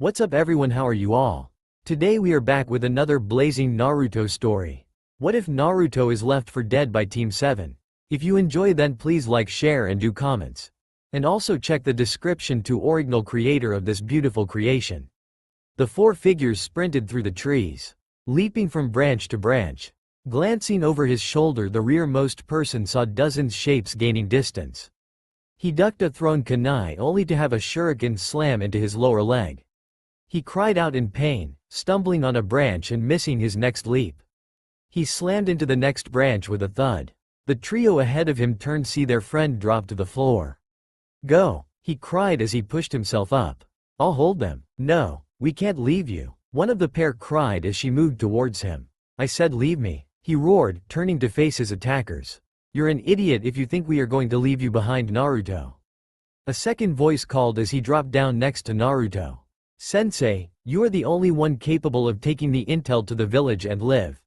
What's up everyone, how are you all? Today we are back with another blazing Naruto story. What if Naruto is left for dead by Team 7? If you enjoy then please like, share and do comments. And also check the description to original creator of this beautiful creation. The four figures sprinted through the trees, leaping from branch to branch. Glancing over his shoulder, the rearmost person saw dozens shapes gaining distance. He ducked a thrown kunai only to have a shuriken slam into his lower leg. He cried out in pain, stumbling on a branch and missing his next leap. He slammed into the next branch with a thud. The trio ahead of him turned to see their friend drop to the floor. "Go," he cried as he pushed himself up. "I'll hold them." "No, we can't leave you," one of the pair cried as she moved towards him. "I said leave me," he roared, turning to face his attackers. "You're an idiot if you think we are going to leave you behind, Naruto." A second voice called as he dropped down next to Naruto. "Sensei, you are the only one capable of taking the intel to the village and live.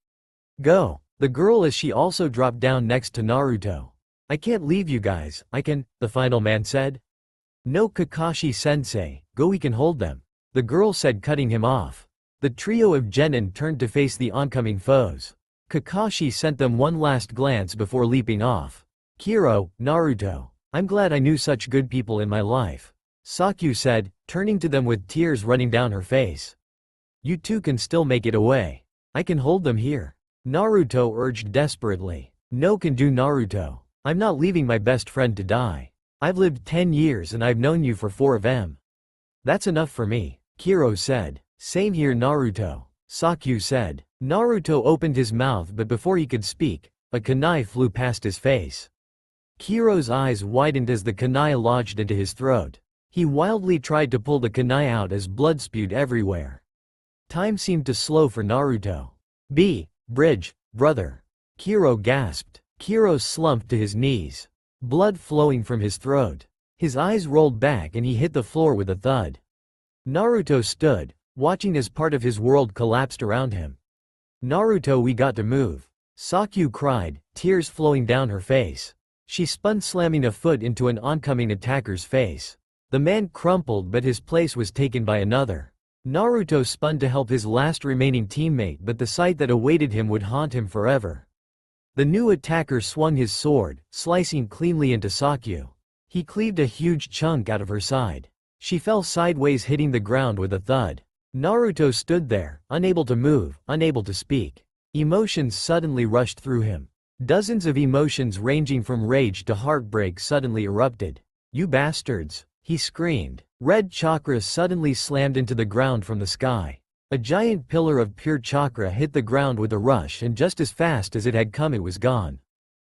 Go." The girl as she also dropped down next to Naruto. "I can't leave you guys, I can," the final man said. "No Kakashi-sensei, go, we can hold them," the girl said, cutting him off. The trio of genin turned to face the oncoming foes. Kakashi sent them one last glance before leaping off. "Kiro, Naruto, I'm glad I knew such good people in my life," Sakyu said, turning to them with tears running down her face. "You two can still make it away. I can hold them here," Naruto urged desperately. "No can do, Naruto. I'm not leaving my best friend to die. I've lived 10 years and I've known you for 4 of them. That's enough for me," Kiro said. "Same here, Naruto," Sakyu said. Naruto opened his mouth, but before he could speak, a kunai flew past his face. Kiro's eyes widened as the kunai lodged into his throat. He wildly tried to pull the kunai out as blood spewed everywhere. Time seemed to slow for Naruto. Bridge, brother," Kiro gasped. Kiro slumped to his knees, blood flowing from his throat. His eyes rolled back and he hit the floor with a thud. Naruto stood, watching as part of his world collapsed around him. "Naruto, we got to move," Sakyu cried, tears flowing down her face. She spun, slamming a foot into an oncoming attacker's face. The man crumpled, but his place was taken by another. Naruto spun to help his last remaining teammate, but the sight that awaited him would haunt him forever. The new attacker swung his sword, slicing cleanly into Sakyu. He cleaved a huge chunk out of her side. She fell sideways, hitting the ground with a thud. Naruto stood there, unable to move, unable to speak. Emotions suddenly rushed through him. Dozens of emotions ranging from rage to heartbreak suddenly erupted. "You bastards!" he screamed. Red chakra suddenly slammed into the ground from the sky. A giant pillar of pure chakra hit the ground with a rush, and just as fast as it had come it was gone.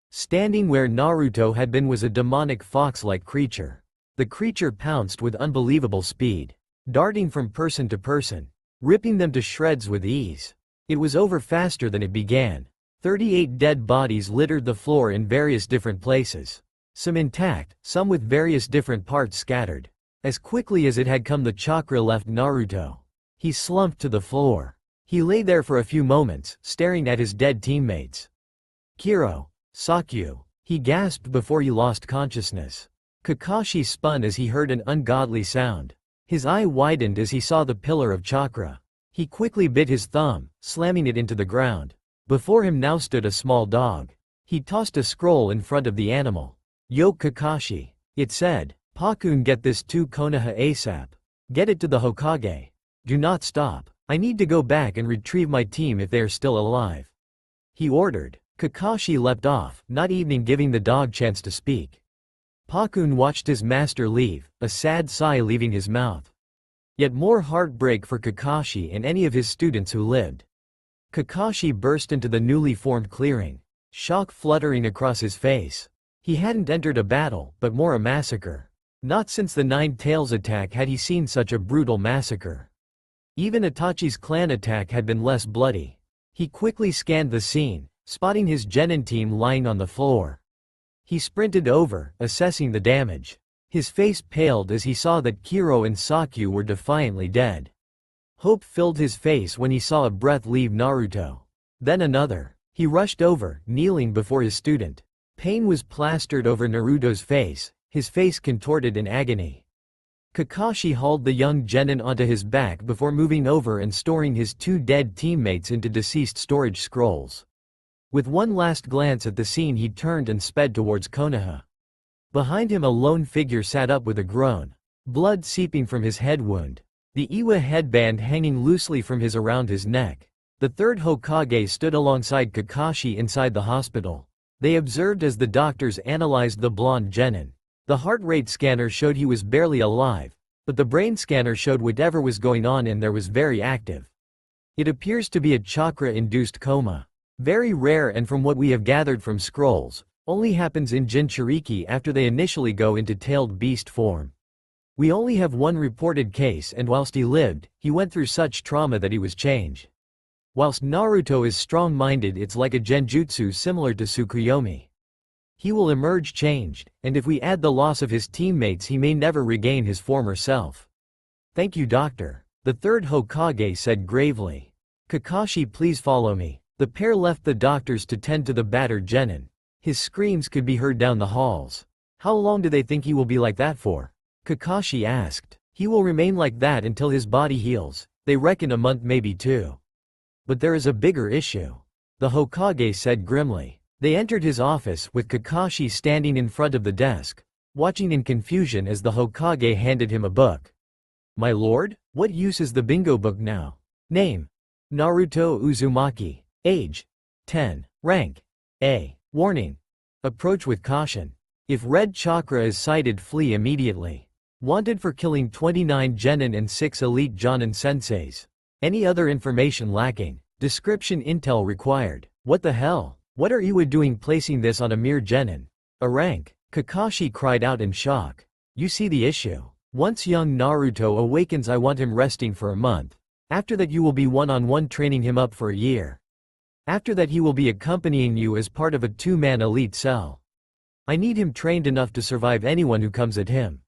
Standing where Naruto had been was a demonic fox-like creature. The creature pounced with unbelievable speed, darting from person to person, ripping them to shreds with ease. It was over faster than it began. 38 dead bodies littered the floor in various different places. Some intact, some with various different parts scattered. As quickly as it had come, the chakra left Naruto. He slumped to the floor. He lay there for a few moments, staring at his dead teammates. "Kiro, Sakyu," he gasped before he lost consciousness. Kakashi spun as he heard an ungodly sound. His eye widened as he saw the pillar of chakra. He quickly bit his thumb, slamming it into the ground. Before him now stood a small dog. He tossed a scroll in front of the animal. "Yo Kakashi," it said. "Pakun, get this to Konoha ASAP. Get it to the Hokage. Do not stop. I need to go back and retrieve my team if they are still alive," he ordered. Kakashi leapt off, not even giving the dog chance to speak. Pakun watched his master leave, a sad sigh leaving his mouth. Yet more heartbreak for Kakashi and any of his students who lived. Kakashi burst into the newly formed clearing, shock fluttering across his face. He hadn't entered a battle, but more a massacre. Not since the Nine Tails attack had he seen such a brutal massacre. Even Itachi's clan attack had been less bloody. He quickly scanned the scene, spotting his genin team lying on the floor. He sprinted over, assessing the damage. His face paled as he saw that Kiro and Sakyu were defiantly dead. Hope filled his face when he saw a breath leave Naruto. Then another. He rushed over, kneeling before his student. Pain was plastered over Naruto's face, his face contorted in agony. Kakashi hauled the young genin onto his back before moving over and storing his 2 dead teammates into deceased storage scrolls. With one last glance at the scene, he turned and sped towards Konoha. Behind him a lone figure sat up with a groan, blood seeping from his head wound, the Iwa headband hanging loosely from around his neck. The third Hokage stood alongside Kakashi inside the hospital. They observed as the doctors analyzed the blonde genin. The heart rate scanner showed he was barely alive, but the brain scanner showed whatever was going on in there was very active. It appears to be a chakra-induced coma. Very rare, and from what we have gathered from scrolls, only happens in Jinchuriki after they initially go into tailed beast form. We only have one reported case, and whilst he lived, he went through such trauma that he was changed. Whilst Naruto is strong-minded, it's like a genjutsu similar to Tsukuyomi. He will emerge changed, and if we add the loss of his teammates, he may never regain his former self. Thank you, doctor, the third Hokage said gravely. Kakashi, please follow me. The pair left the doctors to tend to the battered genin. His screams could be heard down the halls. How long do they think he will be like that for? Kakashi asked. He will remain like that until his body heals. They reckon a month, maybe 2. But there is a bigger issue, the Hokage said grimly. They entered his office, with Kakashi standing in front of the desk, watching in confusion as the Hokage handed him a book. My lord, what use is the bingo book now? Name: Naruto Uzumaki. Age: 10. Rank: A. Warning: approach with caution. If red chakra is sighted, flee immediately. Wanted for killing 29 genin and 6 elite jonin senseis. Any other information lacking. Description intel required. What the hell? What are Iwa doing placing this on a mere genin? A rank? Kakashi cried out in shock. You see the issue. Once young Naruto awakens, I want him resting for a month. After that you will be one-on-one training him up for a year. After that he will be accompanying you as part of a 2-man elite cell. I need him trained enough to survive anyone who comes at him.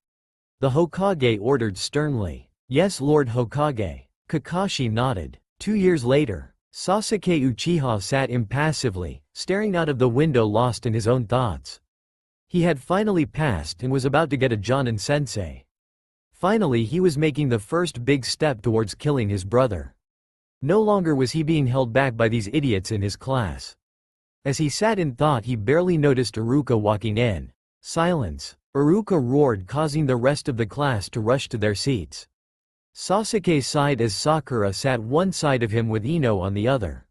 The Hokage ordered sternly. Yes, Lord Hokage. Kakashi nodded. 2 years later, Sasuke Uchiha sat impassively, staring out of the window, lost in his own thoughts. He had finally passed and was about to get a jonin sensei. Finally he was making the first big step towards killing his brother. No longer was he being held back by these idiots in his class. As he sat in thought, he barely noticed Iruka walking in. Silence. Iruka roared, causing the rest of the class to rush to their seats. Sasuke sighed as Sakura sat one side of him with Ino on the other.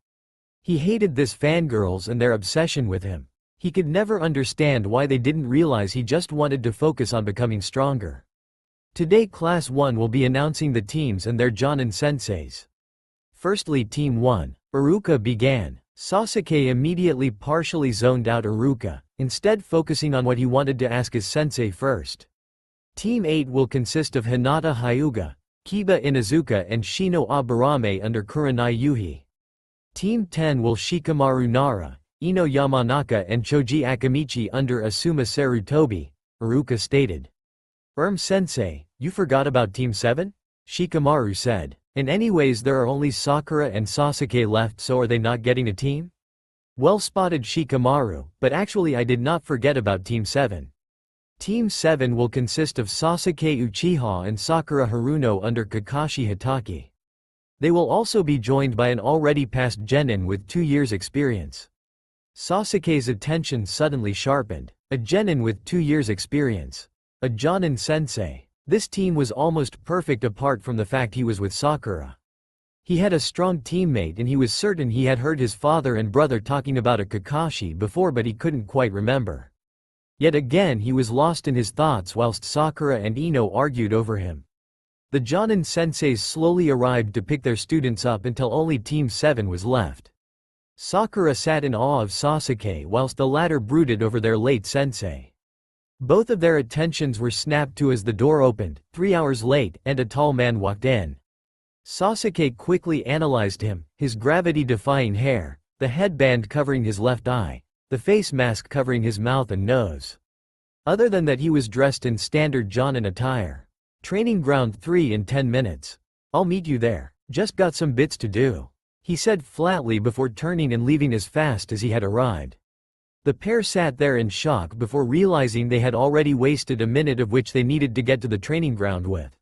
He hated this fangirls and their obsession with him. He could never understand why they didn't realize he just wanted to focus on becoming stronger. Today Class 1 will be announcing the teams and their jonin senseis. Firstly, Team 1. Iruka began. Sasuke immediately partially zoned out Iruka, instead focusing on what he wanted to ask his sensei first. Team 8 will consist of Hinata Hyuga, Kiba Inuzuka and Shino Aburame under Kurenai Yuhi. Team 10 will Shikamaru Nara, Ino Yamanaka and Choji Akamichi under Asuma Sarutobi, Iruka stated. Sensei, you forgot about Team 7? Shikamaru said. And anyways there are only Sakura and Sasuke left, so are they not getting a team? Well spotted, Shikamaru, but actually I did not forget about Team 7. Team 7 will consist of Sasuke Uchiha and Sakura Haruno under Kakashi Hitaki. They will also be joined by an already past genin with 2 years experience. Sasuke's attention suddenly sharpened. A genin with 2 years experience. A jonin sensei. This team was almost perfect apart from the fact he was with Sakura. He had a strong teammate and he was certain he had heard his father and brother talking about a Kakashi before, but he couldn't quite remember. Yet again he was lost in his thoughts whilst Sakura and Ino argued over him. The jonin senseis slowly arrived to pick their students up until only Team 7 was left. Sakura sat in awe of Sasuke whilst the latter brooded over their late sensei. Both of their attentions were snapped to as the door opened, 3 hours late, and a tall man walked in. Sasuke quickly analyzed him, his gravity-defying hair, the headband covering his left eye, the face mask covering his mouth and nose. Other than that he was dressed in standard jonin attire. Training ground 3 in 10 minutes. I'll meet you there, just got some bits to do, he said flatly before turning and leaving as fast as he had arrived. The pair sat there in shock before realizing they had already wasted a minute of which they needed to get to the training ground with.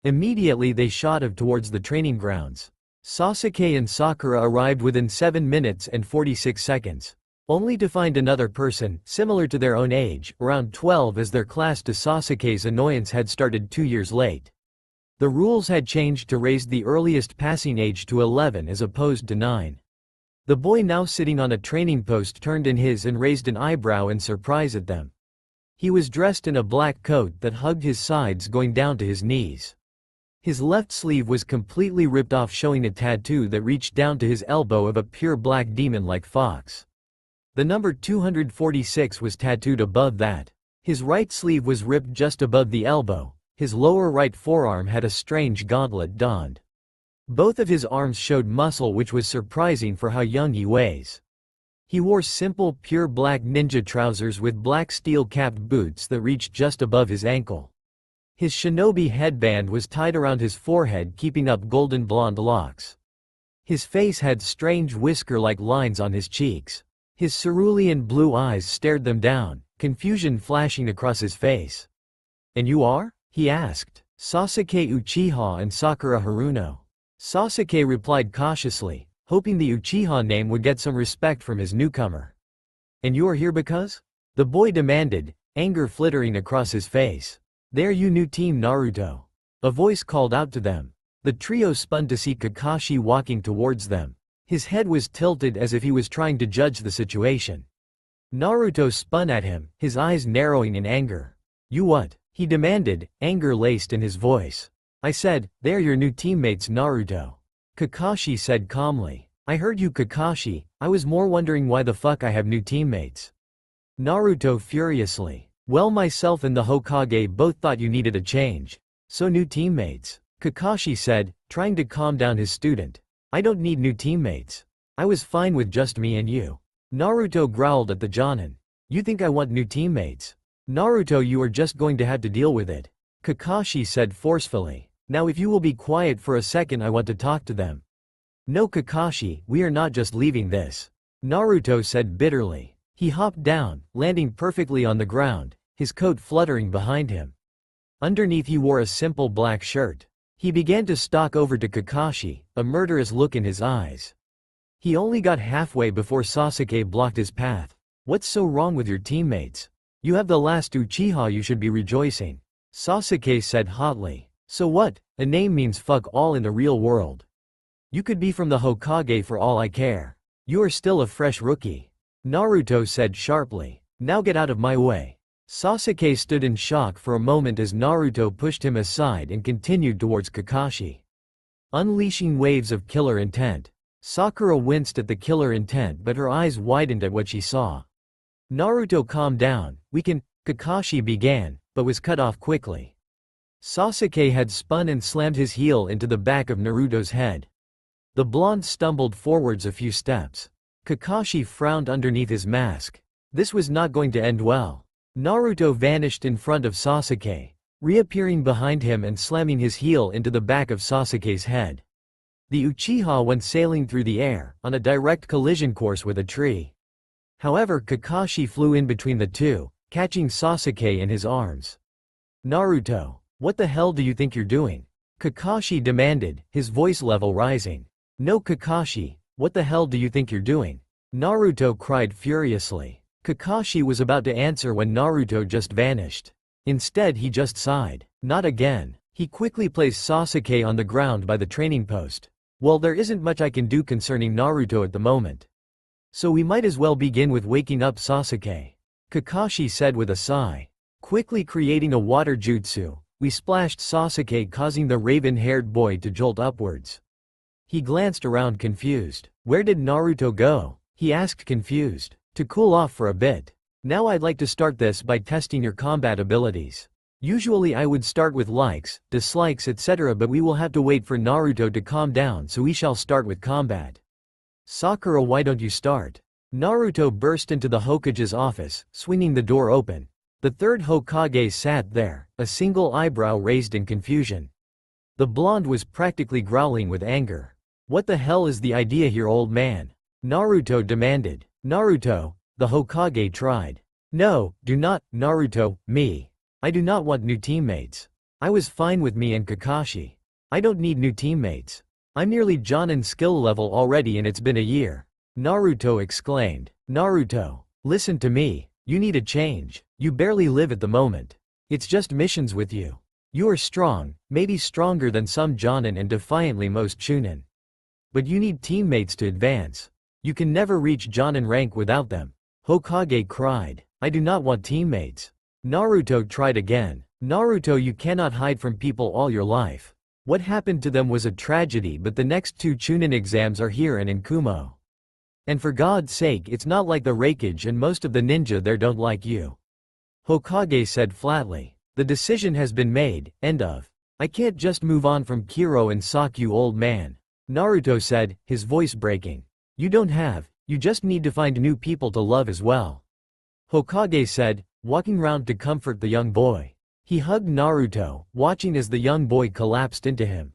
Immediately they shot towards the training grounds. Sasuke and Sakura arrived within 7 minutes and 46 seconds. Only to find another person, similar to their own age, around 12 as their class to Sasuke's annoyance had started 2 years late. The rules had changed to raise the earliest passing age to 11 as opposed to 9. The boy now sitting on a training post turned in his and raised an eyebrow in surprise at them. He was dressed in a black coat that hugged his sides going down to his knees. His left sleeve was completely ripped off, showing a tattoo that reached down to his elbow of a pure black demon-like fox. The number 246 was tattooed above that. His right sleeve was ripped just above the elbow. His lower right forearm had a strange gauntlet donned. Both of his arms showed muscle, which was surprising for how young he weighs. He wore simple pure black ninja trousers with black steel-capped boots that reached just above his ankle. His shinobi headband was tied around his forehead, keeping up golden blonde locks. His face had strange whisker-like lines on his cheeks. His cerulean blue eyes stared them down, confusion flashing across his face. "And you are?" he asked. "Sasuke Uchiha and Sakura Haruno." Sasuke replied cautiously, hoping the Uchiha name would get some respect from his newcomer. "And you are here because?" the boy demanded, anger flittering across his face. "There, you new team Naruto." A voice called out to them. The trio spun to see Kakashi walking towards them. His head was tilted as if he was trying to judge the situation. Naruto spun at him, his eyes narrowing in anger. "You what?" he demanded, anger laced in his voice. "I said, they're your new teammates Naruto." Kakashi said calmly. "I heard you Kakashi, I was more wondering why the fuck I have new teammates." Naruto furiously. "Well, myself and the Hokage both thought you needed a change. So new teammates." Kakashi said, trying to calm down his student. "I don't need new teammates. I was fine with just me and you." Naruto growled at the Jonin. "You think I want new teammates? Naruto, you are just going to have to deal with it." Kakashi said forcefully. "Now if you will be quiet for a second, I want to talk to them." "No Kakashi, we are not just leaving this," Naruto said bitterly. He hopped down, landing perfectly on the ground, his coat fluttering behind him. Underneath he wore a simple black shirt. He began to stalk over to Kakashi, a murderous look in his eyes. He only got halfway before Sasuke blocked his path. "What's so wrong with your teammates? You have the last Uchiha, you should be rejoicing," Sasuke said hotly. "So what? A name means fuck all in the real world. You could be from the Hokage for all I care. You are still a fresh rookie," Naruto said sharply. "Now get out of my way." Sasuke stood in shock for a moment as Naruto pushed him aside and continued towards Kakashi, unleashing waves of killer intent. Sakura winced at the killer intent, but her eyes widened at what she saw. Naruto, calm down, we can, Kakashi began, but was cut off quickly. Sasuke had spun and slammed his heel into the back of Naruto's head. The blonde stumbled forwards a few steps. Kakashi frowned underneath his mask. This was not going to end well. Naruto vanished in front of Sasuke, reappearing behind him and slamming his heel into the back of Sasuke's head. The Uchiha went sailing through the air, on a direct collision course with a tree. However, Kakashi flew in between the two, catching Sasuke in his arms. "Naruto, what the hell do you think you're doing?" Kakashi demanded, his voice level rising. "No Kakashi, what the hell do you think you're doing?" Naruto cried furiously. Kakashi was about to answer when Naruto just vanished. Instead he just sighed. "Not again." He quickly placed Sasuke on the ground by the training post. "Well, there isn't much I can do concerning Naruto at the moment. So we might as well begin with waking up Sasuke," Kakashi said with a sigh. Quickly creating a water jutsu, we splashed Sasuke, causing the raven-haired boy to jolt upwards. He glanced around confused. "Where did Naruto go?" he asked confused. "To cool off for a bit. Now I'd like to start this by testing your combat abilities. Usually I would start with likes, dislikes, etc., but we will have to wait for Naruto to calm down, so we shall start with combat." "Sakura, why don't you start?" Naruto burst into the Hokage's office, swinging the door open. The third Hokage sat there, a single eyebrow raised in confusion. The blonde was practically growling with anger. "What the hell is the idea here, old man?" Naruto demanded. "Naruto, The Hokage tried. No, do not, Naruto, me. I do not want new teammates. I was fine with me and Kakashi. I don't need new teammates. I'm nearly Jonin skill level already and it's been a year. Naruto exclaimed. Naruto, listen to me. You need a change. You barely live at the moment. It's just missions with you. You are strong, maybe stronger than some Jonin and defiantly most Chunin. But you need teammates to advance. You can never reach Jonin rank without them. Hokage cried. I do not want teammates. Naruto tried again. Naruto, you cannot hide from people all your life. What happened to them was a tragedy, but the next 2 Chunin exams are here and in Kumo. And for God's sake, it's not like the Raikage and most of the ninja there don't like you. Hokage said flatly. The decision has been made, end of. I can't just move on from Kiro and Saku, old man. Naruto said, his voice breaking. You don't have, you just need to find new people to love as well. Hokage said, walking round to comfort the young boy. He hugged Naruto, watching as the young boy collapsed into him.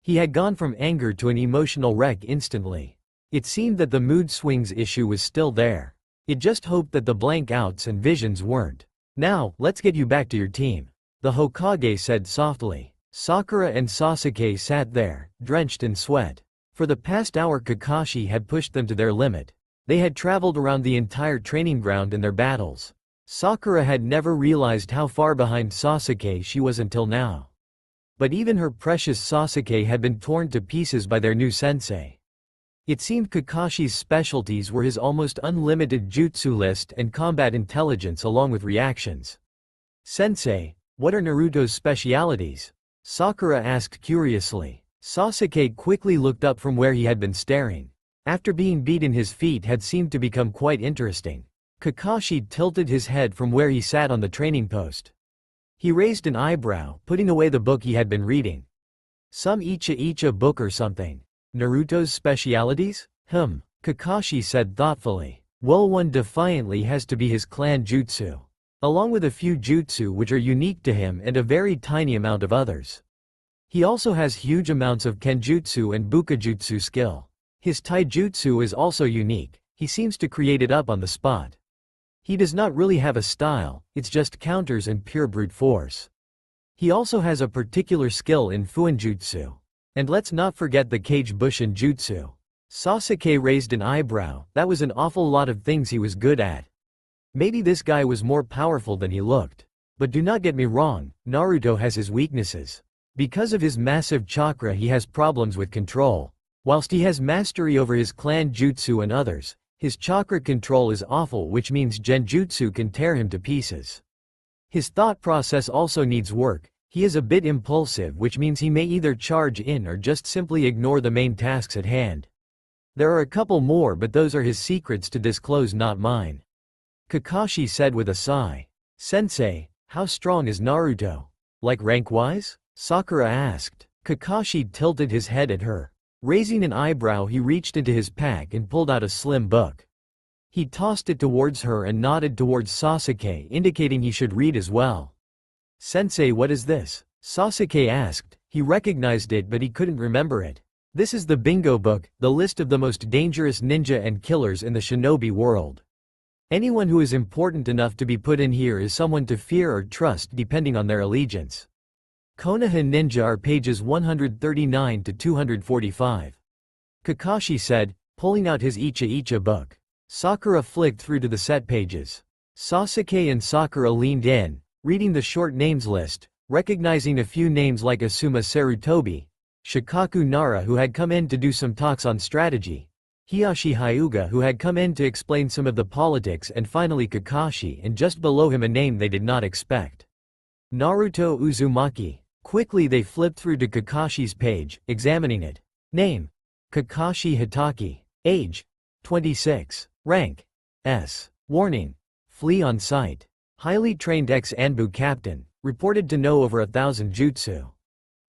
He had gone from anger to an emotional wreck instantly. It seemed that the mood swings issue was still there. It just hoped that the blank outs and visions weren't. Now, let's get you back to your team. The Hokage said softly. Sakura and Sasuke sat there, drenched in sweat. For the past hour Kakashi had pushed them to their limit. They had traveled around the entire training ground in their battles. Sakura had never realized how far behind Sasuke she was until now. But even her precious Sasuke had been torn to pieces by their new sensei. It seemed Kakashi's specialties were his almost unlimited jutsu list and combat intelligence along with reactions. Sensei, what are Naruto's specialities? Sakura asked curiously. Sasuke quickly looked up from where he had been staring. After being beaten, his feat had seemed to become quite interesting. Kakashi tilted his head from where he sat on the training post. He raised an eyebrow, putting away the book he had been reading. Some Icha book or something. Naruto's specialities? Kakashi said thoughtfully. Well, one defiantly has to be his clan jutsu. Along with a few jutsu which are unique to him and a very tiny amount of others. He also has huge amounts of kenjutsu and bukajutsu skill. His taijutsu is also unique, he seems to create it up on the spot. He does not really have a style, it's just counters and pure brute force. He also has a particular skill in fuinjutsu. And let's not forget the Kage Bushin Jutsu. Sasuke raised an eyebrow. That was an awful lot of things he was good at. Maybe this guy was more powerful than he looked. But do not get me wrong, Naruto has his weaknesses. Because of his massive chakra he has problems with control. Whilst he has mastery over his clan jutsu and others, his chakra control is awful, which means genjutsu can tear him to pieces. His thought process also needs work. He is a bit impulsive, which means he may either charge in or just simply ignore the main tasks at hand. There are a couple more, but those are his secrets to disclose, not mine. Kakashi said with a sigh. Sensei, how strong is Naruto? Like rank-wise? Sakura asked. Kakashi tilted his head at her. Raising an eyebrow, he reached into his pack and pulled out a slim book. He tossed it towards her and nodded towards Sasuke, indicating he should read as well. Sensei, what is this? Sasuke asked. He recognized it, but he couldn't remember it. This is the bingo book, the list of the most dangerous ninja and killers in the shinobi world. Anyone who is important enough to be put in here is someone to fear or trust depending on their allegiance. Konoha ninja are pages 139 to 245. Kakashi said, pulling out his Icha book. Sakura flicked through to the set pages. Sasuke and Sakura leaned in, reading the short names list, recognizing a few names like Asuma Sarutobi, Shikaku Nara, who had come in to do some talks on strategy, Hiyashi Hyuga, who had come in to explain some of the politics, and finally Kakashi, and just below him a name they did not expect. Naruto Uzumaki. Quickly they flipped through to Kakashi's page, examining it. Name: Kakashi Hitaki. Age: 26. Rank: S. Warning: flee on sight. Highly trained ex-Anbu captain, reported to know over 1,000 jutsu.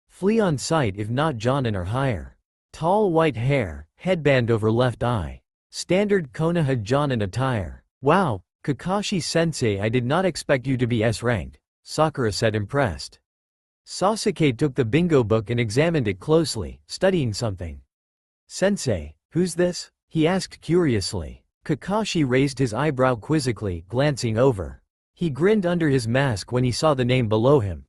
Flee on sight if not Jonin or higher. Tall white hair, headband over left eye. Standard Konoha Jonin attire. Wow, Kakashi-sensei, I did not expect you to be S-ranked, Sakura said, impressed. Sasuke took the bingo book and examined it closely, studying something. Sensei, who's this? He asked curiously. Kakashi raised his eyebrow quizzically, glancing over. He grinned under his mask when he saw the name below him.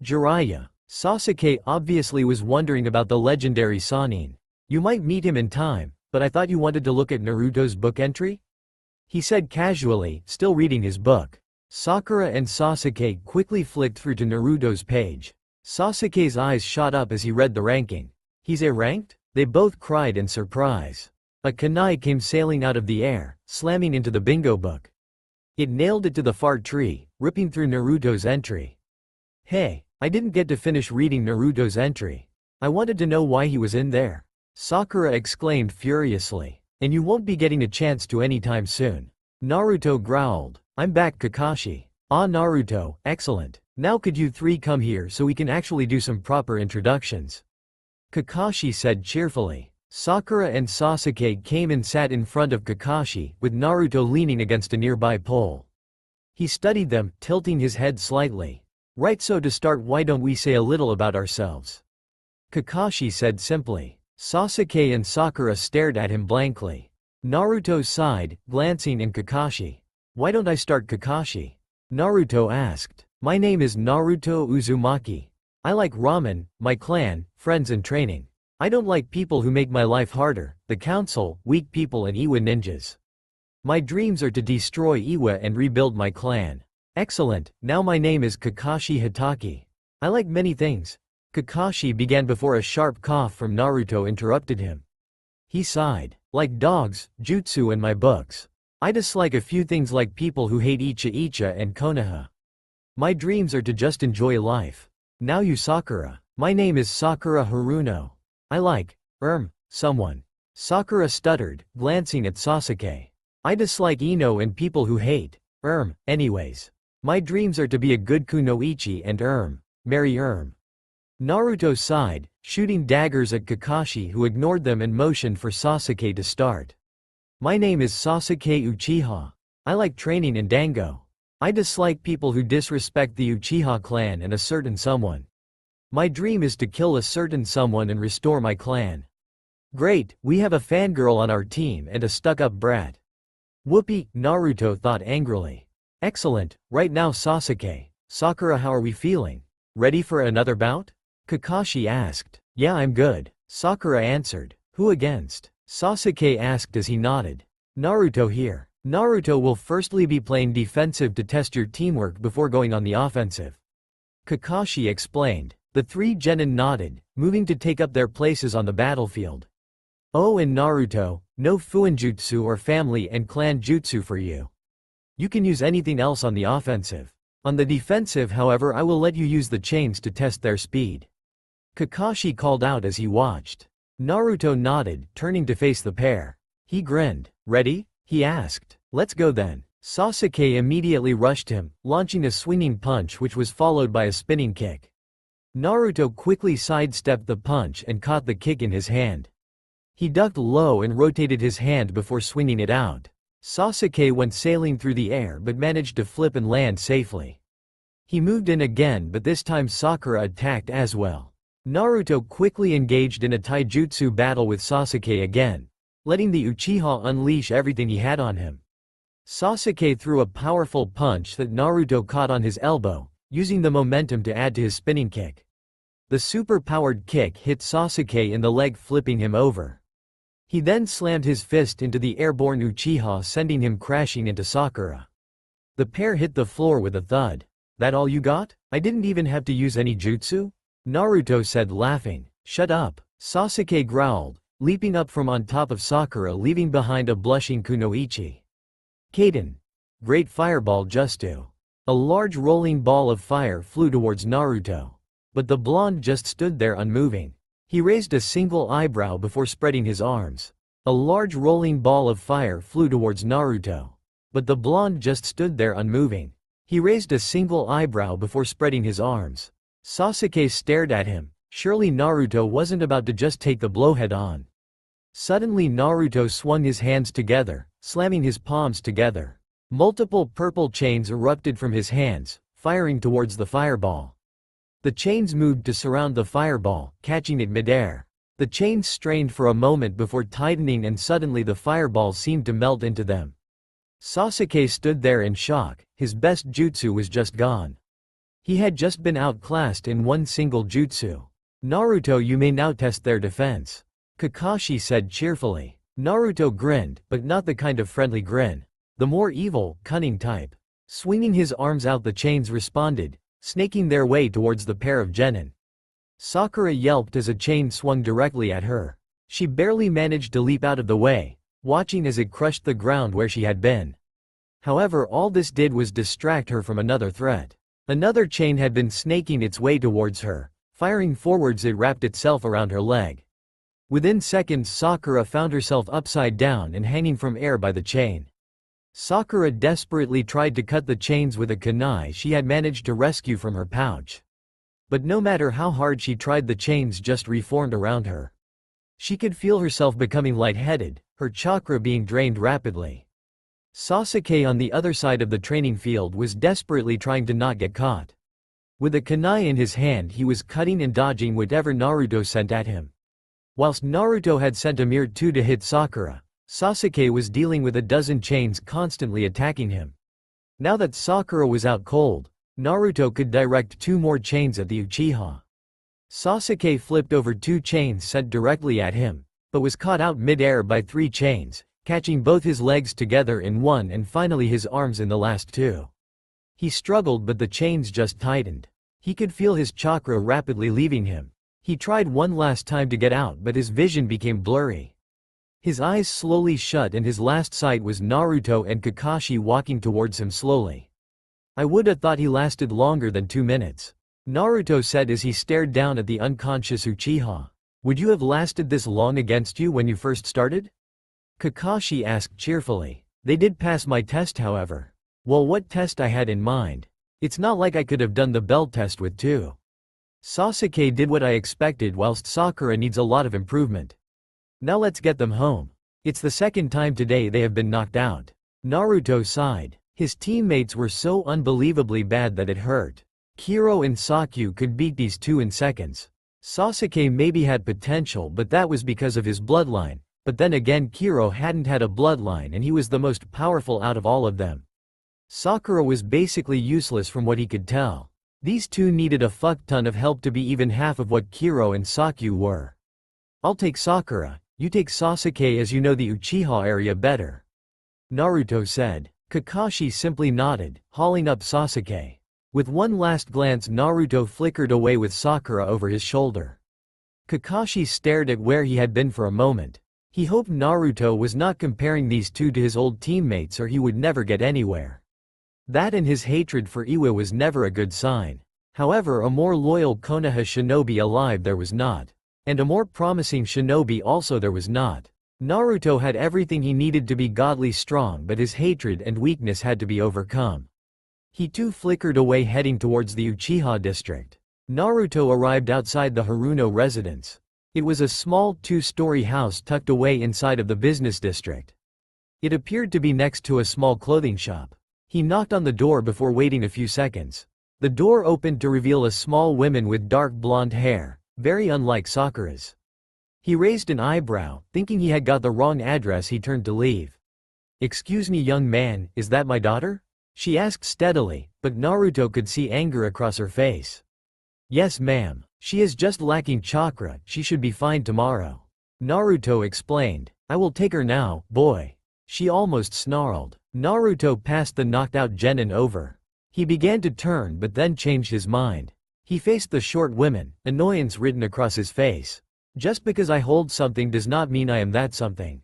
Jiraiya. Sasuke obviously was wondering about the legendary Sannin. You might meet him in time, but I thought you wanted to look at Naruto's book entry? He said casually, still reading his book. Sakura and Sasuke quickly flicked through to Naruto's page. Sasuke's eyes shot up as he read the ranking. He's A ranked? They both cried in surprise. A kunai came sailing out of the air, slamming into the bingo book. It nailed it to the fart tree, ripping through Naruto's entry. Hey, I didn't get to finish reading Naruto's entry. I wanted to know why he was in there. Sakura exclaimed furiously. And you won't be getting a chance to anytime soon. Naruto growled. I'm back, Kakashi. Ah, Naruto, excellent. Now could you three come here so we can actually do some proper introductions? Kakashi said cheerfully. Sakura and Sasuke came and sat in front of Kakashi, with Naruto leaning against a nearby pole. He studied them, tilting his head slightly. Right, so to start, why don't we say a little about ourselves? Kakashi said simply. Sasuke and Sakura stared at him blankly. Naruto sighed, glancing at Kakashi. Why don't I start, Kakashi? Naruto asked. My name is Naruto Uzumaki. I like ramen, my clan, friends and training. I don't like people who make my life harder, the council, weak people and Iwa ninjas. My dreams are to destroy Iwa and rebuild my clan. Excellent, now my name is Kakashi Hitaki. I like many things. Kakashi began before a sharp cough from Naruto interrupted him. He sighed. Like dogs, jutsu and my books. I dislike a few things like people who hate Icha and Konoha. My dreams are to just enjoy life. Now you Sakura. My name is Sakura Haruno. I like, someone. Sakura stuttered, glancing at Sasuke. I dislike Ino and people who hate, anyways. My dreams are to be a good kunoichi and marry Naruto sighed, shooting daggers at Kakashi who ignored them and motioned for Sasuke to start. My name is Sasuke Uchiha. I like training and dango. I dislike people who disrespect the Uchiha clan and a certain someone. My dream is to kill a certain someone and restore my clan. Great, we have a fangirl on our team and a stuck-up brat. Whoopee, Naruto thought angrily. Excellent, right now Sasuke. Sakura, how are we feeling? Ready for another bout? Kakashi asked. Yeah, I'm good. Sakura answered. Who against? Sasuke asked as he nodded. Naruto here. Naruto will firstly be playing defensive to test your teamwork before going on the offensive. Kakashi explained. The three genin nodded, moving to take up their places on the battlefield. Oh, and Naruto, no fuinjutsu or family and clan jutsu for you. You can use anything else on the offensive. On the defensive, however, I will let you use the chains to test their speed. Kakashi called out as he watched. Naruto nodded, turning to face the pair. He grinned. Ready? He asked. Let's go then. Sasuke immediately rushed him, launching a swinging punch which was followed by a spinning kick. Naruto quickly sidestepped the punch and caught the kick in his hand. He ducked low and rotated his hand before swinging it out. Sasuke went sailing through the air but managed to flip and land safely. He moved in again, but this time Sakura attacked as well. Naruto quickly engaged in a taijutsu battle with Sasuke again, letting the Uchiha unleash everything he had on him. Sasuke threw a powerful punch that Naruto caught on his elbow, using the momentum to add to his spinning kick. The super-powered kick hit Sasuke in the leg, flipping him over. He then slammed his fist into the airborne Uchiha, sending him crashing into Sakura. The pair hit the floor with a thud. That all you got? I didn't even have to use any jutsu? Naruto said, laughing. Shut up. Sasuke growled, leaping up from on top of Sakura, leaving behind a blushing kunoichi. Kaden. Great fireball Justu. A large rolling ball of fire flew towards Naruto. But the blonde just stood there unmoving. He raised a single eyebrow before spreading his arms. A large rolling ball of fire flew towards Naruto. But the blonde just stood there unmoving. He raised a single eyebrow before spreading his arms. Sasuke stared at him. Surely Naruto wasn't about to just take the blow head on. Suddenly Naruto swung his hands together, slamming his palms together. Multiple purple chains erupted from his hands, firing towards the fireball. The chains moved to surround the fireball, catching it midair. The chains strained for a moment before tightening and suddenly the fireball seemed to melt into them. Sasuke stood there in shock, his best jutsu was just gone. He had just been outclassed in one single jutsu. Naruto, you may now test their defense, Kakashi said cheerfully. Naruto grinned, but not the kind of friendly grin. The more evil, cunning type. Swinging his arms out, the chains responded, snaking their way towards the pair of genin. Sakura yelped as a chain swung directly at her. She barely managed to leap out of the way, watching as it crushed the ground where she had been. However, all this did was distract her from another threat. Another chain had been snaking its way towards her. Firing forwards, it wrapped itself around her leg. Within seconds, Sakura found herself upside down and hanging from air by the chain. Sakura desperately tried to cut the chains with a kunai she had managed to rescue from her pouch. But no matter how hard she tried, the chains just reformed around her. She could feel herself becoming lightheaded, her chakra being drained rapidly. Sasuke on the other side of the training field was desperately trying to not get caught. With a kunai in his hand, he was cutting and dodging whatever Naruto sent at him. Whilst Naruto had sent a mere 2 to hit Sakura, Sasuke was dealing with a dozen chains constantly attacking him. Now that Sakura was out cold, Naruto could direct 2 more chains at the Uchiha. Sasuke flipped over 2 chains sent directly at him, but was caught out mid-air by 3 chains, catching both his legs together in one and finally his arms in the last 2. He struggled, but the chains just tightened. He could feel his chakra rapidly leaving him. He tried one last time to get out, but his vision became blurry. His eyes slowly shut and his last sight was Naruto and Kakashi walking towards him slowly. I would have thought he lasted longer than 2 minutes, Naruto said as he stared down at the unconscious Uchiha. Would you have lasted this long against you when you first started? Kakashi asked cheerfully. They did pass my test, however. Well, what test I had in mind? It's not like I could have done the bell test with 2. Sasuke did what I expected, whilst Sakura needs a lot of improvement. Now let's get them home. It's the second time today they have been knocked out. Naruto sighed. His teammates were so unbelievably bad that it hurt. Kiro and Sakyu could beat these 2 in seconds. Sasuke maybe had potential, but that was because of his bloodline. But then again, Kiro hadn't had a bloodline and he was the most powerful out of all of them. Sakura was basically useless from what he could tell. These 2 needed a fuck ton of help to be even half of what Kiro and Sakyu were. I'll take Sakura, you take Sasuke as you know the Uchiha area better, Naruto said. Kakashi simply nodded, hauling up Sasuke. With one last glance, Naruto flickered away with Sakura over his shoulder. Kakashi stared at where he had been for a moment. He hoped Naruto was not comparing these 2 to his old teammates or he would never get anywhere. That and his hatred for Iwa was never a good sign. However, a more loyal Konoha shinobi alive there was not. And a more promising shinobi also there was not. Naruto had everything he needed to be godly strong, but his hatred and weakness had to be overcome. He too flickered away, heading towards the Uchiha district. Naruto arrived outside the Haruno residence. It was a small 2-story house tucked away inside of the business district. It appeared to be next to a small clothing shop. He knocked on the door before waiting a few seconds. The door opened to reveal a small woman with dark blonde hair, very unlike Sakura's. He raised an eyebrow, thinking he had got the wrong address. He turned to leave. Excuse me, young man, is that my daughter? She asked steadily, but Naruto could see anger across her face. Yes, ma'am. She is just lacking chakra, she should be fine tomorrow, Naruto explained. I will take her now, boy. She almost snarled. Naruto passed the knocked-out genin over. He began to turn but then changed his mind. He faced the short woman, annoyance written across his face. Just because I hold something does not mean I am that something.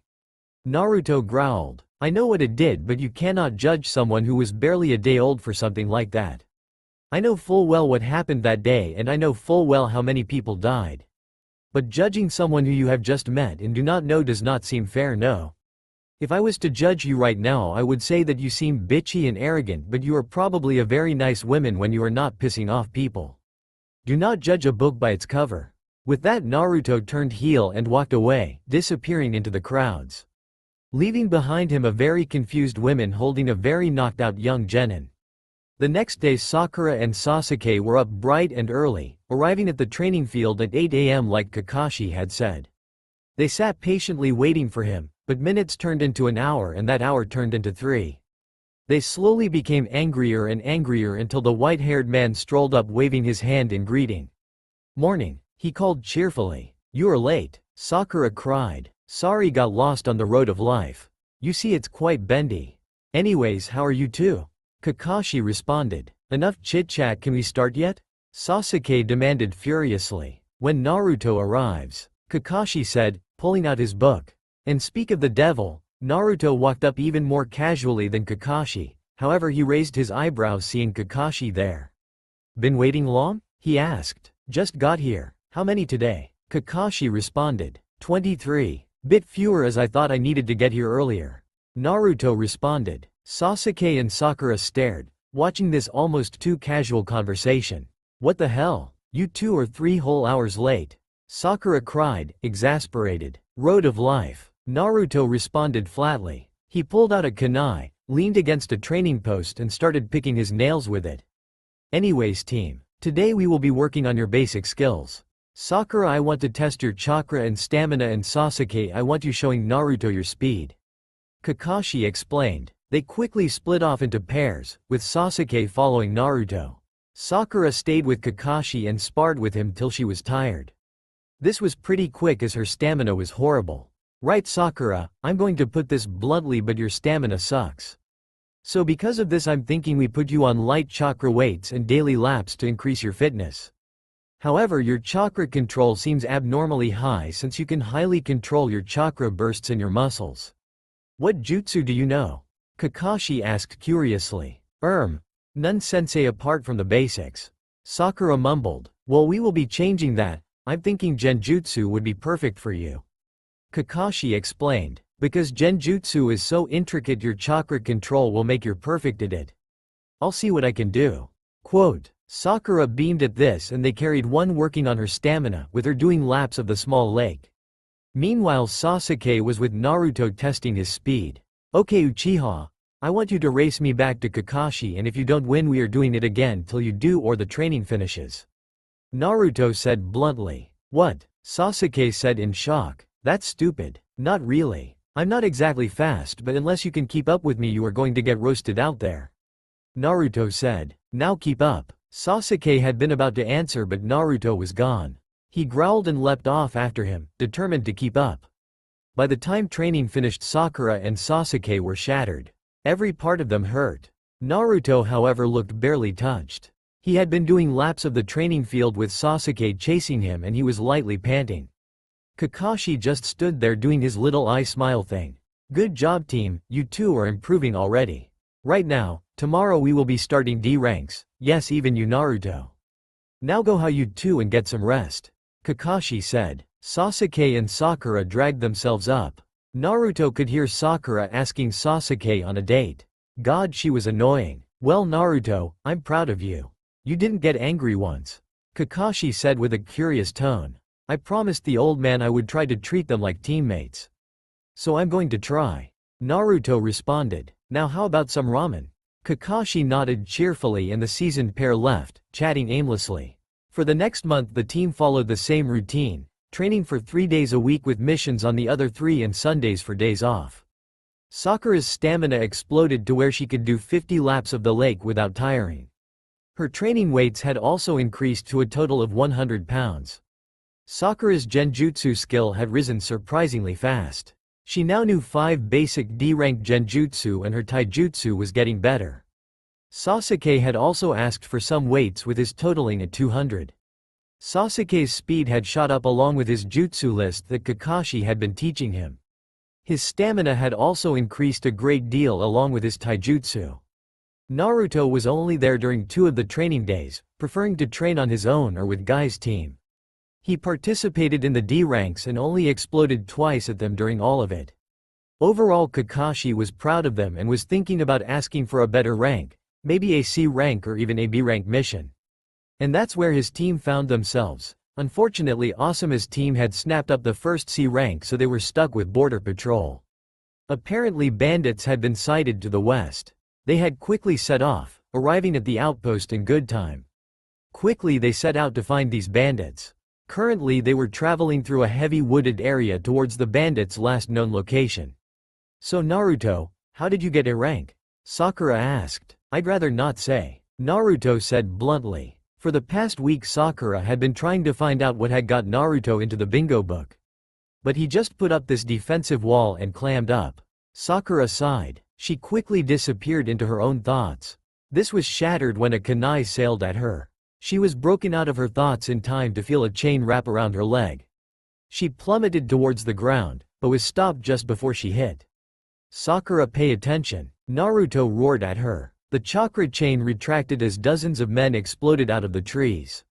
Naruto growled. I know what it did, but you cannot judge someone who was barely a day old for something like that. I know full well what happened that day and I know full well how many people died. But judging someone who you have just met and do not know does not seem fair, no. If I was to judge you right now, I would say that you seem bitchy and arrogant, but you are probably a very nice woman when you are not pissing off people. Do not judge a book by its cover. With that, Naruto turned heel and walked away, disappearing into the crowds, leaving behind him a very confused woman holding a very knocked out young genin. The next day Sakura and Sasuke were up bright and early, arriving at the training field at 8 a.m. like Kakashi had said. They sat patiently waiting for him, but minutes turned into an hour and that hour turned into 3. They slowly became angrier and angrier until the white-haired man strolled up waving his hand in greeting. "Morning," he called cheerfully. "You are late," Sakura cried. "Sorry, got lost on the road of life. You see, it's quite bendy. Anyways, how are you two?" Kakashi responded. "Enough chit-chat, can we start yet?" Sasuke demanded furiously. "When Naruto arrives," Kakashi said, pulling out his book. And speak of the devil, Naruto walked up even more casually than Kakashi, however he raised his eyebrows seeing Kakashi there. "Been waiting long?" he asked. "Just got here. How many today?" Kakashi responded. 23. Bit fewer as I thought I needed to get here earlier. Naruto responded. Sasuke and Sakura stared, watching this almost too casual conversation. "What the hell? You two are 3 whole hours late," Sakura cried, exasperated. "Road of life," Naruto responded flatly. He pulled out a kunai, leaned against a training post and started picking his nails with it. "Anyways team, today we will be working on your basic skills. Sakura, I want to test your chakra and stamina, and Sasuke, I want you showing Naruto your speed," Kakashi explained. They quickly split off into pairs, with Sasuke following Naruto. Sakura stayed with Kakashi and sparred with him till she was tired. This was pretty quick as her stamina was horrible. "Right Sakura, I'm going to put this bluntly, but your stamina sucks. So because of this I'm thinking we put you on light chakra weights and daily laps to increase your fitness. However, your chakra control seems abnormally high since you can highly control your chakra bursts in your muscles. What jutsu do you know?" Kakashi asked curiously. None sensei apart from the basics," Sakura mumbled. "Well, we will be changing that. I'm thinking genjutsu would be perfect for you," Kakashi explained. "Because genjutsu is so intricate, your chakra control will make you perfect at it. I'll see what I can do." Quote. Sakura beamed at this and they carried one working on her stamina, with her doing laps of the small lake. Meanwhile Sasuke was with Naruto testing his speed. "Okay Uchiha, I want you to race me back to Kakashi, and if you don't win we are doing it again till you do or the training finishes," Naruto said bluntly. "What?" Sasuke said in shock. "That's stupid." "Not really. I'm not exactly fast, but unless you can keep up with me you are going to get roasted out there," Naruto said. "Now keep up." Sasuke had been about to answer, but Naruto was gone. He growled and leapt off after him, determined to keep up. By the time training finished, Sakura and Sasuke were shattered. Every part of them hurt. Naruto, however, looked barely touched. He had been doing laps of the training field with Sasuke chasing him and he was lightly panting. Kakashi just stood there doing his little eye smile thing. "Good job team, you two are improving already. Right now, tomorrow we will be starting D ranks, yes, even you Naruto. Now go how you two and get some rest," Kakashi said. Sasuke and Sakura dragged themselves up. Naruto could hear Sakura asking Sasuke on a date. God, she was annoying. "Well Naruto, I'm proud of you. You didn't get angry once," Kakashi said with a curious tone. "I promised the old man I would try to treat them like teammates. So I'm going to try," Naruto responded. "Now how about some ramen?" Kakashi nodded cheerfully and the seasoned pair left, chatting aimlessly. For the next month the team followed the same routine, training for 3 days a week with missions on the other 3 and Sundays for days off. Sakura's stamina exploded to where she could do 50 laps of the lake without tiring. Her training weights had also increased to a total of 100 pounds. Sakura's genjutsu skill had risen surprisingly fast. She now knew 5 basic D-rank genjutsu and her taijutsu was getting better. Sasuke had also asked for some weights with his totaling at 200. Sasuke's speed had shot up along with his jutsu list that Kakashi had been teaching him. His stamina had also increased a great deal along with his taijutsu. Naruto was only there during 2 of the training days, preferring to train on his own or with Guy's team. He participated in the D ranks and only exploded twice at them during all of it. Overall Kakashi was proud of them and was thinking about asking for a better rank, maybe a C rank or even a B rank mission. And that's where his team found themselves. Unfortunately Asuma's team had snapped up the first C rank, so they were stuck with border patrol. Apparently bandits had been sighted to the west. They had quickly set off, arriving at the outpost in good time. Quickly they set out to find these bandits. Currently they were traveling through a heavy wooded area towards the bandits' last known location. "So Naruto, how did you get a rank?" Sakura asked. "I'd rather not say," Naruto said bluntly. For the past week Sakura had been trying to find out what had got Naruto into the bingo book. But he just put up this defensive wall and clammed up. Sakura sighed. She quickly disappeared into her own thoughts. This was shattered when a kunai sailed at her. She was broken out of her thoughts in time to feel a chain wrap around her leg. She plummeted towards the ground, but was stopped just before she hit. "Sakura, pay attention," Naruto roared at her. The chakra chain retracted as dozens of men exploded out of the trees.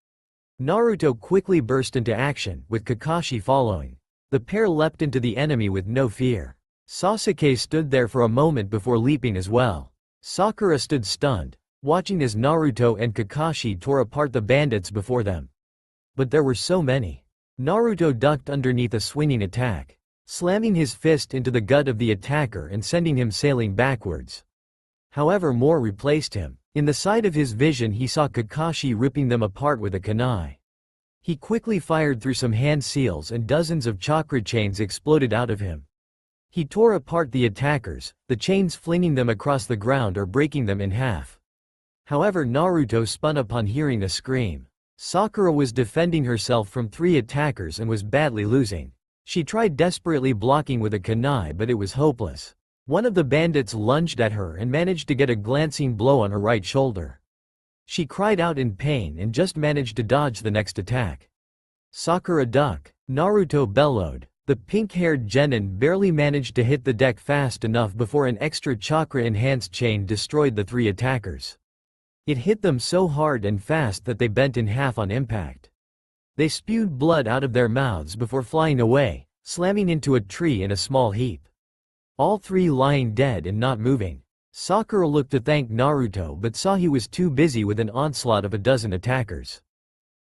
Naruto quickly burst into action, with Kakashi following. The pair leapt into the enemy with no fear. Sasuke stood there for a moment before leaping as well. Sakura stood stunned, watching as Naruto and Kakashi tore apart the bandits before them. But there were so many. Naruto ducked underneath a swinging attack, slamming his fist into the gut of the attacker and sending him sailing backwards. However, more replaced him. In the side of his vision he saw Kakashi ripping them apart with a kunai. He quickly fired through some hand seals and dozens of chakra chains exploded out of him. He tore apart the attackers, the chains flinging them across the ground or breaking them in half. However, Naruto spun upon hearing a scream. Sakura was defending herself from 3 attackers and was badly losing. She tried desperately blocking with a kunai, but it was hopeless. One of the bandits lunged at her and managed to get a glancing blow on her right shoulder. She cried out in pain and just managed to dodge the next attack. "Sakura, duck!" Naruto bellowed. The pink-haired genin barely managed to hit the deck fast enough before an extra chakra-enhanced chain destroyed the 3 attackers. It hit them so hard and fast that they bent in half on impact. They spewed blood out of their mouths before flying away, slamming into a tree in a small heap. All 3 lying dead and not moving. Sakura looked to thank Naruto but saw he was too busy with an onslaught of a dozen attackers.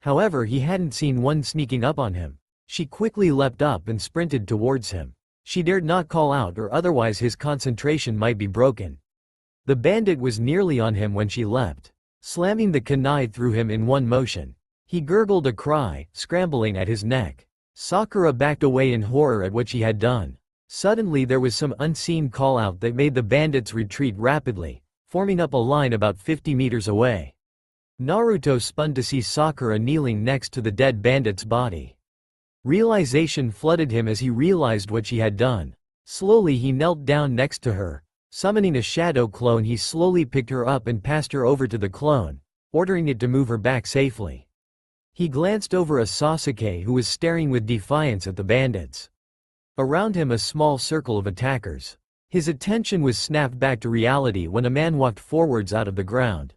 However, he hadn't seen one sneaking up on him. She quickly leapt up and sprinted towards him. She dared not call out or otherwise his concentration might be broken. The bandit was nearly on him when she leapt, slamming the kunai through him in one motion. He gurgled a cry, scrambling at his neck. Sakura backed away in horror at what she had done. Suddenly there was some unseen call-out that made the bandits retreat rapidly, forming up a line about 50 meters away. Naruto spun to see Sakura kneeling next to the dead bandit's body. Realization flooded him as he realized what she had done. Slowly he knelt down next to her. Summoning a shadow clone, he slowly picked her up and passed her over to the clone, ordering it to move her back safely. He glanced over at Sasuke, who was staring with defiance at the bandits. Around him a small circle of attackers. His attention was snapped back to reality when a man walked forwards out of the ground.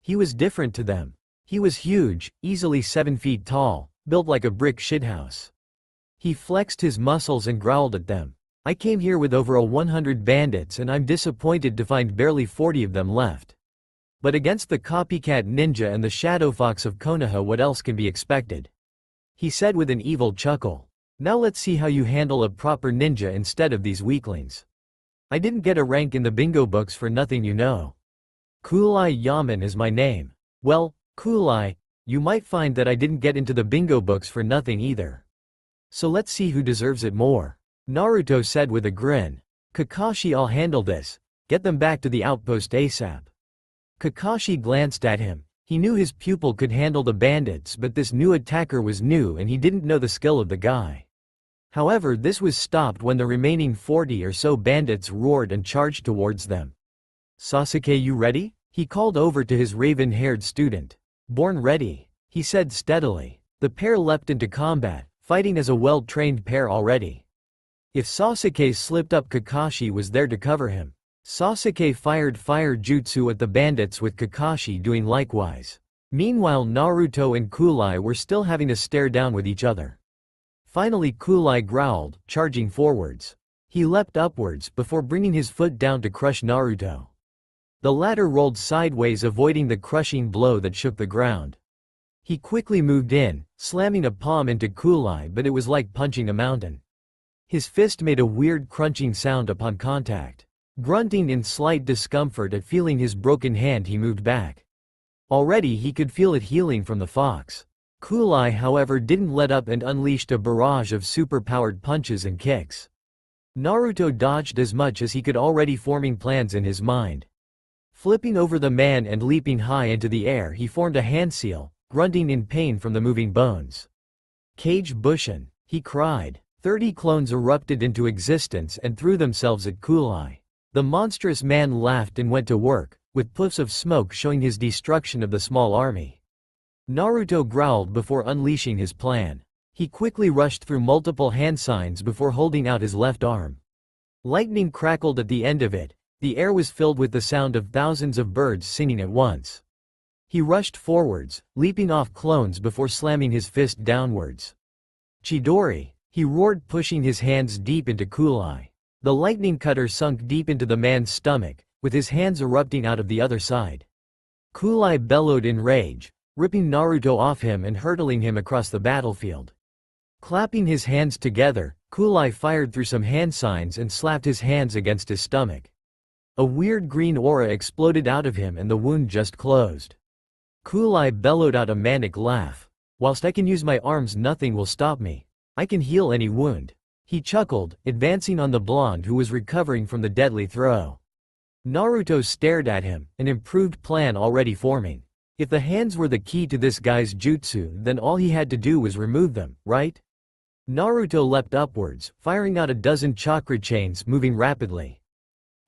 He was different to them. He was huge, easily 7 feet tall, built like a brick shithouse. He flexed his muscles and growled at them. "I came here with over 100 bandits and I'm disappointed to find barely 40 of them left. But against the copycat ninja and the shadow fox of Konoha, what else can be expected?" he said with an evil chuckle. "Now let's see how you handle a proper ninja instead of these weaklings. I didn't get a rank in the bingo books for nothing, you know. Kulai Yaman is my name. Well, Kulai, you might find that I didn't get into the bingo books for nothing either. So let's see who deserves it more," Naruto said with a grin. "Kakashi, I'll handle this. Get them back to the outpost ASAP." Kakashi glanced at him. He knew his pupil could handle the bandits, but this new attacker was new and he didn't know the skill of the guy. However, this was stopped when the remaining 40 or so bandits roared and charged towards them. "Sasuke, you ready?" he called over to his raven-haired student. "Born ready," he said steadily. The pair leapt into combat, fighting as a well-trained pair already. If Sasuke slipped up, Kakashi was there to cover him. Sasuke fired fire jutsu at the bandits, with Kakashi doing likewise. Meanwhile, Naruto and Kulai were still having a stare down with each other. Finally Kulai growled, charging forwards. He leapt upwards before bringing his foot down to crush Naruto. The latter rolled sideways, avoiding the crushing blow that shook the ground. He quickly moved in, slamming a palm into Kulai, but it was like punching a mountain. His fist made a weird crunching sound upon contact. Grunting in slight discomfort at feeling his broken hand, he moved back. Already he could feel it healing from the fox. Kunai, however, didn't let up and unleashed a barrage of super-powered punches and kicks. Naruto dodged as much as he could, already forming plans in his mind. Flipping over the man and leaping high into the air, he formed a hand seal, grunting in pain from the moving bones. "Kage Bushin!" he cried. 30 clones erupted into existence and threw themselves at Kunai. The monstrous man laughed and went to work, with puffs of smoke showing his destruction of the small army. Naruto growled before unleashing his plan. He quickly rushed through multiple hand signs before holding out his left arm. Lightning crackled at the end of it. The air was filled with the sound of thousands of birds singing at once. He rushed forwards, leaping off clones before slamming his fist downwards. "Chidori!" he roared, pushing his hands deep into Kunai. The lightning cutter sunk deep into the man's stomach, with his hands erupting out of the other side. Kunai bellowed in rage, ripping Naruto off him and hurtling him across the battlefield. Clapping his hands together, Kunai fired through some hand signs and slapped his hands against his stomach. A weird green aura exploded out of him and the wound just closed. Kunai bellowed out a manic laugh. "Whilst I can use my arms, nothing will stop me. I can heal any wound." He chuckled, advancing on the blonde who was recovering from the deadly throw. Naruto stared at him, an improved plan already forming. If the hands were the key to this guy's jutsu, then all he had to do was remove them, right? Naruto leapt upwards, firing out a dozen chakra chains, moving rapidly.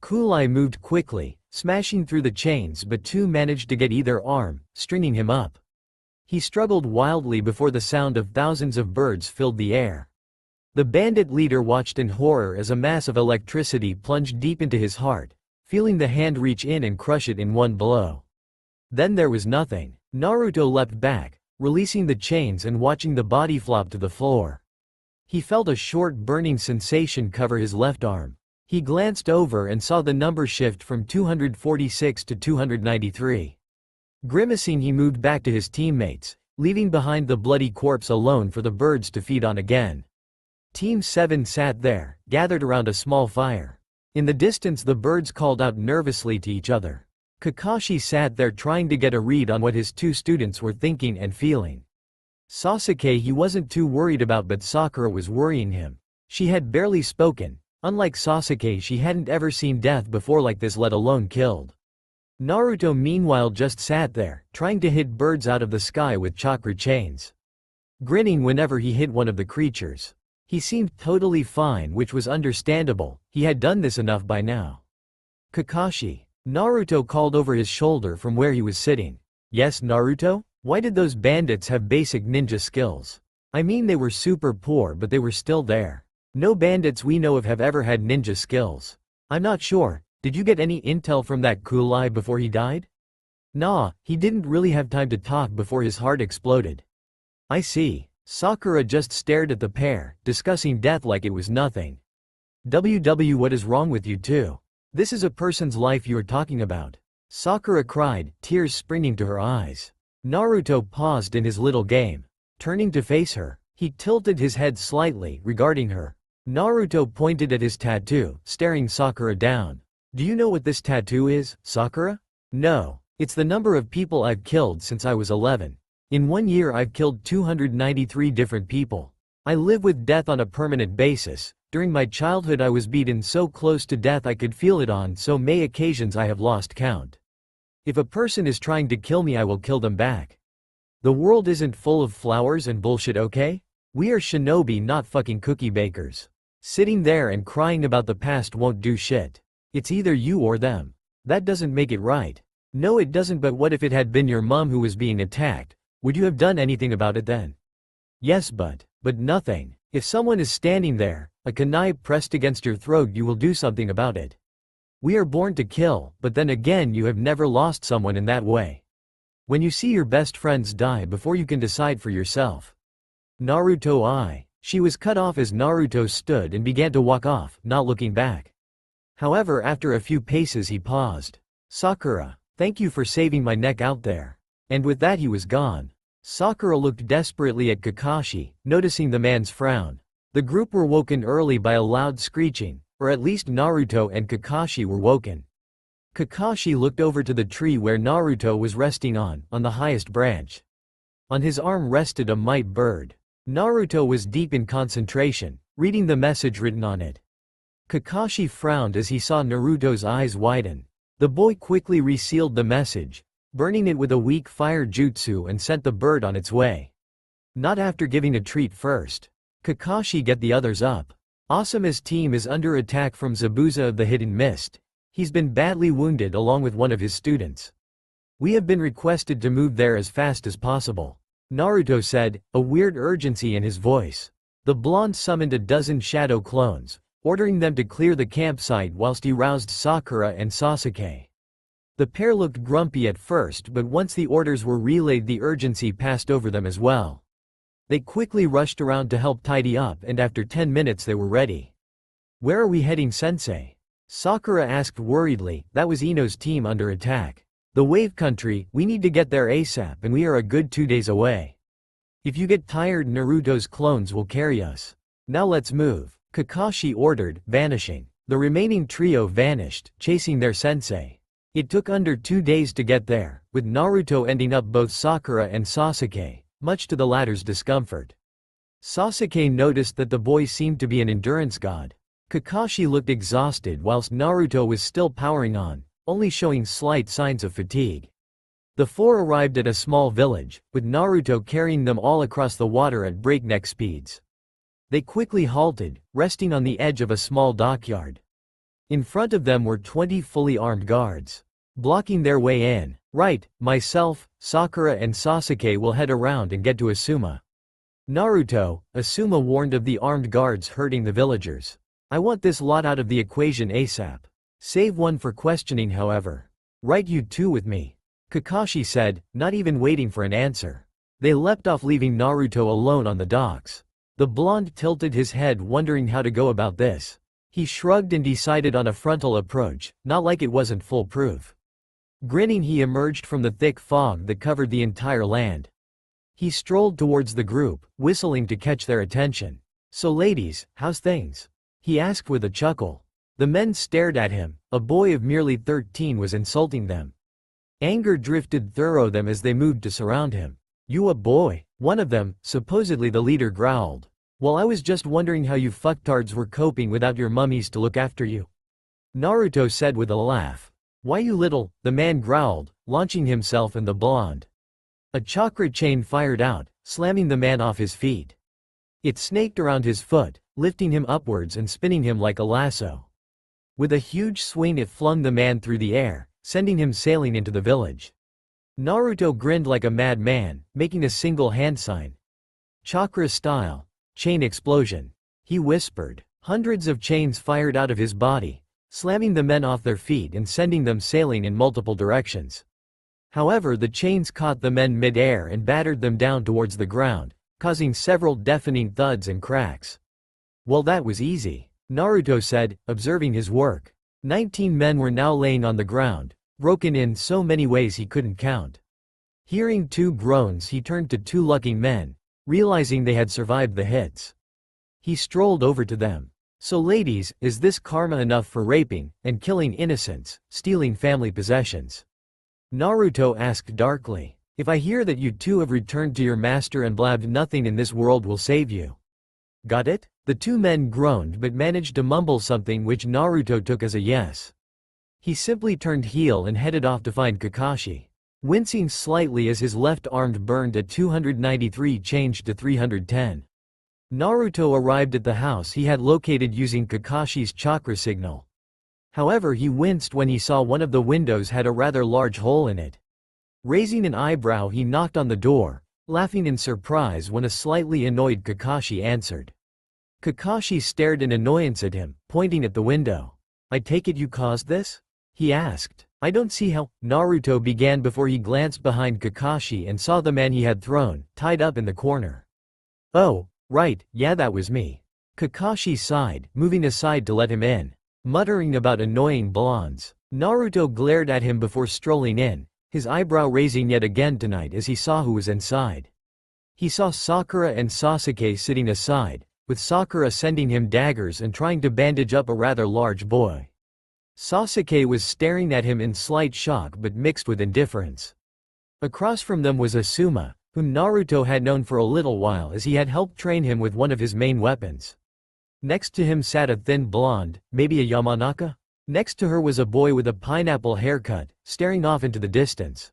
Kunai moved quickly, smashing through the chains, but two managed to get either arm, stringing him up. He struggled wildly before the sound of thousands of birds filled the air. The bandit leader watched in horror as a mass of electricity plunged deep into his heart, feeling the hand reach in and crush it in one blow. Then there was nothing. Naruto leapt back, releasing the chains and watching the body flop to the floor. He felt a short burning sensation cover his left arm. He glanced over and saw the number shift from 246 to 293. Grimacing, he moved back to his teammates, leaving behind the bloody corpse alone for the birds to feed on again. Team 7 sat there, gathered around a small fire. In the distance, the birds called out nervously to each other. Kakashi sat there trying to get a read on what his two students were thinking and feeling. Sasuke he wasn't too worried about, but Sakura was worrying him. She had barely spoken. Unlike Sasuke, she hadn't ever seen death before like this, let alone killed. Naruto meanwhile just sat there, trying to hit birds out of the sky with chakra chains. Grinning whenever he hit one of the creatures. He seemed totally fine, which was understandable, he had done this enough by now. "Kakashi," Naruto called over his shoulder from where he was sitting. "Yes, Naruto? Why did those bandits have basic ninja skills? I mean, they were super poor, but they were still there. No bandits we know of have ever had ninja skills. I'm not sure, did you get any intel from that Kunai before he died?" "Nah, he didn't really have time to talk before his heart exploded." "I see." Sakura just stared at the pair, discussing death like it was nothing. What is wrong with you two? This is a person's life you are talking about," Sakura cried, tears springing to her eyes. Naruto paused in his little game. Turning to face her, he tilted his head slightly, regarding her. Naruto pointed at his tattoo, staring Sakura down. "Do you know what this tattoo is, Sakura?" "No. It's the number of people I've killed since I was 11. In 1 year I've killed 293 different people. I live with death on a permanent basis. During my childhood I was beaten so close to death I could feel it on so many occasions I have lost count. If a person is trying to kill me, I will kill them back. The world isn't full of flowers and bullshit, okay? We are shinobi, not fucking cookie bakers. Sitting there and crying about the past won't do shit. It's either you or them. That doesn't make it right." "No, it doesn't, but what if it had been your mom who was being attacked? Would you have done anything about it then?" "Yes, but nothing. If someone is standing there, a kunai pressed against your throat, you will do something about it. We are born to kill, but then again you have never lost someone in that way. When you see your best friends die before you can decide for yourself." Naruto She was cut off as Naruto stood and began to walk off, not looking back. However, after a few paces he paused. "Sakura, thank you for saving my neck out there." And with that he was gone. Sakura looked desperately at Kakashi, noticing the man's frown. The group were woken early by a loud screeching, or at least Naruto and Kakashi were woken. Kakashi looked over to the tree where Naruto was resting on the highest branch. On his arm rested a mite bird. Naruto was deep in concentration, reading the message written on it. Kakashi frowned as he saw Naruto's eyes widen. The boy quickly resealed the message, burning it with a weak fire jutsu, and sent the bird on its way. Not after giving a treat first. Kakashi, get the others up. Asuma's team is under attack from Zabuza of the Hidden Mist. He's been badly wounded along with one of his students. We have been requested to move there as fast as possible, Naruto said, a weird urgency in his voice. The blonde summoned a dozen shadow clones, ordering them to clear the campsite whilst he roused Sakura and Sasuke. The pair looked grumpy at first, but once the orders were relayed, the urgency passed over them as well. They quickly rushed around to help tidy up, and after 10 minutes they were ready. Where are we heading, sensei? Sakura asked worriedly. That was Ino's team under attack. The Wave Country, we need to get there ASAP, and we are a good 2 days away. If you get tired, Naruto's clones will carry us. Now let's move, Kakashi ordered, vanishing. The remaining trio vanished, chasing their sensei. It took under 2 days to get there, with Naruto ending up both Sakura and Sasuke, much to the latter's discomfort. Sasuke noticed that the boy seemed to be an endurance god. Kakashi looked exhausted whilst Naruto was still powering on, only showing slight signs of fatigue. The four arrived at a small village, with Naruto carrying them all across the water at breakneck speeds. They quickly halted, resting on the edge of a small dockyard. In front of them were 20 fully armed guards, blocking their way in. Right, myself, Sakura and Sasuke will head around and get to Asuma. Naruto, Asuma warned of the armed guards hurting the villagers. I want this lot out of the equation ASAP. Save one for questioning, however. Right, you two with me, Kakashi said, not even waiting for an answer. They leapt off, leaving Naruto alone on the docks. The blonde tilted his head, wondering how to go about this. He shrugged and decided on a frontal approach, not like it wasn't foolproof. Grinning, he emerged from the thick fog that covered the entire land. He strolled towards the group, whistling to catch their attention. So ladies, how's things? He asked with a chuckle. The men stared at him. A boy of merely 13 was insulting them. Anger drifted through them as they moved to surround him. You a boy? One of them, supposedly the leader, growled. Well, I was just wondering how you fucktards were coping without your mummies to look after you, Naruto said with a laugh. Why, you little, the man growled, launching himself and the blonde. A chakra chain fired out, slamming the man off his feet. It snaked around his foot, lifting him upwards and spinning him like a lasso. With a huge swing, it flung the man through the air, sending him sailing into the village. Naruto grinned like a madman, making a single hand sign. Chakra style. Chain explosion. He whispered. Hundreds of chains fired out of his body, slamming the men off their feet and sending them sailing in multiple directions. However, the chains caught the men mid-air and battered them down towards the ground, causing several deafening thuds and cracks. Well, that was easy, Naruto said, observing his work. 19 men were now laying on the ground, broken in so many ways he couldn't count. Hearing 2 groans, he turned to 2 lucky men, realizing they had survived the hits. He strolled over to them. So ladies, is this karma enough for raping and killing innocents, stealing family possessions? Naruto asked darkly. If I hear that you two have returned to your master and blabbed, nothing in this world will save you. Got it? The 2 men groaned but managed to mumble something which Naruto took as a yes. He simply turned heel and headed off to find Kakashi. Wincing slightly as his left arm burned at 293 changed to 310. Naruto arrived at the house he had located using Kakashi's chakra signal. However, he winced when he saw one of the windows had a rather large hole in it. Raising an eyebrow, he knocked on the door, laughing in surprise when a slightly annoyed Kakashi answered. Kakashi stared in annoyance at him, pointing at the window. I take it you caused this? He asked. I don't see how, Naruto began before he glanced behind Kakashi and saw the man he had thrown, tied up in the corner. Oh, right, yeah, that was me. Kakashi sighed, moving aside to let him in. Muttering about annoying blondes, Naruto glared at him before strolling in, his eyebrow raising yet again tonight as he saw who was inside. He saw Sakura and Sasuke sitting aside, with Sakura sending him daggers and trying to bandage up a rather large boy. Sasuke was staring at him in slight shock but mixed with indifference. Across from them was Asuma, whom Naruto had known for a little while as he had helped train him with one of his main weapons. Next to him sat a thin blonde, maybe a Yamanaka? Next to her was a boy with a pineapple haircut, staring off into the distance.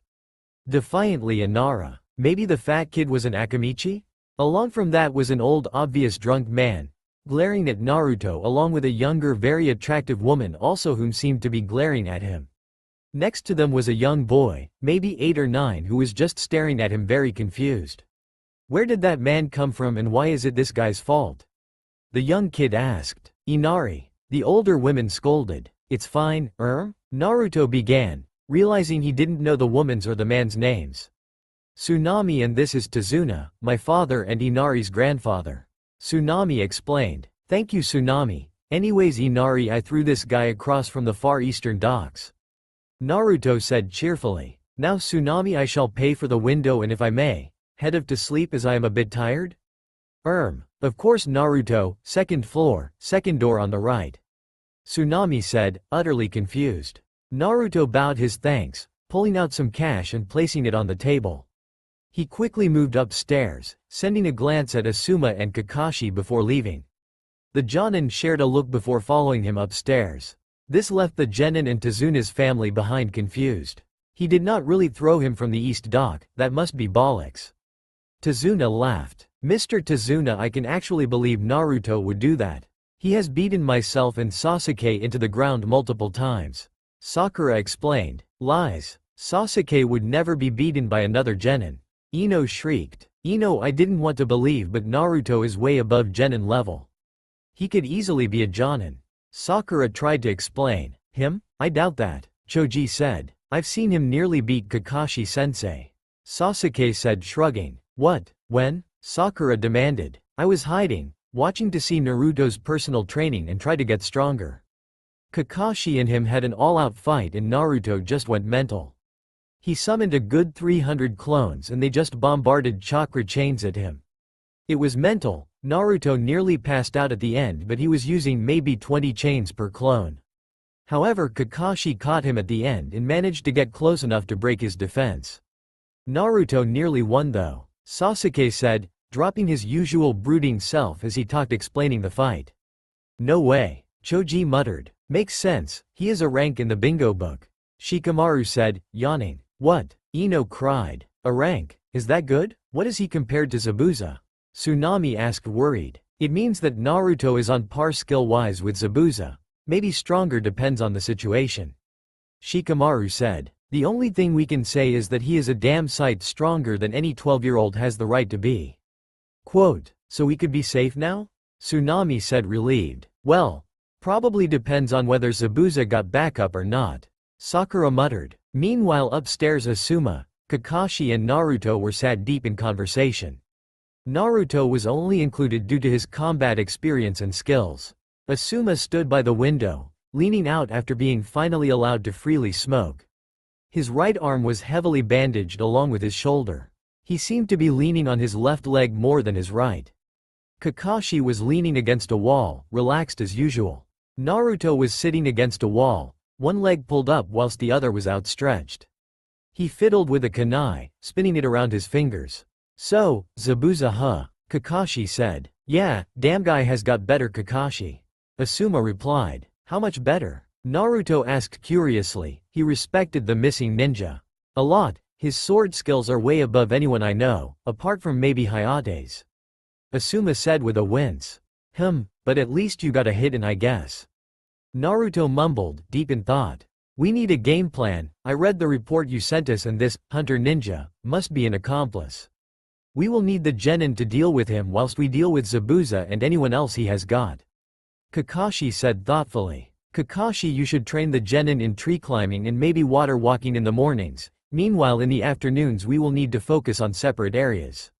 Defiantly Inara. Maybe the fat kid was an Akamichi? Along from that was an old obvious drunk man, glaring at Naruto along with a younger very attractive woman also whom seemed to be glaring at him. Next to them was a young boy, maybe 8 or 9 who was just staring at him very confused. Where did that man come from and why is it this guy's fault? The young kid asked. Inari. The older women scolded. It's fine, Naruto began, realizing he didn't know the woman's or the man's names. Tsunami and this is Tazuna, my father and Inari's grandfather. Tsunami explained. Thank you Tsunami. Anyways Inari, I threw this guy across from the far eastern docks. Naruto said cheerfully. Now Tsunami, I shall pay for the window and if I may, head off to sleep as I am a bit tired? Of course Naruto, second floor, second door on the right. Tsunami said, utterly confused. Naruto bowed his thanks, pulling out some cash and placing it on the table. He quickly moved upstairs, sending a glance at Asuma and Kakashi before leaving. The Jonin shared a look before following him upstairs. This left the Genin and Tazuna's family behind confused. He did not really throw him from the east dock, that must be bollocks. Tazuna laughed. Mr. Tazuna, I can actually believe Naruto would do that. He has beaten myself and Sasuke into the ground multiple times. Sakura explained. Lies. Sasuke would never be beaten by another Genin. Ino shrieked. Ino, I didn't want to believe but Naruto is way above Genin level. He could easily be a Jonin. Sakura tried to explain. Him? I doubt that. Choji said. I've seen him nearly beat Kakashi-sensei. Sasuke said shrugging. What? When? Sakura demanded. I was hiding, watching to see Naruto's personal training and try to get stronger. Kakashi and him had an all-out fight and Naruto just went mental. He summoned a good 300 clones and they just bombarded chakra chains at him. It was mental. Naruto nearly passed out at the end but he was using maybe 20 chains per clone. However, Kakashi caught him at the end and managed to get close enough to break his defense. Naruto nearly won though, Sasuke said, dropping his usual brooding self as he talked explaining the fight. No way, Choji muttered. Makes sense, he is a rank in the bingo book. Shikamaru said, yawning. What? Ino cried. A rank? Is that good? What is he compared to Zabuza? Tsunami asked worried. It means that Naruto is on par skill-wise with Zabuza. Maybe stronger depends on the situation. Shikamaru said. The only thing we can say is that he is a damn sight stronger than any 12-year-old has the right to be. Quote, so we could be safe now? Tsunami said relieved. Well, probably depends on whether Zabuza got backup or not. Sakura muttered. Meanwhile upstairs Asuma, Kakashi and Naruto were sat deep in conversation. Naruto was only included due to his combat experience and skills. Asuma stood by the window, leaning out after being finally allowed to freely smoke. His right arm was heavily bandaged along with his shoulder. He seemed to be leaning on his left leg more than his right. Kakashi was leaning against a wall, relaxed as usual. Naruto was sitting against a wall, one leg pulled up whilst the other was outstretched. He fiddled with a kunai, spinning it around his fingers. So, Zabuza huh? Kakashi said. Yeah, damn guy has got better Kakashi. Asuma replied. How much better? Naruto asked curiously. He respected the missing ninja. A lot, his sword skills are way above anyone I know, apart from maybe Hayate's. Asuma said with a wince. But at least you got a hit in I guess. Naruto mumbled, deep in thought. We need a game plan, I read the report you sent us and this, hunter ninja, must be an accomplice. We will need the genin to deal with him whilst we deal with Zabuza and anyone else he has got. Kakashi said thoughtfully. Kakashi, you should train the genin in tree climbing and maybe water walking in the mornings, meanwhile in the afternoons we will need to focus on separate areas.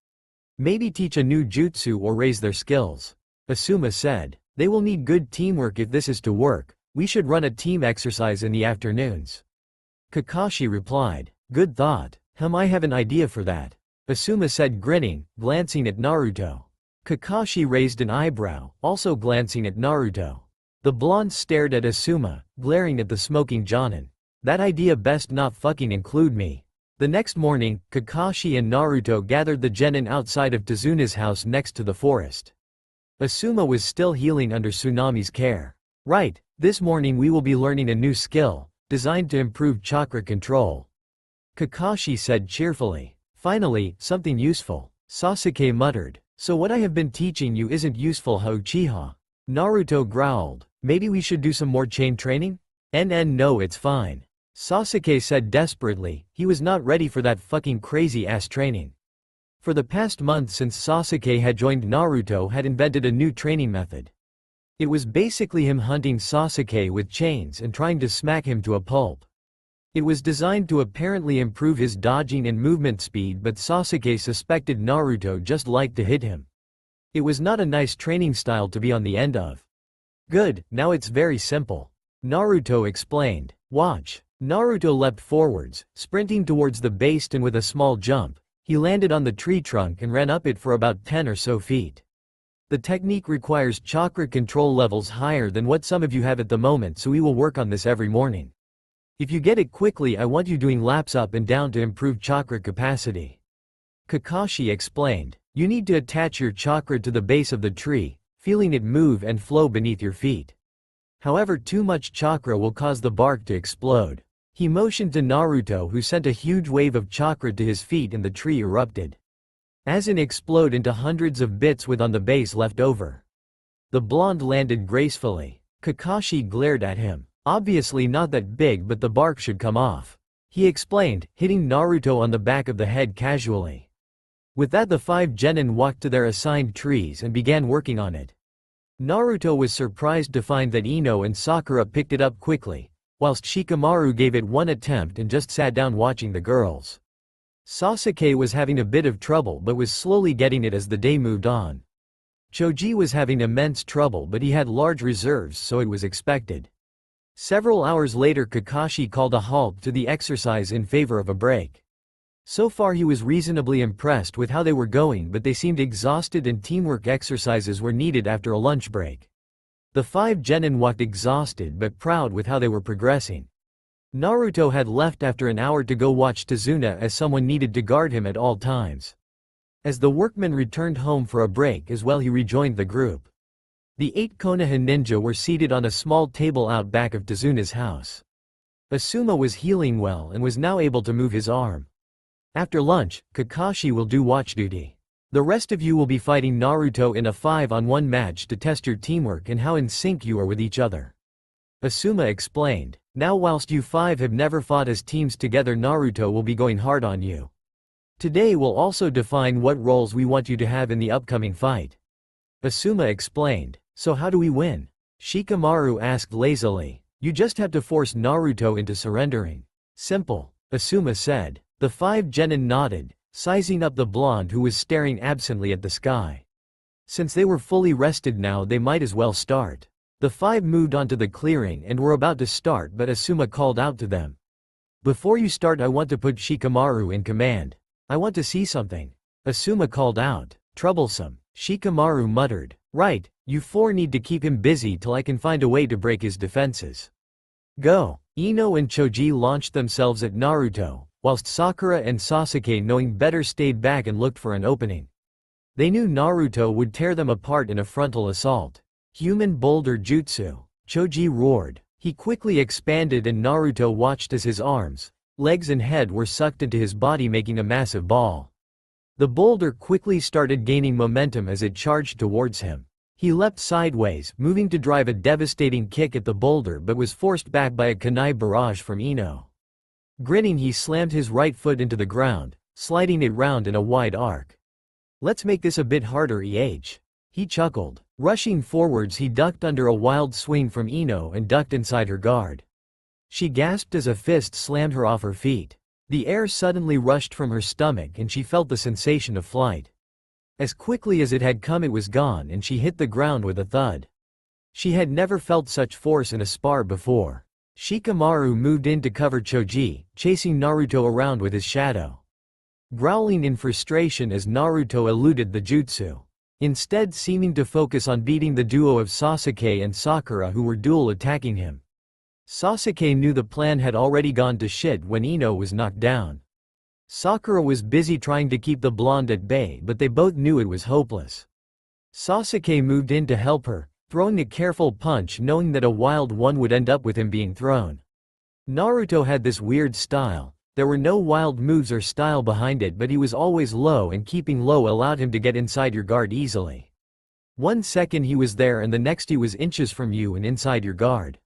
Maybe teach a new jutsu or raise their skills. Asuma said. They will need good teamwork if this is to work, we should run a team exercise in the afternoons. Kakashi replied. Good thought. I have an idea for that. Asuma said grinning, glancing at Naruto. Kakashi raised an eyebrow, also glancing at Naruto. The blonde stared at Asuma, glaring at the smoking Jonin. That idea best not fucking include me. The next morning, Kakashi and Naruto gathered the genin outside of Tazuna's house next to the forest. Asuma was still healing under Tsunami's care. Right, this morning we will be learning a new skill, designed to improve chakra control. Kakashi said cheerfully. Finally, something useful. Sasuke muttered. So what I have been teaching you isn't useful, Uchiha. Naruto growled. Maybe we should do some more chain training? No, it's fine. Sasuke said desperately, he was not ready for that fucking crazy-ass training. For the past month since Sasuke had joined, Naruto had invented a new training method. It was basically him hunting Sasuke with chains and trying to smack him to a pulp. It was designed to apparently improve his dodging and movement speed, but Sasuke suspected Naruto just liked to hit him. It was not a nice training style to be on the end of. Good, now it's very simple. Naruto explained. Watch. Naruto leapt forwards, sprinting towards the base, and with a small jump, he landed on the tree trunk and ran up it for about 10 or so feet. The technique requires chakra control levels higher than what some of you have at the moment, so we will work on this every morning. If you get it quickly, I want you doing laps up and down to improve chakra capacity. Kakashi explained. You need to attach your chakra to the base of the tree, feeling it move and flow beneath your feet. However, too much chakra will cause the bark to explode. He motioned to Naruto, who sent a huge wave of chakra to his feet, and the tree erupted. As in explode into hundreds of bits with on the base left over. The blonde landed gracefully. Kakashi glared at him. Obviously not that big, but the bark should come off. He explained, hitting Naruto on the back of the head casually. With that, the 5 genin walked to their assigned trees and began working on it. Naruto was surprised to find that Ino and Sakura picked it up quickly, whilst Shikamaru gave it one attempt and just sat down watching the girls. Sasuke was having a bit of trouble but was slowly getting it as the day moved on. Choji was having immense trouble, but he had large reserves, so it was expected. Several hours later, Kakashi called a halt to the exercise in favor of a break. So far he was reasonably impressed with how they were going, but they seemed exhausted and teamwork exercises were needed after a lunch break. The 5 genin walked exhausted but proud with how they were progressing. Naruto had left after an hour to go watch Tazuna, as someone needed to guard him at all times. As the workmen returned home for a break as well, he rejoined the group. The 8 Konoha ninja were seated on a small table out back of Tazuna's house. Asuma was healing well and was now able to move his arm. After lunch, Kakashi will do watch duty. The rest of you will be fighting Naruto in a 5-on-1 match to test your teamwork and how in sync you are with each other. Asuma explained. Now, whilst you 5 have never fought as teams together, Naruto will be going hard on you. Today we'll also define what roles we want you to have in the upcoming fight. Asuma explained. So how do we win? Shikamaru asked lazily. You just have to force Naruto into surrendering. Simple, Asuma said. The 5 genin nodded, sizing up the blonde who was staring absently at the sky. Since they were fully rested now, they might as well start. The 5 moved onto the clearing and were about to start, but Asuma called out to them. Before you start, I want to put Shikamaru in command. I want to see something. Asuma called out. Troublesome. Shikamaru muttered. Right, you 4 need to keep him busy till I can find a way to break his defenses. Go. Ino and Choji launched themselves at Naruto, whilst Sakura and Sasuke, knowing better, stayed back and looked for an opening. They knew Naruto would tear them apart in a frontal assault. Human boulder jutsu. Choji roared. He quickly expanded and Naruto watched as his arms, legs and head were sucked into his body, making a massive ball. The boulder quickly started gaining momentum as it charged towards him. He leapt sideways, moving to drive a devastating kick at the boulder, but was forced back by a kunai barrage from Ino. Grinning, he slammed his right foot into the ground, sliding it round in a wide arc. Let's make this a bit harder, he chuckled. Rushing forwards, he ducked under a wild swing from Ino and ducked inside her guard. She gasped as a fist slammed her off her feet. The air suddenly rushed from her stomach and she felt the sensation of flight. As quickly as it had come, it was gone and she hit the ground with a thud. She had never felt such force in a spar before. Shikamaru moved in to cover Choji, chasing Naruto around with his shadow. Growling in frustration as Naruto eluded the jutsu. instead seeming to focus on beating the duo of Sasuke and Sakura who were dual attacking him. Sasuke knew the plan had already gone to shit when Ino was knocked down. Sakura was busy trying to keep the blonde at bay, but they both knew it was hopeless. Sasuke moved in to help her, throwing a careful punch knowing that a wild one would end up with him being thrown. Naruto had this weird style. There were no wild moves or style behind it, but he was always low, and keeping low allowed him to get inside your guard easily. 1 second he was there and the next he was inches from you and inside your guard.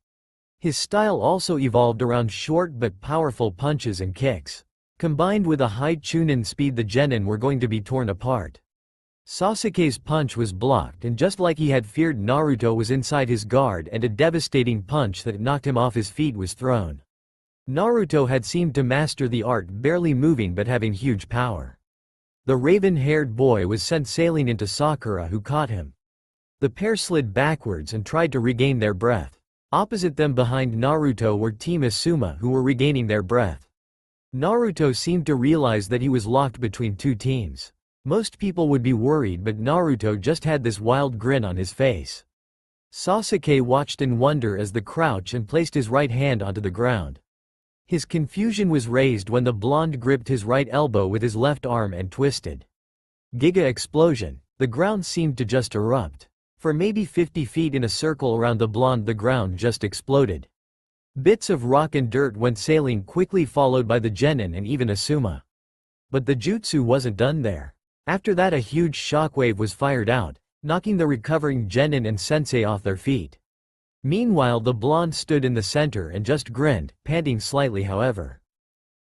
His style also evolved around short but powerful punches and kicks. Combined with a high chunin speed, the genin were going to be torn apart. Sasuke's punch was blocked, and just like he had feared, Naruto was inside his guard and a devastating punch that knocked him off his feet was thrown. Naruto had seemed to master the art, barely moving but having huge power. The raven-haired boy was sent sailing into Sakura, who caught him. The pair slid backwards and tried to regain their breath. Opposite them behind Naruto were Team Asuma, who were regaining their breath. Naruto seemed to realize that he was locked between two teams. Most people would be worried, but Naruto just had this wild grin on his face. Sasuke watched in wonder as the crouch and placed his right hand onto the ground. His confusion was raised when the blonde gripped his right elbow with his left arm and twisted. Giga explosion. The ground seemed to just erupt. For maybe 50 feet in a circle around the blonde, the ground just exploded. Bits of rock and dirt went sailing, quickly followed by the genin and even Asuma. But the jutsu wasn't done there. After that, a huge shockwave was fired out, knocking the recovering genin and sensei off their feet. Meanwhile, the blonde stood in the center and just grinned, panting slightly however.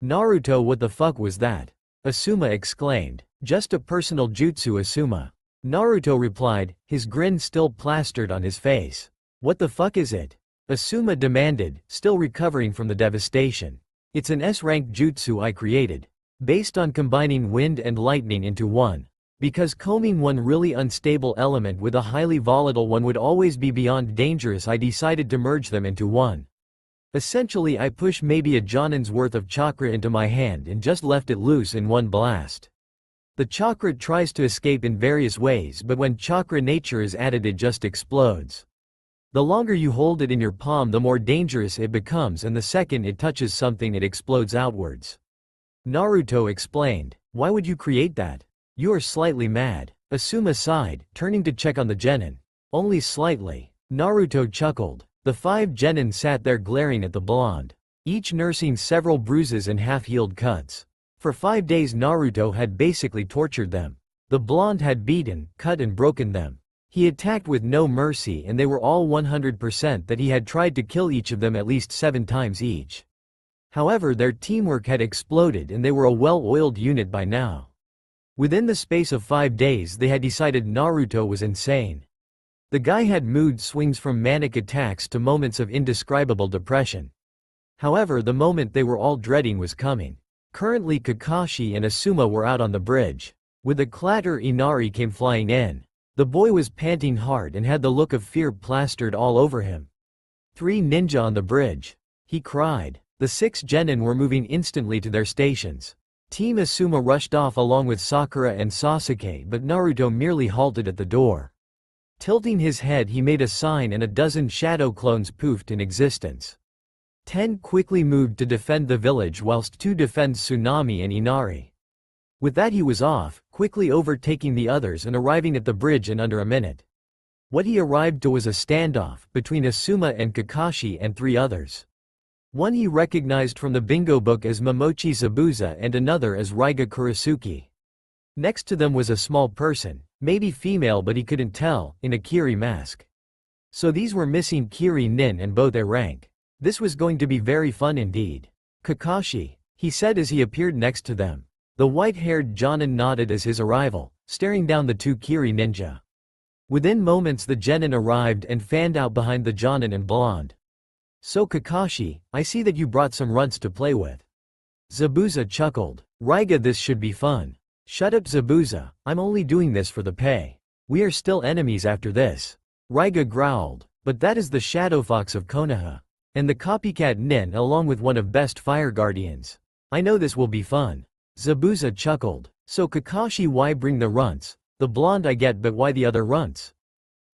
Naruto, what the fuck was that? Asuma exclaimed. Just a personal jutsu, Asuma. Naruto replied, his grin still plastered on his face. What the fuck is it? Asuma demanded, still recovering from the devastation. It's an S-rank jutsu I created. Based on combining wind and lightning into one. Because combing one really unstable element with a highly volatile one would always be beyond dangerous, I decided to merge them into one. Essentially, I push maybe a jonin's worth of chakra into my hand and just left it loose in one blast. The chakra tries to escape in various ways, but when chakra nature is added, it just explodes. The longer you hold it in your palm, the more dangerous it becomes, and the second it touches something, it explodes outwards. Naruto explained. Why would you create that? You are slightly mad. Asuma sighed, turning to check on the genin. Only slightly. Naruto chuckled. The 5 genin sat there glaring at the blonde, each nursing several bruises and half-healed cuts. For 5 days Naruto had basically tortured them. The blonde had beaten, cut and broken them. He attacked with no mercy, and they were all 100% that he had tried to kill each of them at least 7 times each. However, their teamwork had exploded and they were a well-oiled unit by now. Within the space of 5 days they had decided Naruto was insane. The guy had mood swings from manic attacks to moments of indescribable depression. However, the moment they were all dreading was coming. Currently Kakashi and Asuma were out on the bridge. With a clatter, Inari came flying in. The boy was panting hard and had the look of fear plastered all over him. 3 ninja on the bridge. He cried. The 6 genin were moving instantly to their stations. Team Asuma rushed off along with Sakura and Sasuke, but Naruto merely halted at the door. Tilting his head, he made a sign and a dozen shadow clones poofed in existence. 10 quickly moved to defend the village whilst 2 defend Tsunami and Inari. With that he was off, quickly overtaking the others and arriving at the bridge in under a minute. What he arrived to was a standoff between Asuma and Kakashi and 3 others. One he recognized from the bingo book as Momochi Zabuza and another as Raiga Kurisuke. Next to them was a small person, maybe female but he couldn't tell, in a Kiri mask. So these were missing Kiri Nin and both A rank. This was going to be very fun indeed. Kakashi, he said as he appeared next to them. The white-haired Jonin nodded as his arrival, staring down the 2 Kiri ninja. Within moments the genin arrived and fanned out behind the Jonin and blonde. So Kakashi, I see that you brought some runts to play with. Zabuza chuckled. Raiga, this should be fun. Shut up Zabuza, I'm only doing this for the pay. We are still enemies after this. Raiga growled. But that is the Shadow Fox of Konoha. And the copycat Nin along with one of best fire guardians. I know this will be fun. Zabuza chuckled. So Kakashi, why bring the runts? The blonde I get, but why the other runts?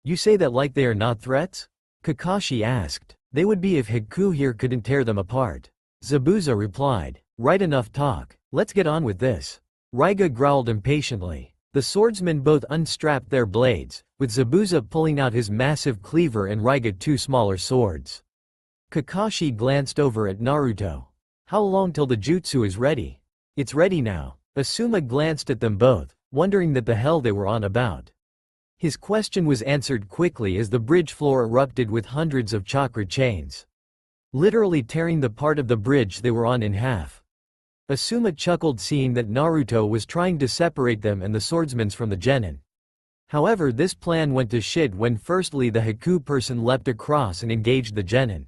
You say that like they are not threats? Kakashi asked. They would be if Hiku here couldn't tear them apart. Zabuza replied. Right, enough talk. Let's get on with this. Raiga growled impatiently. The swordsmen both unstrapped their blades, with Zabuza pulling out his massive cleaver and Raiga two smaller swords. Kakashi glanced over at Naruto. How long till the jutsu is ready? It's ready now. Asuma glanced at them both, wondering what the hell they were on about. His question was answered quickly as the bridge floor erupted with hundreds of chakra chains, literally tearing the part of the bridge they were on in half. Asuma chuckled seeing that Naruto was trying to separate them and the swordsmen from the genin. However, this plan went to shit when firstly the Hiku person leapt across and engaged the genin.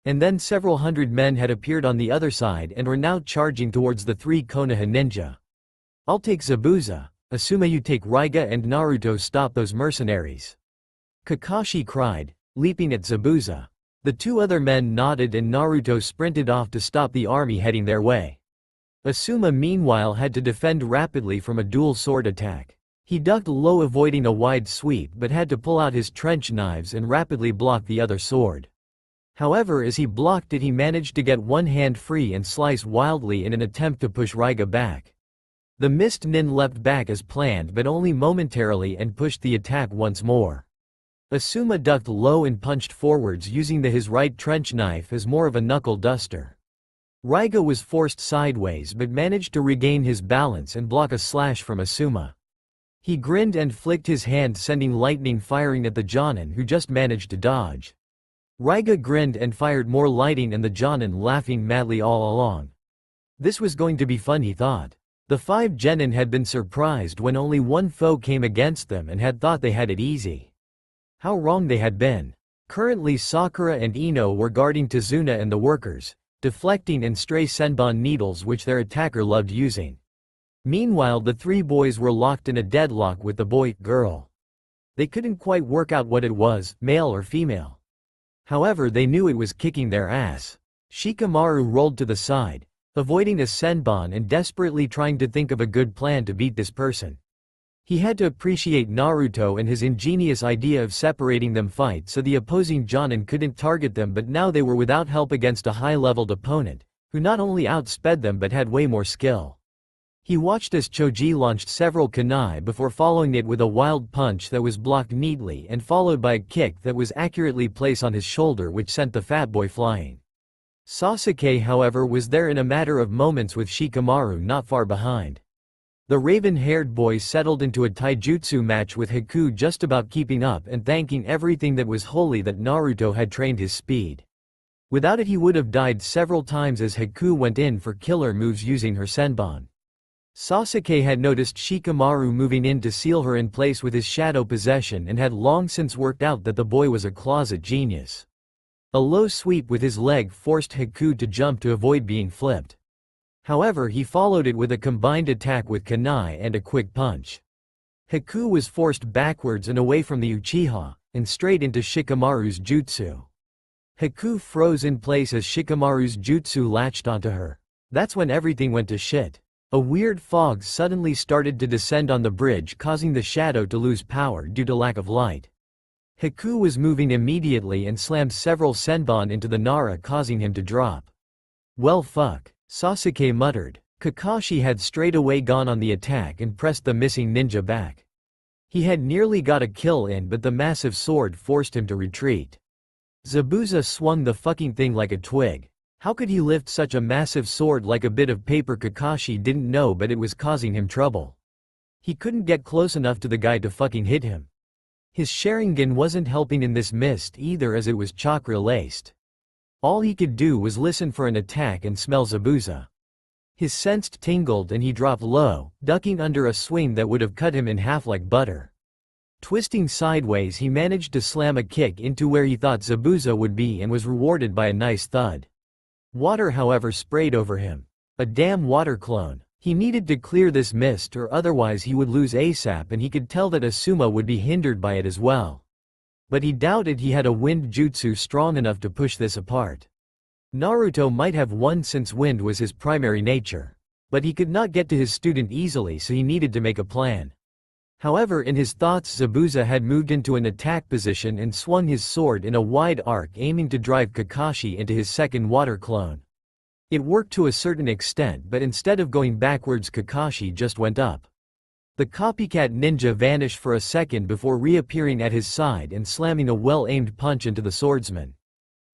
And then several hundred men had appeared on the other side and were now charging towards the three Konoha ninja. I'll take Zabuza. Asuma, you take Raiga, and Naruto stop those mercenaries. Kakashi cried, leaping at Zabuza. The two other men nodded and Naruto sprinted off to stop the army heading their way. Asuma meanwhile had to defend rapidly from a dual sword attack. He ducked low avoiding a wide sweep but had to pull out his trench knives and rapidly block the other sword. However, as he blocked it he managed to get one hand free and slice wildly in an attempt to push Raiga back. The mist nin leapt back as planned but only momentarily and pushed the attack once more. Asuma ducked low and punched forwards using his right trench knife as more of a knuckle duster. Raiga was forced sideways but managed to regain his balance and block a slash from Asuma. He grinned and flicked his hand sending lightning firing at the Jonin who just managed to dodge. Raiga grinned and fired more lightning and the Jonin laughing madly all along. This was going to be fun, he thought. The five genin had been surprised when only one foe came against them and had thought they had it easy. How wrong they had been. Currently Sakura and Ino were guarding Tazuna and the workers, deflecting and stray senbon needles which their attacker loved using. Meanwhile the three boys were locked in a deadlock with the boy-girl. They couldn't quite work out what it was, male or female. However, they knew it was kicking their ass. Shikamaru rolled to the side, avoiding a senbon and desperately trying to think of a good plan to beat this person. He had to appreciate Naruto and his ingenious idea of separating them fight so the opposing Jonin couldn't target them, but now they were without help against a high-leveled opponent, who not only outsped them but had way more skill. He watched as Choji launched several kunai before following it with a wild punch that was blocked neatly and followed by a kick that was accurately placed on his shoulder which sent the fat boy flying. Sasuke however was there in a matter of moments with Shikamaru not far behind. The raven-haired boy settled into a taijutsu match with Hiku just about keeping up and thanking everything that was holy that Naruto had trained his speed. Without it he would have died several times as Hiku went in for killer moves using her senbon. Sasuke had noticed Shikamaru moving in to seal her in place with his shadow possession and had long since worked out that the boy was a closet genius. A low sweep with his leg forced Hiku to jump to avoid being flipped. However, he followed it with a combined attack with kunai and a quick punch. Hiku was forced backwards and away from the Uchiha, and straight into Shikamaru's jutsu. Hiku froze in place as Shikamaru's jutsu latched onto her. That's when everything went to shit. A weird fog suddenly started to descend on the bridge, causing the shadow to lose power due to lack of light. Hiku was moving immediately and slammed several senbon into the Nara, causing him to drop. Well fuck, Sasuke muttered. Kakashi had straight away gone on the attack and pressed the missing ninja back. He had nearly got a kill in but the massive sword forced him to retreat. Zabuza swung the fucking thing like a twig. How could he lift such a massive sword like a bit of paper? Kakashi didn't know, but it was causing him trouble. He couldn't get close enough to the guy to fucking hit him. His Sharingan wasn't helping in this mist either as it was chakra-laced. All he could do was listen for an attack and smell Zabuza. His sense tingled and he dropped low, ducking under a swing that would have cut him in half like butter. Twisting sideways he managed to slam a kick into where he thought Zabuza would be and was rewarded by a nice thud. Water however sprayed over him. A damn water clone. He needed to clear this mist or otherwise he would lose ASAP, and he could tell that Asuma would be hindered by it as well. But he doubted he had a wind jutsu strong enough to push this apart. Naruto might have won since wind was his primary nature. But he could not get to his student easily, so he needed to make a plan. However, in his thoughts Zabuza had moved into an attack position and swung his sword in a wide arc aiming to drive Kakashi into his second water clone. It worked to a certain extent, but instead of going backwards Kakashi just went up. The copycat ninja vanished for a second before reappearing at his side and slamming a well-aimed punch into the swordsman.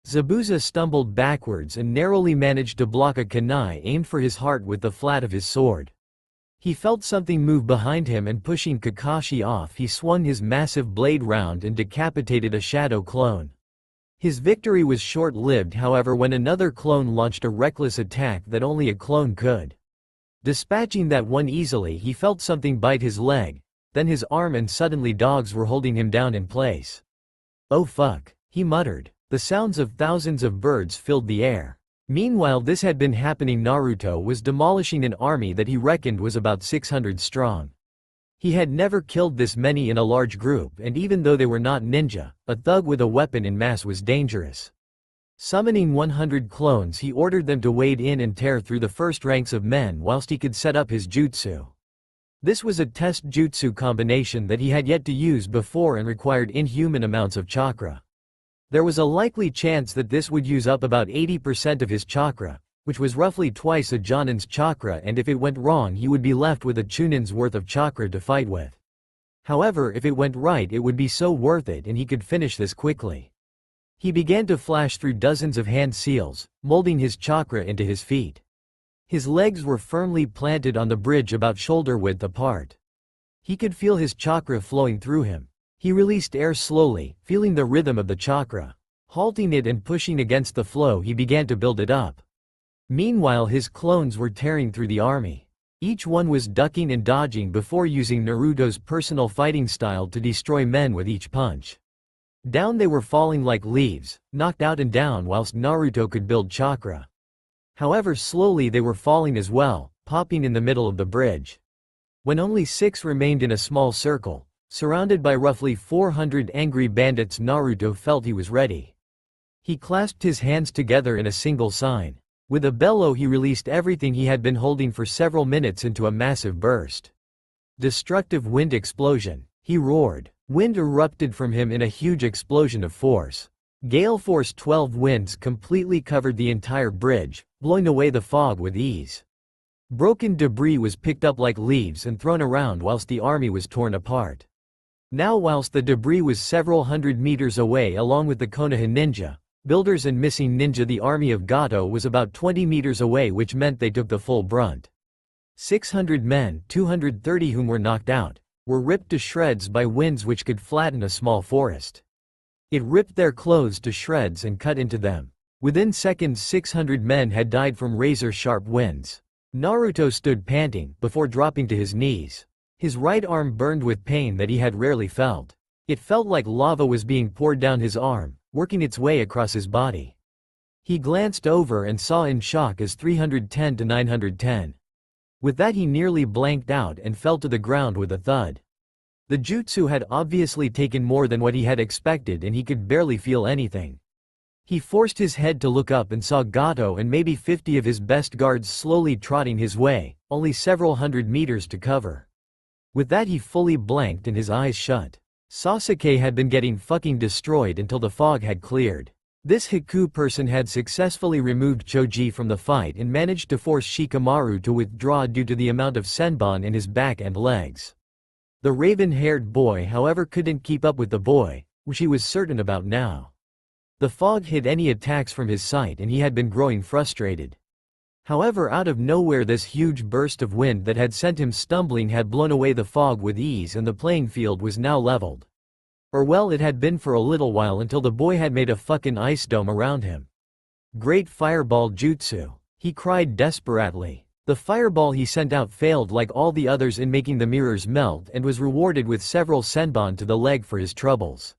Zabuza stumbled backwards and narrowly managed to block a kunai aimed for his heart with the flat of his sword. He felt something move behind him and pushing Kakashi off he swung his massive blade round and decapitated a shadow clone. His victory was short-lived however when another clone launched a reckless attack that only a clone could. Dispatching that one easily he felt something bite his leg, then his arm and suddenly dogs were holding him down in place. "Oh fuck," he muttered. The sounds of thousands of birds filled the air. Meanwhile this had been happening. Naruto was demolishing an army that he reckoned was about 600 strong. He had never killed this many in a large group and even though they were not ninja, a thug with a weapon in mass was dangerous. Summoning 100 clones he ordered them to wade in and tear through the first ranks of men whilst he could set up his jutsu. This was a test jutsu combination that he had yet to use before and required inhuman amounts of chakra. There was a likely chance that this would use up about 80% of his chakra, which was roughly twice a Jonin's chakra, and if it went wrong he would be left with a Chunin's worth of chakra to fight with. However, if it went right it would be so worth it and he could finish this quickly. He began to flash through dozens of hand seals, molding his chakra into his feet. His legs were firmly planted on the bridge about shoulder width apart. He could feel his chakra flowing through him. He released air slowly, feeling the rhythm of the chakra. Halting it and pushing against the flow he began to build it up. Meanwhile his clones were tearing through the army. Each one was ducking and dodging before using Naruto's personal fighting style to destroy men with each punch. Down they were falling like leaves, knocked out and down whilst Naruto could build chakra. However slowly they were falling as well, popping in the middle of the bridge. When only 6 remained in a small circle, surrounded by roughly 400 angry bandits, Naruto felt he was ready. He clasped his hands together in a single sign. With a bellow he released everything he had been holding for several minutes into a massive burst. Destructive wind explosion, he roared. Wind erupted from him in a huge explosion of force. Gale Force 12 winds completely covered the entire bridge, blowing away the fog with ease. Broken debris was picked up like leaves and thrown around whilst the army was torn apart. Now whilst the debris was several hundred meters away along with the Konoha ninja, builders and missing ninja, the army of Gato was about 20 meters away, which meant they took the full brunt. 600 men, 230 whom were knocked out, were ripped to shreds by winds which could flatten a small forest. It ripped their clothes to shreds and cut into them. Within seconds 600 men had died from razor-sharp winds. Naruto stood panting, before dropping to his knees. His right arm burned with pain that he had rarely felt. It felt like lava was being poured down his arm, working its way across his body. He glanced over and saw in shock as 310 to 910. With that he nearly blanked out and fell to the ground with a thud. The jutsu had obviously taken more than what he had expected and he could barely feel anything. He forced his head to look up and saw Gato and maybe 50 of his best guards slowly trotting his way, only several hundred meters to cover. With that he fully blanked and his eyes shut. Sasuke had been getting fucking destroyed until the fog had cleared. This Haku person had successfully removed Choji from the fight and managed to force Shikamaru to withdraw due to the amount of senbon in his back and legs. The raven-haired boy however couldn't keep up with the boy, which he was certain about now. The fog hid any attacks from his sight and he had been growing frustrated. However, out of nowhere this huge burst of wind that had sent him stumbling had blown away the fog with ease and the playing field was now leveled. Or well, it had been for a little while until the boy had made a fucking ice dome around him. Great fireball jutsu, he cried desperately. The fireball he sent out failed like all the others in making the mirrors melt and was rewarded with several senbon to the leg for his troubles.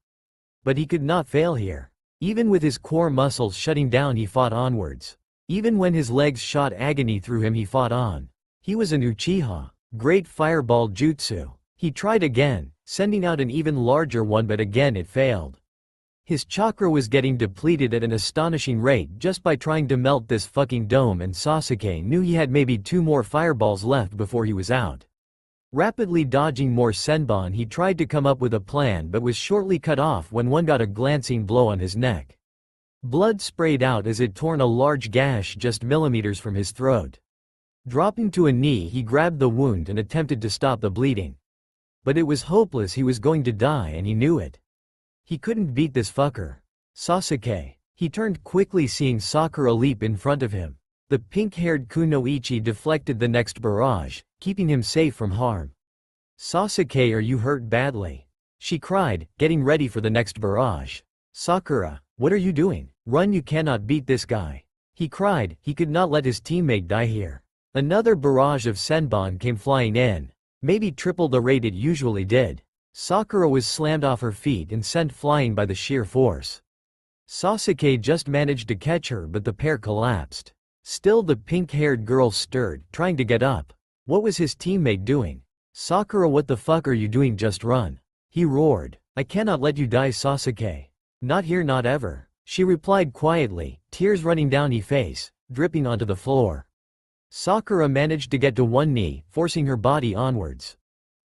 But he could not fail here. Even with his core muscles shutting down he fought onwards. Even when his legs shot agony through him he fought on. He was an Uchiha. Great fireball jutsu. He tried again, sending out an even larger one, but again it failed. His chakra was getting depleted at an astonishing rate just by trying to melt this fucking dome, and Sasuke knew he had maybe 2 more fireballs left before he was out. Rapidly dodging more senbon, he tried to come up with a plan but was shortly cut off when one got a glancing blow on his neck. Blood sprayed out as it torn a large gash just millimeters from his throat. Dropping to a knee, he grabbed the wound and attempted to stop the bleeding. But it was hopeless. He was going to die and he knew it. He couldn't beat this fucker. Sasuke. He turned quickly, seeing Sakura leap in front of him. The pink-haired kunoichi deflected the next barrage, keeping him safe from harm. "Sasuke, are you hurt badly?" she cried, getting ready for the next barrage. "Sakura, what are you doing? Run, you cannot beat this guy," he cried. He could not let his teammate die here. Another barrage of senbon came flying in, maybe triple the rate it usually did. Sakura was slammed off her feet and sent flying by the sheer force. Sasuke just managed to catch her, but the pair collapsed. Still, the pink-haired girl stirred, trying to get up. What was his teammate doing? "Sakura, what the fuck are you doing? Just run," he roared. "I cannot let you die, Sasuke. Not here, not ever," she replied quietly, tears running down her face, dripping onto the floor. Sakura managed to get to one knee, forcing her body onwards.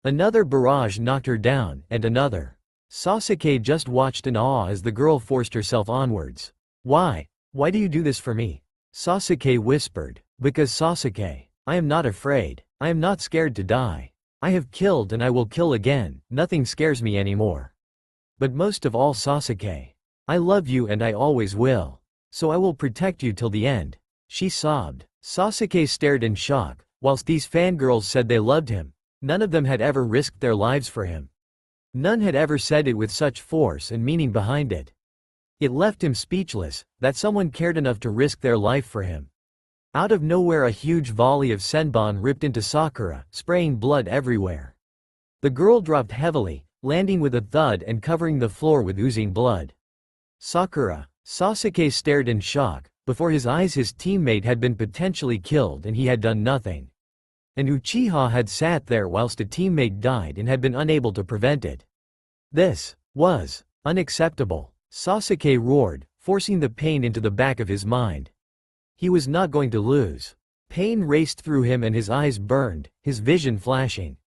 Another barrage knocked her down, and another. Sasuke just watched in awe as the girl forced herself onwards. Why do you do this for me?" Sasuke whispered. "Because, Sasuke, I am not afraid. I am not scared to die. I have killed and I will kill again. Nothing scares me anymore. But most of all, Sasuke, I love you and I always will. So I will protect you till the end," she sobbed. Sasuke stared in shock. Whilst these fangirls said they loved him, none of them had ever risked their lives for him. None had ever said it with such force and meaning behind it. It left him speechless, that someone cared enough to risk their life for him. Out of nowhere, a huge volley of senbon ripped into Sakura, spraying blood everywhere. The girl dropped heavily, landing with a thud and covering the floor with oozing blood. "Sakura." Sasuke stared in shock. Before his eyes, his teammate had been potentially killed and he had done nothing. An Uchiha had sat there whilst a teammate died and had been unable to prevent it. This was unacceptable. Sasuke roared, forcing the pain into the back of his mind. He was not going to lose. Pain raced through him and his eyes burned, his vision flashing.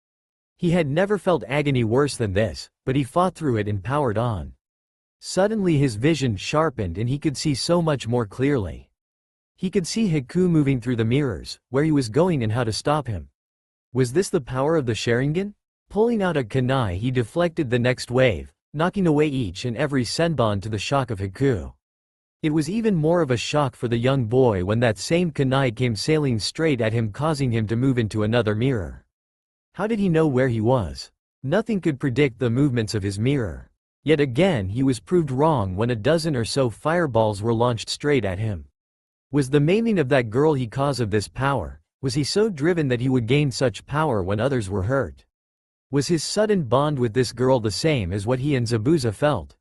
He had never felt agony worse than this, but he fought through it and powered on. Suddenly his vision sharpened and he could see so much more clearly. He could see Haku moving through the mirrors, where he was going and how to stop him. Was this the power of the Sharingan? Pulling out a kunai, he deflected the next wave, knocking away each and every senbon to the shock of Haku. It was even more of a shock for the young boy when that same kunai came sailing straight at him, causing him to move into another mirror. How did he know where he was? Nothing could predict the movements of his mirror. Yet again he was proved wrong when a dozen or so fireballs were launched straight at him. Was the maiming of that girl the cause of this power? Was he so driven that he would gain such power when others were hurt? Was his sudden bond with this girl the same as what he and Zabuza felt?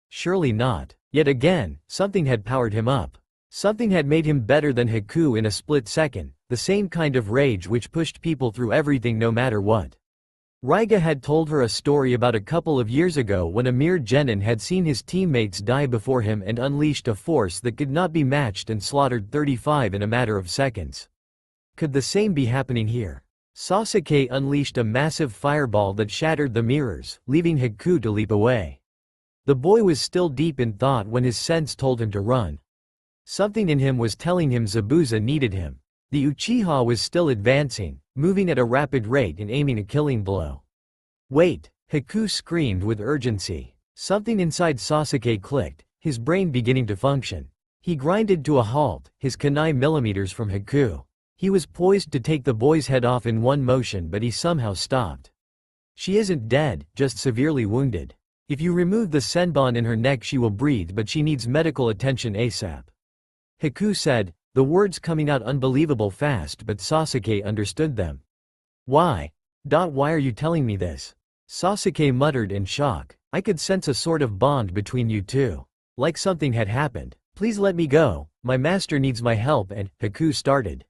Surely not. Yet again, something had powered him up. Something had made him better than Haku in a split second, the same kind of rage which pushed people through everything no matter what. Raiga had told her a story about a couple of years ago when a mere genin had seen his teammates die before him and unleashed a force that could not be matched and slaughtered 35 in a matter of seconds. Could the same be happening here? Sasuke unleashed a massive fireball that shattered the mirrors, leaving Haku to leap away. The boy was still deep in thought when his sense told him to run. Something in him was telling him Zabuza needed him. The Uchiha was still advancing, moving at a rapid rate and aiming a killing blow. "Wait!" Haku screamed with urgency. Something inside Sasuke clicked, his brain beginning to function. He grinded to a halt, his kunai millimeters from Haku. He was poised to take the boy's head off in one motion, but he somehow stopped. "She isn't dead, just severely wounded. If you remove the senbon in her neck she will breathe, but she needs medical attention ASAP," Haku said, the words coming out unbelievable fast, but Sasuke understood them. Why are you telling me this?" Sasuke muttered in shock. "I could sense a sort of bond between you two. Like something had happened. Please let me go, my master needs my help," and Haku started.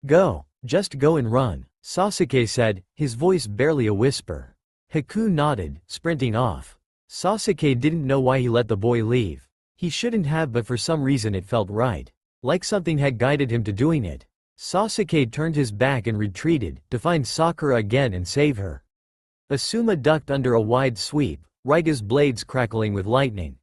"Go, just go and run," Sasuke said, his voice barely a whisper. Haku nodded, sprinting off. Sasuke didn't know why he let the boy leave. He shouldn't have, but for some reason it felt right. Like something had guided him to doing it. Sasuke turned his back and retreated, to find Sakura again and save her. Asuma ducked under a wide sweep, Raiga's blades crackling with lightning.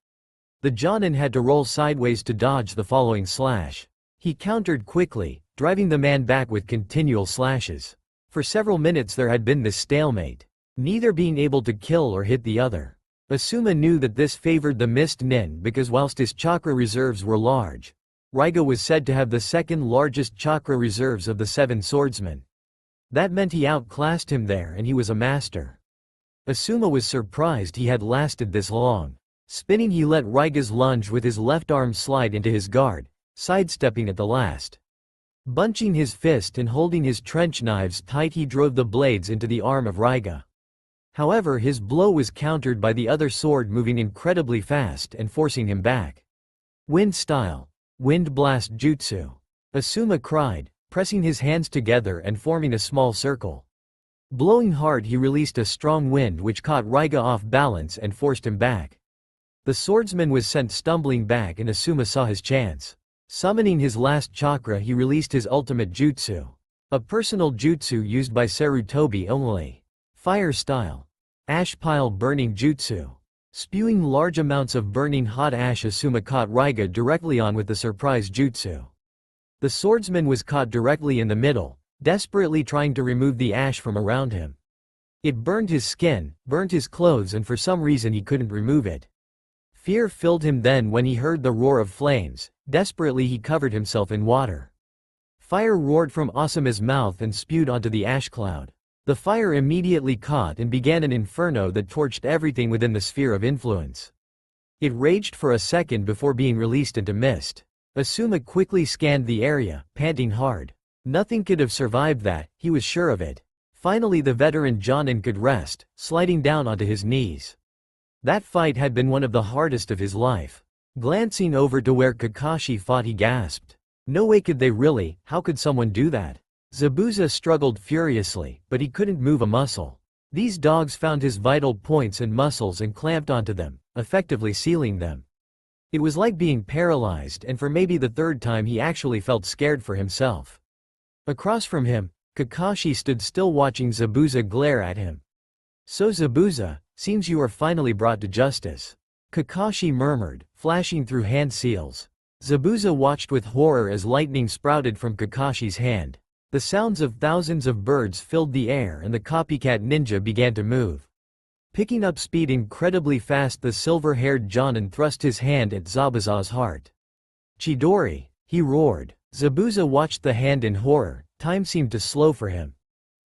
The Jonin had to roll sideways to dodge the following slash. He countered quickly, driving the man back with continual slashes. For several minutes there had been this stalemate, neither being able to kill or hit the other. Asuma knew that this favored the Mist Nin because whilst his chakra reserves were large, Raiga was said to have the second largest chakra reserves of the 7 swordsmen. That meant he outclassed him there and he was a master. Asuma was surprised he had lasted this long. Spinning, he let Raiga's lunge with his left arm slide into his guard, sidestepping at the last. Bunching his fist and holding his trench knives tight, he drove the blades into the arm of Raiga. However, his blow was countered by the other sword moving incredibly fast and forcing him back. Wind style. Wind blast jutsu. Asuma cried, pressing his hands together and forming a small circle. Blowing hard, he released a strong wind which caught Raiga off balance and forced him back. The swordsman was sent stumbling back and Asuma saw his chance. Summoning his last chakra, he released his ultimate jutsu. A personal jutsu used by Sarutobi only. Fire style. Ash pile burning jutsu. Spewing large amounts of burning hot ash, Asuma caught Raiga directly on with the surprise jutsu. The swordsman was caught directly in the middle, desperately trying to remove the ash from around him. It burned his skin, burned his clothes, and for some reason he couldn't remove it. Fear filled him then when he heard the roar of flames. Desperately he covered himself in water. Fire roared from Asuma's mouth and spewed onto the ash cloud. The fire immediately caught and began an inferno that torched everything within the sphere of influence. It raged for a second before being released into mist. Asuma quickly scanned the area, panting hard. Nothing could have survived that, he was sure of it. Finally the veteran Jonin could rest, sliding down onto his knees. That fight had been one of the hardest of his life. Glancing over to where Kakashi fought, he gasped. No way could they really, how could someone do that? Zabuza struggled furiously, but he couldn't move a muscle. These dogs found his vital points and muscles and clamped onto them, effectively sealing them. It was like being paralyzed, and for maybe the third time he actually felt scared for himself. Across from him, Kakashi stood still watching Zabuza glare at him. So Zabuza, seems you are finally brought to justice. Kakashi murmured, flashing through hand seals. Zabuza watched with horror as lightning sprouted from Kakashi's hand. The sounds of thousands of birds filled the air and the copycat ninja began to move. Picking up speed incredibly fast, the silver-haired Jonin thrust his hand at Zabuza's heart. Chidori, he roared. Zabuza watched the hand in horror. Time seemed to slow for him.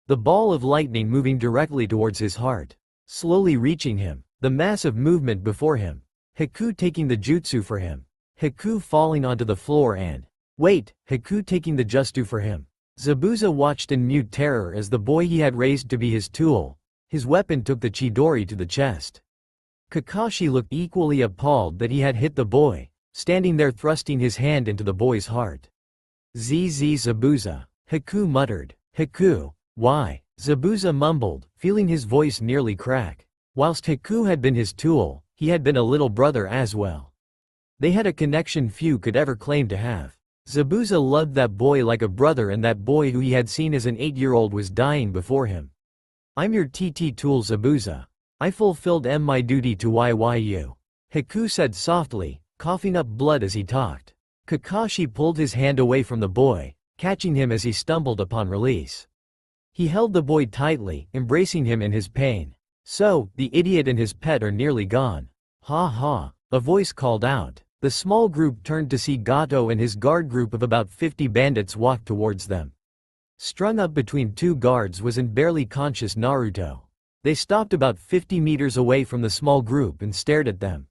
The ball of lightning moving directly towards his heart. Slowly reaching him. The massive movement before him. Haku taking the jutsu for him. Haku falling onto the floor and... Wait, Haku taking the jutsu for him. Zabuza watched in mute terror as the boy he had raised to be his tool, his weapon, took the Chidori to the chest. Kakashi looked equally appalled that he had hit the boy, standing there thrusting his hand into the boy's heart. ZZ Zabuza. Haku muttered. Haku, why? Zabuza mumbled, feeling his voice nearly crack. Whilst Haku had been his tool, he had been a little brother as well. They had a connection few could ever claim to have. Zabuza loved that boy like a brother, and that boy who he had seen as an 8-year-old was dying before him. I'm your TT tool, Zabuza. I fulfilled my duty to YYU. Haku said softly, coughing up blood as he talked. Kakashi pulled his hand away from the boy, catching him as he stumbled upon release. He held the boy tightly, embracing him in his pain. So, the idiot and his pet are nearly gone. Ha ha, a voice called out. The small group turned to see Gato and his guard group of about 50 bandits walk towards them. Strung up between 2 guards was an barely conscious Naruto. They stopped about 50 meters away from the small group and stared at them.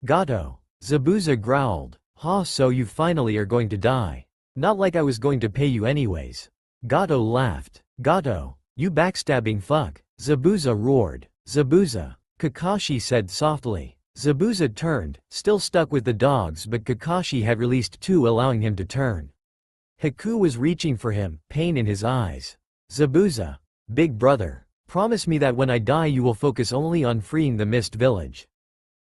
Gato. Zabuza growled. Ha, so you finally are going to die. Not like I was going to pay you anyways. Gato laughed. Gato, you backstabbing fuck. Zabuza roared. Zabuza. Kakashi said softly. Zabuza turned, still stuck with the dogs, but Kakashi had released 2, allowing him to turn. Haku was reaching for him, pain in his eyes. Zabuza. Big brother. Promise me that when I die you will focus only on freeing the Mist Village.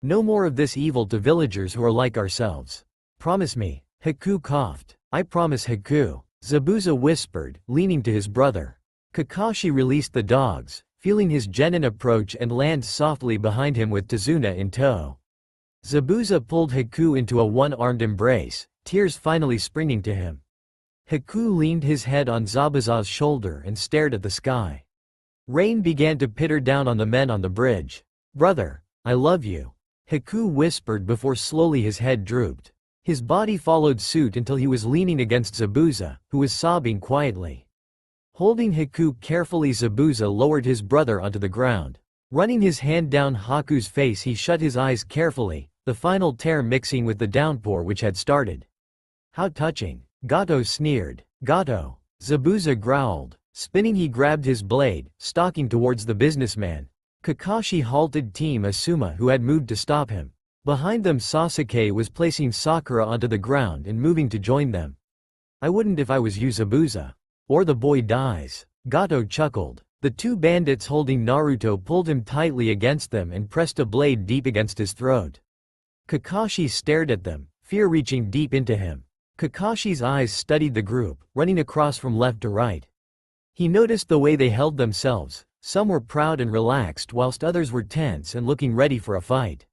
No more of this evil to villagers who are like ourselves. Promise me. Haku coughed. I promise, Haku. Zabuza whispered, leaning to his brother. Kakashi released the dogs, feeling his genin approach and land softly behind him with Tazuna in tow. Zabuza pulled Haku into a one-armed embrace, tears finally springing to him. Haku leaned his head on Zabuza's shoulder and stared at the sky. Rain began to pitter down on the men on the bridge. "Brother, I love you," Haku whispered before slowly his head drooped. His body followed suit until he was leaning against Zabuza, who was sobbing quietly. Holding Haku carefully, Zabuza lowered his brother onto the ground. Running his hand down Haku's face, he shut his eyes carefully, the final tear mixing with the downpour which had started. "How touching," Gato sneered. "Gato," Zabuza growled. Spinning, he grabbed his blade, stalking towards the businessman. Kakashi halted Team Asuma, who had moved to stop him. Behind them, Sasuke was placing Sakura onto the ground and moving to join them. "I wouldn't if I was you, Zabuza. Or the boy dies." Gato chuckled. The two bandits holding Naruto pulled him tightly against them and pressed a blade deep against his throat. Kakashi stared at them, fear reaching deep into him. Kakashi's eyes studied the group, running across from left to right. He noticed the way they held themselves. Some were proud and relaxed whilst others were tense and looking ready for a fight.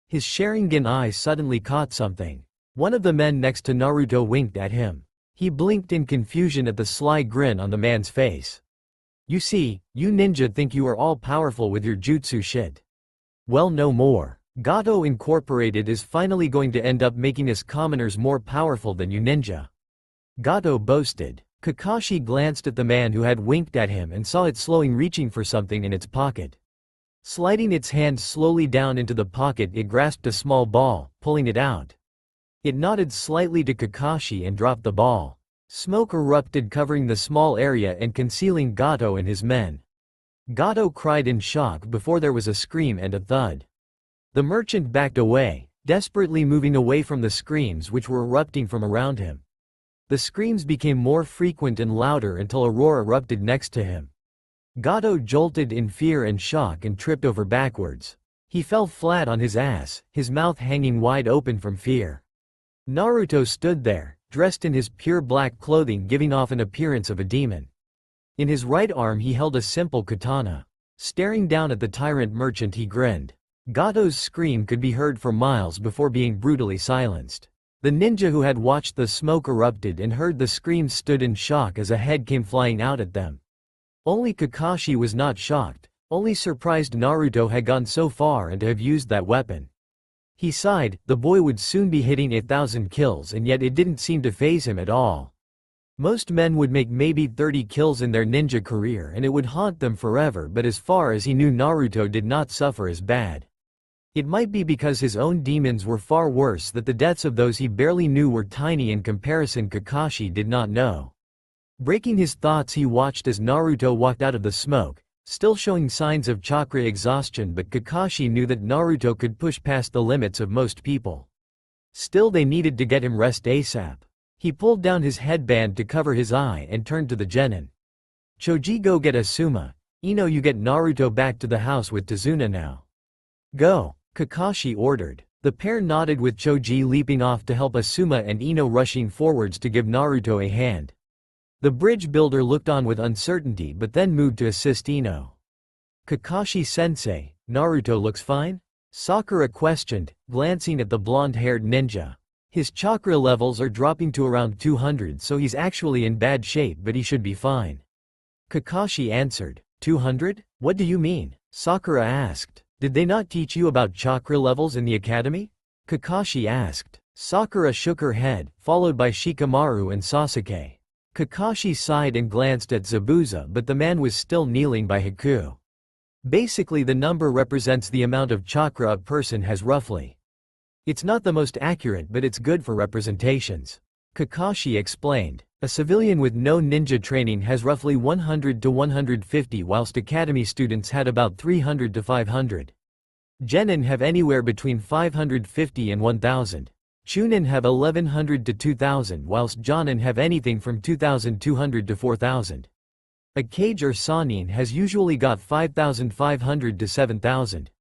His Sharingan eye suddenly caught something. One of the men next to Naruto winked at him. He blinked in confusion at the sly grin on the man's face. "You see, you ninja think you are all powerful with your jutsu shit. Well, no more. Gato Incorporated is finally going to end up making us commoners more powerful than you ninja," Gato boasted. Kakashi glanced at the man who had winked at him and saw it slowing, reaching for something in its pocket. Sliding its hand slowly down into the pocket, it grasped a small ball, pulling it out. It nodded slightly to Kakashi and dropped the ball. Smoke erupted, covering the small area and concealing Gato and his men. Gato cried in shock before there was a scream and a thud. The merchant backed away, desperately moving away from the screams which were erupting from around him. The screams became more frequent and louder until a roar erupted next to him. Gato jolted in fear and shock and tripped over backwards. He fell flat on his ass, his mouth hanging wide open from fear. Naruto stood there, dressed in his pure black clothing, giving off an appearance of a demon. In his right arm he held a simple katana. Staring down at the tyrant merchant, he grinned. Gato's scream could be heard for miles before being brutally silenced. The ninja who had watched the smoke erupted and heard the screams stood in shock as a head came flying out at them. Only Kakashi was not shocked, only surprised Naruto had gone so far and to have used that weapon. He sighed. The boy would soon be hitting 1,000 kills, and yet it didn't seem to faze him at all. Most men would make maybe 30 kills in their ninja career and it would haunt them forever, but as far as he knew, Naruto did not suffer as bad. It might be because his own demons were far worse that the deaths of those he barely knew were tiny in comparison. Kakashi did not know. Breaking his thoughts, he watched as Naruto walked out of the smoke, still showing signs of chakra exhaustion, but Kakashi knew that Naruto could push past the limits of most people. Still, they needed to get him rest ASAP. He pulled down his headband to cover his eye and turned to the genin. "Choji, go get Asuma. Ino, you get Naruto back to the house with Tazuna now. Go," Kakashi ordered. The pair nodded, with Choji leaping off to help Asuma and Ino rushing forwards to give Naruto a hand. The bridge builder looked on with uncertainty but then moved to assist Ino. "Kakashi-sensei, Naruto looks fine?" Sakura questioned, glancing at the blonde-haired ninja. "His chakra levels are dropping to around 200, so he's actually in bad shape, but he should be fine," Kakashi answered. 200? What do you mean?" Sakura asked. "Did they not teach you about chakra levels in the academy?" Kakashi asked. Sakura shook her head, followed by Shikamaru and Sasuke. Kakashi sighed and glanced at Zabuza, but the man was still kneeling by Haku. "Basically, the number represents the amount of chakra a person has roughly. It's not the most accurate, but it's good for representations," Kakashi explained. "A civilian with no ninja training has roughly 100 to 150, whilst academy students had about 300 to 500. Genin have anywhere between 550 and 1000. Chunin have 1100 to 2000, whilst Jonin have anything from 2200 to 4000. A Kage or Sanin has usually got 5500 to 7000.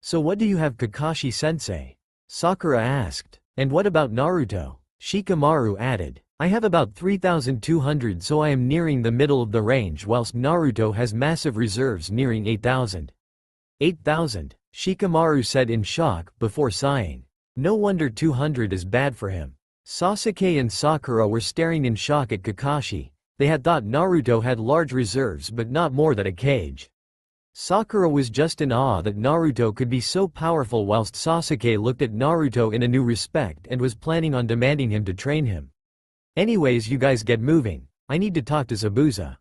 So what do you have, Kakashi-sensei?" Sakura asked. "And what about Naruto?" Shikamaru added. I have about 3,200, so I am nearing the middle of the range, whilst Naruto has massive reserves nearing 8,000. 8,000, Shikamaru said in shock, before sighing. No wonder 200 is bad for him. Sasuke and Sakura were staring in shock at Kakashi. They had thought Naruto had large reserves but not more than a cage. Sakura was just in awe that Naruto could be so powerful, whilst Sasuke looked at Naruto in a new respect and was planning on demanding him to train him. Anyways, you guys get moving. I need to talk to Zabuza,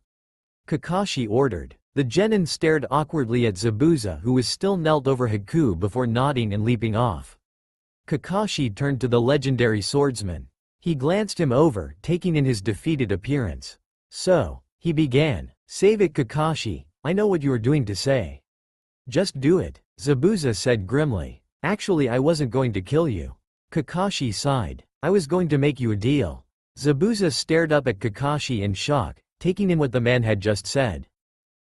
Kakashi ordered. The genin stared awkwardly at Zabuza, who was still knelt over Haku, before nodding and leaping off. Kakashi turned to the legendary swordsman. He glanced him over, taking in his defeated appearance. So, he began. Save it, Kakashi, I know what you are doing to say. Just do it, Zabuza said grimly. Actually, I wasn't going to kill you. Kakashi sighed. I was going to make you a deal. Zabuza stared up at Kakashi in shock, taking in what the man had just said.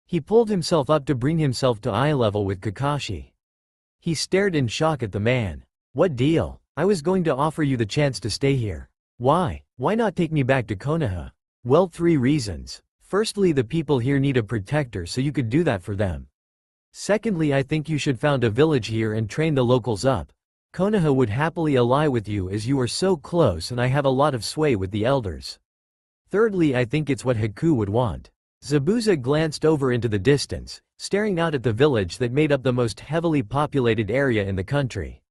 He pulled himself up to bring himself to eye level with Kakashi. He stared in shock at the man. What deal? I was going to offer you the chance to stay here. Why? Why not take me back to Konoha? Well, 3 reasons. Firstly, the people here need a protector, so you could do that for them. Secondly, I think you should found a village here and train the locals up. Konoha would happily ally with you as you are so close and I have a lot of sway with the elders. Thirdly, I think it's what Haku would want. Zabuza glanced over into the distance, staring out at the village that made up the most heavily populated area in the country.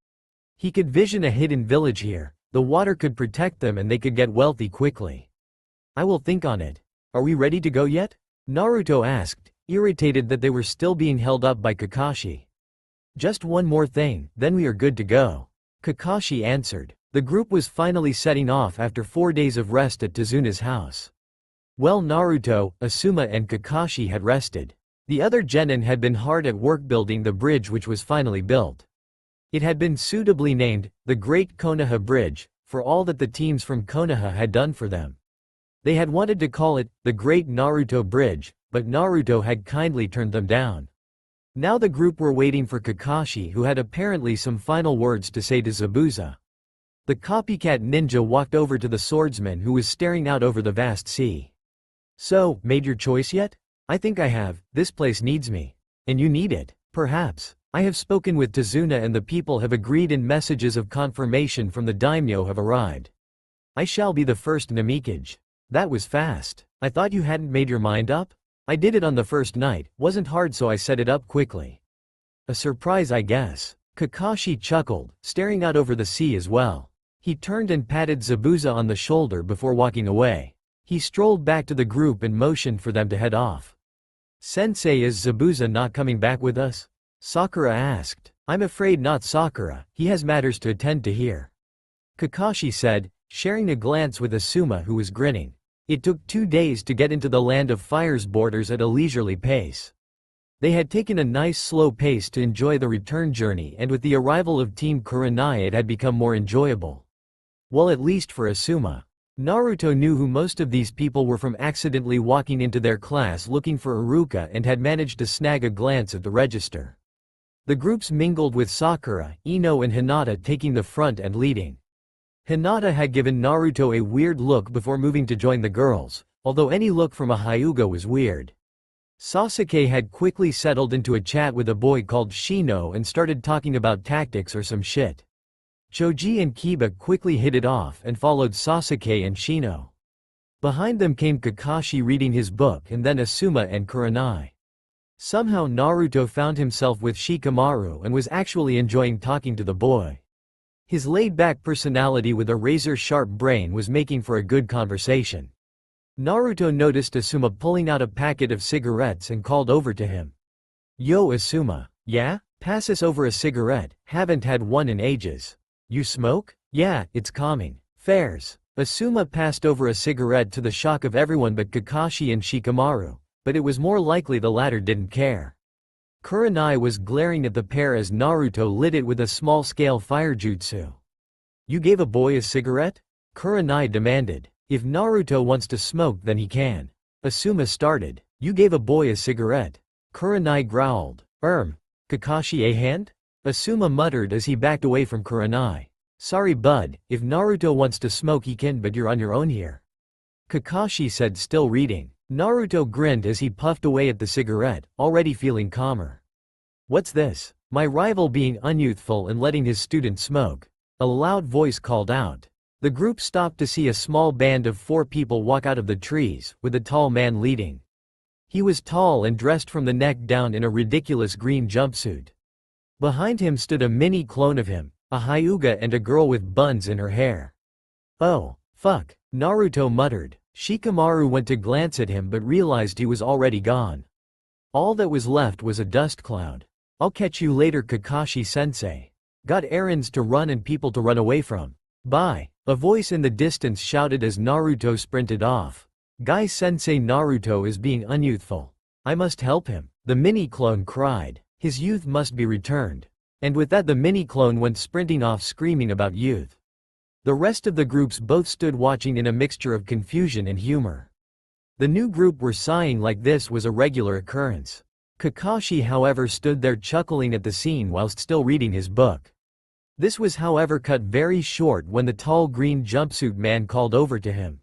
He could vision a hidden village here. The water could protect them and they could get wealthy quickly. I will think on it. Are we ready to go yet? Naruto asked, irritated that they were still being held up by Kakashi. Just one more thing, then we are good to go, Kakashi answered. The group was finally setting off after 4 days of rest at Tazuna's house. Well, Naruto, Asuma and Kakashi had rested. The other genin had been hard at work building the bridge, which was finally built. It had been suitably named, the Great Konoha Bridge, for all that the teams from Konoha had done for them. They had wanted to call it, the Great Naruto Bridge, but Naruto had kindly turned them down. Now the group were waiting for Kakashi, who had apparently some final words to say to Zabuza. The copycat ninja walked over to the swordsman, who was staring out over the vast sea. So, made your choice yet? I think I have. This place needs me. And you need it, perhaps. I have spoken with Tazuna and the people have agreed, and messages of confirmation from the daimyo have arrived. I shall be the first Namikage. That was fast. I thought you hadn't made your mind up? I did it on the first night, wasn't hard, so I set it up quickly. A surprise, I guess. Kakashi chuckled, staring out over the sea as well. He turned and patted Zabuza on the shoulder before walking away. He strolled back to the group and motioned for them to head off. Sensei, is Zabuza not coming back with us? Sakura asked. I'm afraid not, Sakura, he has matters to attend to here, Kakashi said, sharing a glance with Asuma, who was grinning. It took 2 days to get into the Land of Fire's borders at a leisurely pace. They had taken a nice slow pace to enjoy the return journey, and with the arrival of Team Kurenai it had become more enjoyable. Well, at least for Asuma. Naruto knew who most of these people were from accidentally walking into their class looking for Iruka, and had managed to snag a glance at the register. The groups mingled, with Sakura, Ino and Hinata taking the front and leading. Hinata had given Naruto a weird look before moving to join the girls, although any look from a Hyuga was weird. Sasuke had quickly settled into a chat with a boy called Shino and started talking about tactics or some shit. Choji and Kiba quickly hit it off and followed Sasuke and Shino. Behind them came Kakashi reading his book, and then Asuma and Kurenai. Somehow Naruto found himself with Shikamaru and was actually enjoying talking to the boy. His laid-back personality with a razor-sharp brain was making for a good conversation. Naruto noticed Asuma pulling out a packet of cigarettes and called over to him. Yo, Asuma. Yeah? Pass us over a cigarette, haven't had one in ages. You smoke? Yeah, it's calming. Fairs. Asuma passed over a cigarette to the shock of everyone but Kakashi and Shikamaru, but it was more likely the latter didn't care. Kurenai was glaring at the pair as Naruto lit it with a small-scale fire jutsu. You gave a boy a cigarette? Kurenai demanded. If Naruto wants to smoke, then he can. Asuma started. You gave a boy a cigarette. Kurenai growled. Kakashi, a hand? Asuma muttered as he backed away from Kurenai. Sorry bud, if Naruto wants to smoke he can, but you're on your own here. Kakashi said, still reading. Naruto grinned as he puffed away at the cigarette, already feeling calmer. What's this? My rival being unyouthful and letting his student smoke. A loud voice called out. The group stopped to see a small band of 4 people walk out of the trees, with a tall man leading. He was tall and dressed from the neck down in a ridiculous green jumpsuit. Behind him stood a mini clone of him, a Hyuga and a girl with buns in her hair. Oh, fuck, Naruto muttered. Shikamaru went to glance at him but realized he was already gone. All that was left was a dust cloud. I'll catch you later, Kakashi-sensei. Got errands to run and people to run away from. Bye. A voice in the distance shouted as Naruto sprinted off. Guy-sensei, Naruto is being unyouthful. I must help him, the mini-clone cried. His youth must be returned. And with that the mini-clone went sprinting off screaming about youth. The rest of the groups both stood watching in a mixture of confusion and humor. The new group were sighing like this was a regular occurrence. Kakashi however stood there chuckling at the scene whilst still reading his book. This was however cut very short when the tall green jumpsuit man called over to him.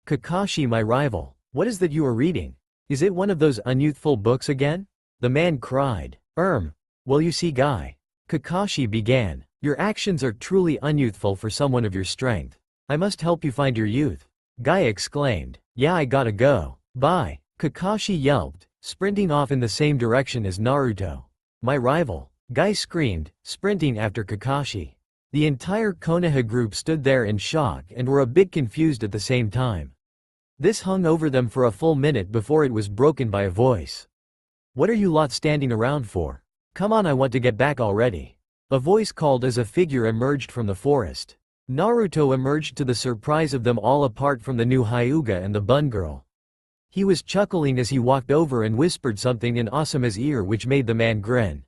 Kakashi, my rival, what is that you are reading? Is it one of those unyouthful books again? The man cried. Well you see Guy. Kakashi began. Your actions are truly unyouthful for someone of your strength. I must help you find your youth. Guy exclaimed. Yeah, I gotta go. Bye. Kakashi yelped, sprinting off in the same direction as Naruto. My rival. Guy screamed, sprinting after Kakashi. The entire Konoha group stood there in shock and were a bit confused at the same time. This hung over them for a full minute before it was broken by a voice. What are you lot standing around for? Come on, I want to get back already. A voice called as a figure emerged from the forest. Naruto emerged to the surprise of them all apart from the new Hyuga and the bun girl. He was chuckling as he walked over and whispered something in Asuma's ear which made the man grin.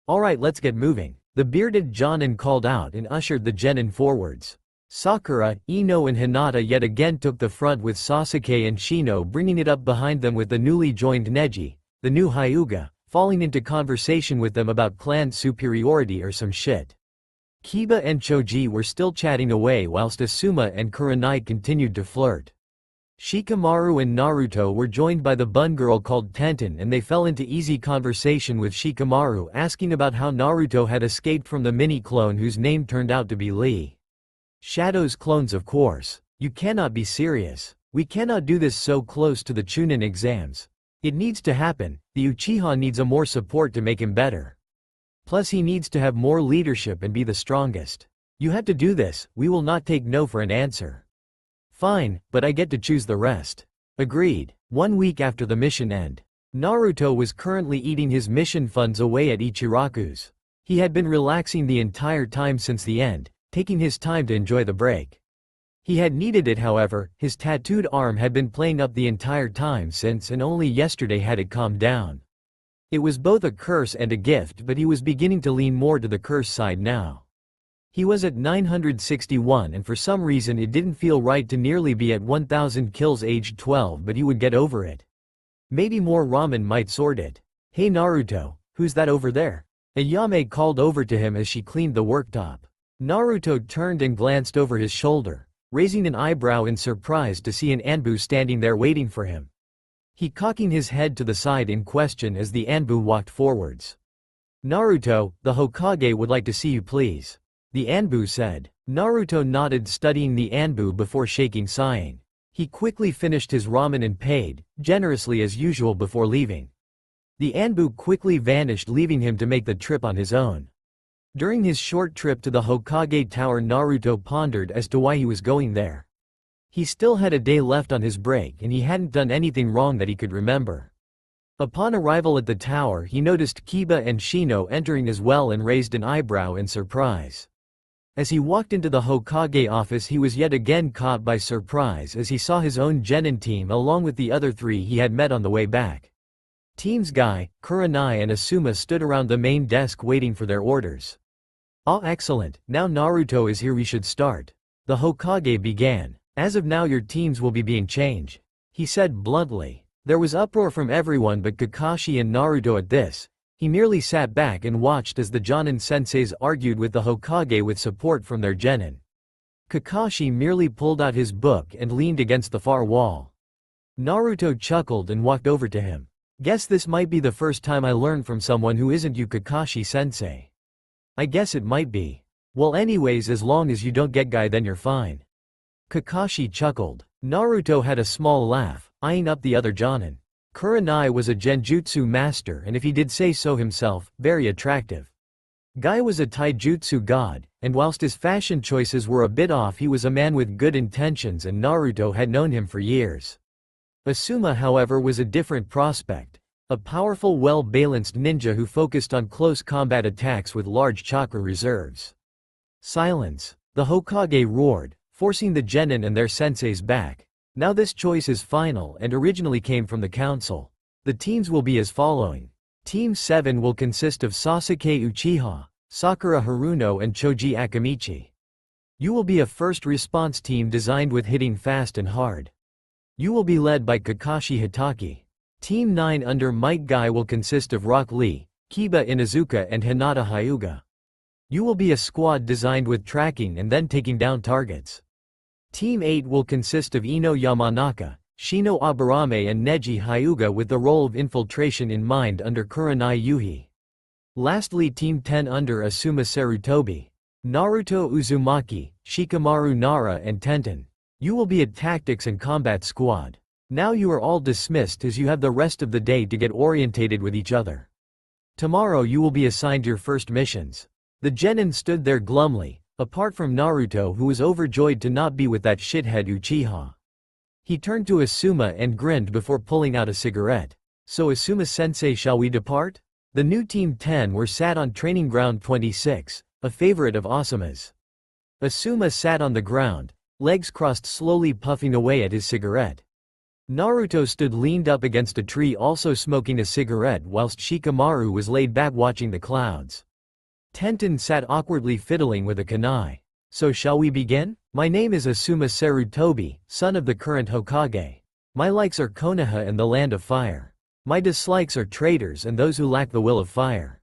Alright, let's get moving. The bearded Jonin called out and ushered the genin forwards. Sakura, Ino and Hinata yet again took the front with Sasuke and Shino bringing it up behind them with the newly joined Neji, the new Hyuga, falling into conversation with them about clan superiority or some shit. Kiba and Choji were still chatting away whilst Asuma and Kurenai continued to flirt. Shikamaru and Naruto were joined by the bun girl called Tenten and they fell into easy conversation with Shikamaru asking about how Naruto had escaped from the mini-clone whose name turned out to be Lee. Shadow's clones, of course. You cannot be serious. We cannot do this so close to the Chunin exams. It needs to happen. The Uchiha needs a more support to make him better. Plus he needs to have more leadership and be the strongest. You have to do this, we will not take no for an answer. Fine, but I get to choose the rest. Agreed. 1 week after the mission end. Naruto was currently eating his mission funds away at Ichiraku's. He had been relaxing the entire time since the end, taking his time to enjoy the break. He had needed it, however. His tattooed arm had been playing up the entire time since and only yesterday had it calmed down. It was both a curse and a gift, but he was beginning to lean more to the curse side now. He was at 961 and for some reason it didn't feel right to nearly be at 1000 kills aged 12, but he would get over it. Maybe more ramen might sort it. Hey Naruto, who's that over there? Ayame called over to him as she cleaned the worktop. Naruto turned and glanced over his shoulder, raising an eyebrow in surprise to see an Anbu standing there waiting for him. He cocking his head to the side in question as the Anbu walked forwards. Naruto, the Hokage would like to see you please. The Anbu said. Naruto nodded, studying the Anbu before shaking, sighing. He quickly finished his ramen and paid, generously as usual, before leaving. The Anbu quickly vanished, leaving him to make the trip on his own. During his short trip to the Hokage Tower, Naruto pondered as to why he was going there. He still had a day left on his break and he hadn't done anything wrong that he could remember. Upon arrival at the tower, he noticed Kiba and Shino entering as well and raised an eyebrow in surprise. As he walked into the Hokage office, he was yet again caught by surprise as he saw his own genin team along with the other 3 he had met on the way back. Teams Guy, Kurenai and Asuma stood around the main desk waiting for their orders. Ah, excellent, now Naruto is here, we should start. The Hokage began. As of now your teams will be being changed, he said bluntly. There was uproar from everyone but Kakashi and Naruto at this. He merely sat back and watched as the Jonin senseis argued with the Hokage with support from their genin. Kakashi merely pulled out his book and leaned against the far wall. Naruto chuckled and walked over to him. Guess this might be the first time I learn from someone who isn't you, Kakashi-sensei. I guess it might be. Well, anyways, as long as you don't get guy, then you're fine. Kakashi chuckled. Naruto had a small laugh, eyeing up the other Jonin. Kurenai was a genjutsu master, and if he did say so himself, very attractive. Guy was a taijutsu god, and whilst his fashion choices were a bit off, he was a man with good intentions, and Naruto had known him for years. Asuma, however, was a different prospect. A powerful, well-balanced ninja who focused on close combat attacks with large chakra reserves. Silence. The Hokage roared, forcing the genin and their senseis back. Now this choice is final and originally came from the council. The teams will be as following. Team 7 will consist of Sasuke Uchiha, Sakura Haruno and Choji Akamichi. You will be a first response team designed with hitting fast and hard. You will be led by Kakashi Hitaki. Team 9 under Might Guy will consist of Rock Lee, Kiba Inuzuka and Hinata Hyuga. You will be a squad designed with tracking and then taking down targets. Team 8 will consist of Ino Yamanaka, Shino Aburame and Neji Hyuga with the role of infiltration in mind under Kurenai Yuhi. Lastly, Team 10 under Asuma Sarutobi, Naruto Uzumaki, Shikamaru Nara and Tenten. You will be a tactics and combat squad. Now you are all dismissed as you have the rest of the day to get orientated with each other. Tomorrow you will be assigned your first missions. The genin stood there glumly, apart from Naruto, who was overjoyed to not be with that shithead Uchiha. He turned to Asuma and grinned before pulling out a cigarette. So Asuma-sensei, shall we depart? The new Team 10 were sat on Training Ground 26, a favorite of Asuma's. Asuma sat on the ground, legs crossed, slowly puffing away at his cigarette. Naruto stood leaned up against a tree, also smoking a cigarette, whilst Shikamaru was laid back watching the clouds. Tenten sat awkwardly fiddling with a kunai. So shall we begin? My name is Asuma Sarutobi, son of the current Hokage. My likes are Konoha and the Land of Fire. My dislikes are traitors and those who lack the will of fire.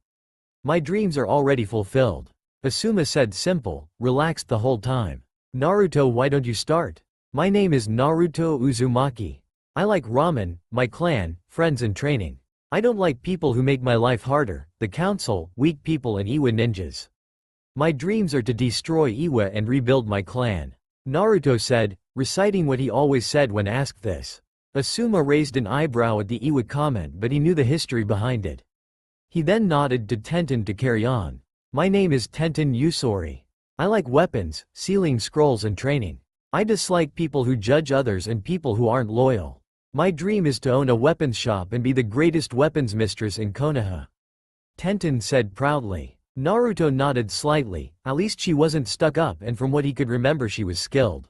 My dreams are already fulfilled. Asuma said, simple, relaxed the whole time. Naruto, why don't you start? My name is Naruto Uzumaki. I like ramen, my clan, friends and training. I don't like people who make my life harder, the council, weak people and Iwa ninjas. My dreams are to destroy Iwa and rebuild my clan. Naruto said, reciting what he always said when asked this. Asuma raised an eyebrow at the Iwa comment, but he knew the history behind it. He then nodded to Tenten to carry on. My name is Tenten Usori. I like weapons, sealing scrolls and training. I dislike people who judge others and people who aren't loyal. My dream is to own a weapons shop and be the greatest weapons mistress in Konoha. Tenten said proudly. Naruto nodded slightly, at least she wasn't stuck up, and from what he could remember she was skilled.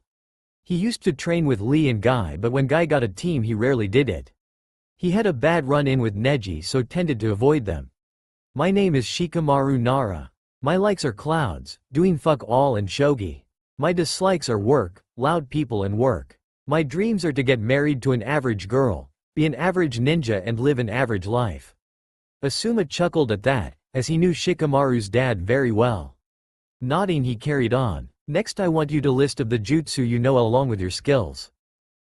He used to train with Lee and Guy, but when Guy got a team he rarely did it. He had a bad run-in with Neji, so tended to avoid them. My name is Shikamaru Nara. My likes are clouds, doing fuck all and shogi. My dislikes are work, loud people and work. My dreams are to get married to an average girl, be an average ninja and live an average life. Asuma chuckled at that, as he knew Shikamaru's dad very well. Nodding, he carried on. Next I want you to list of the jutsu you know along with your skills.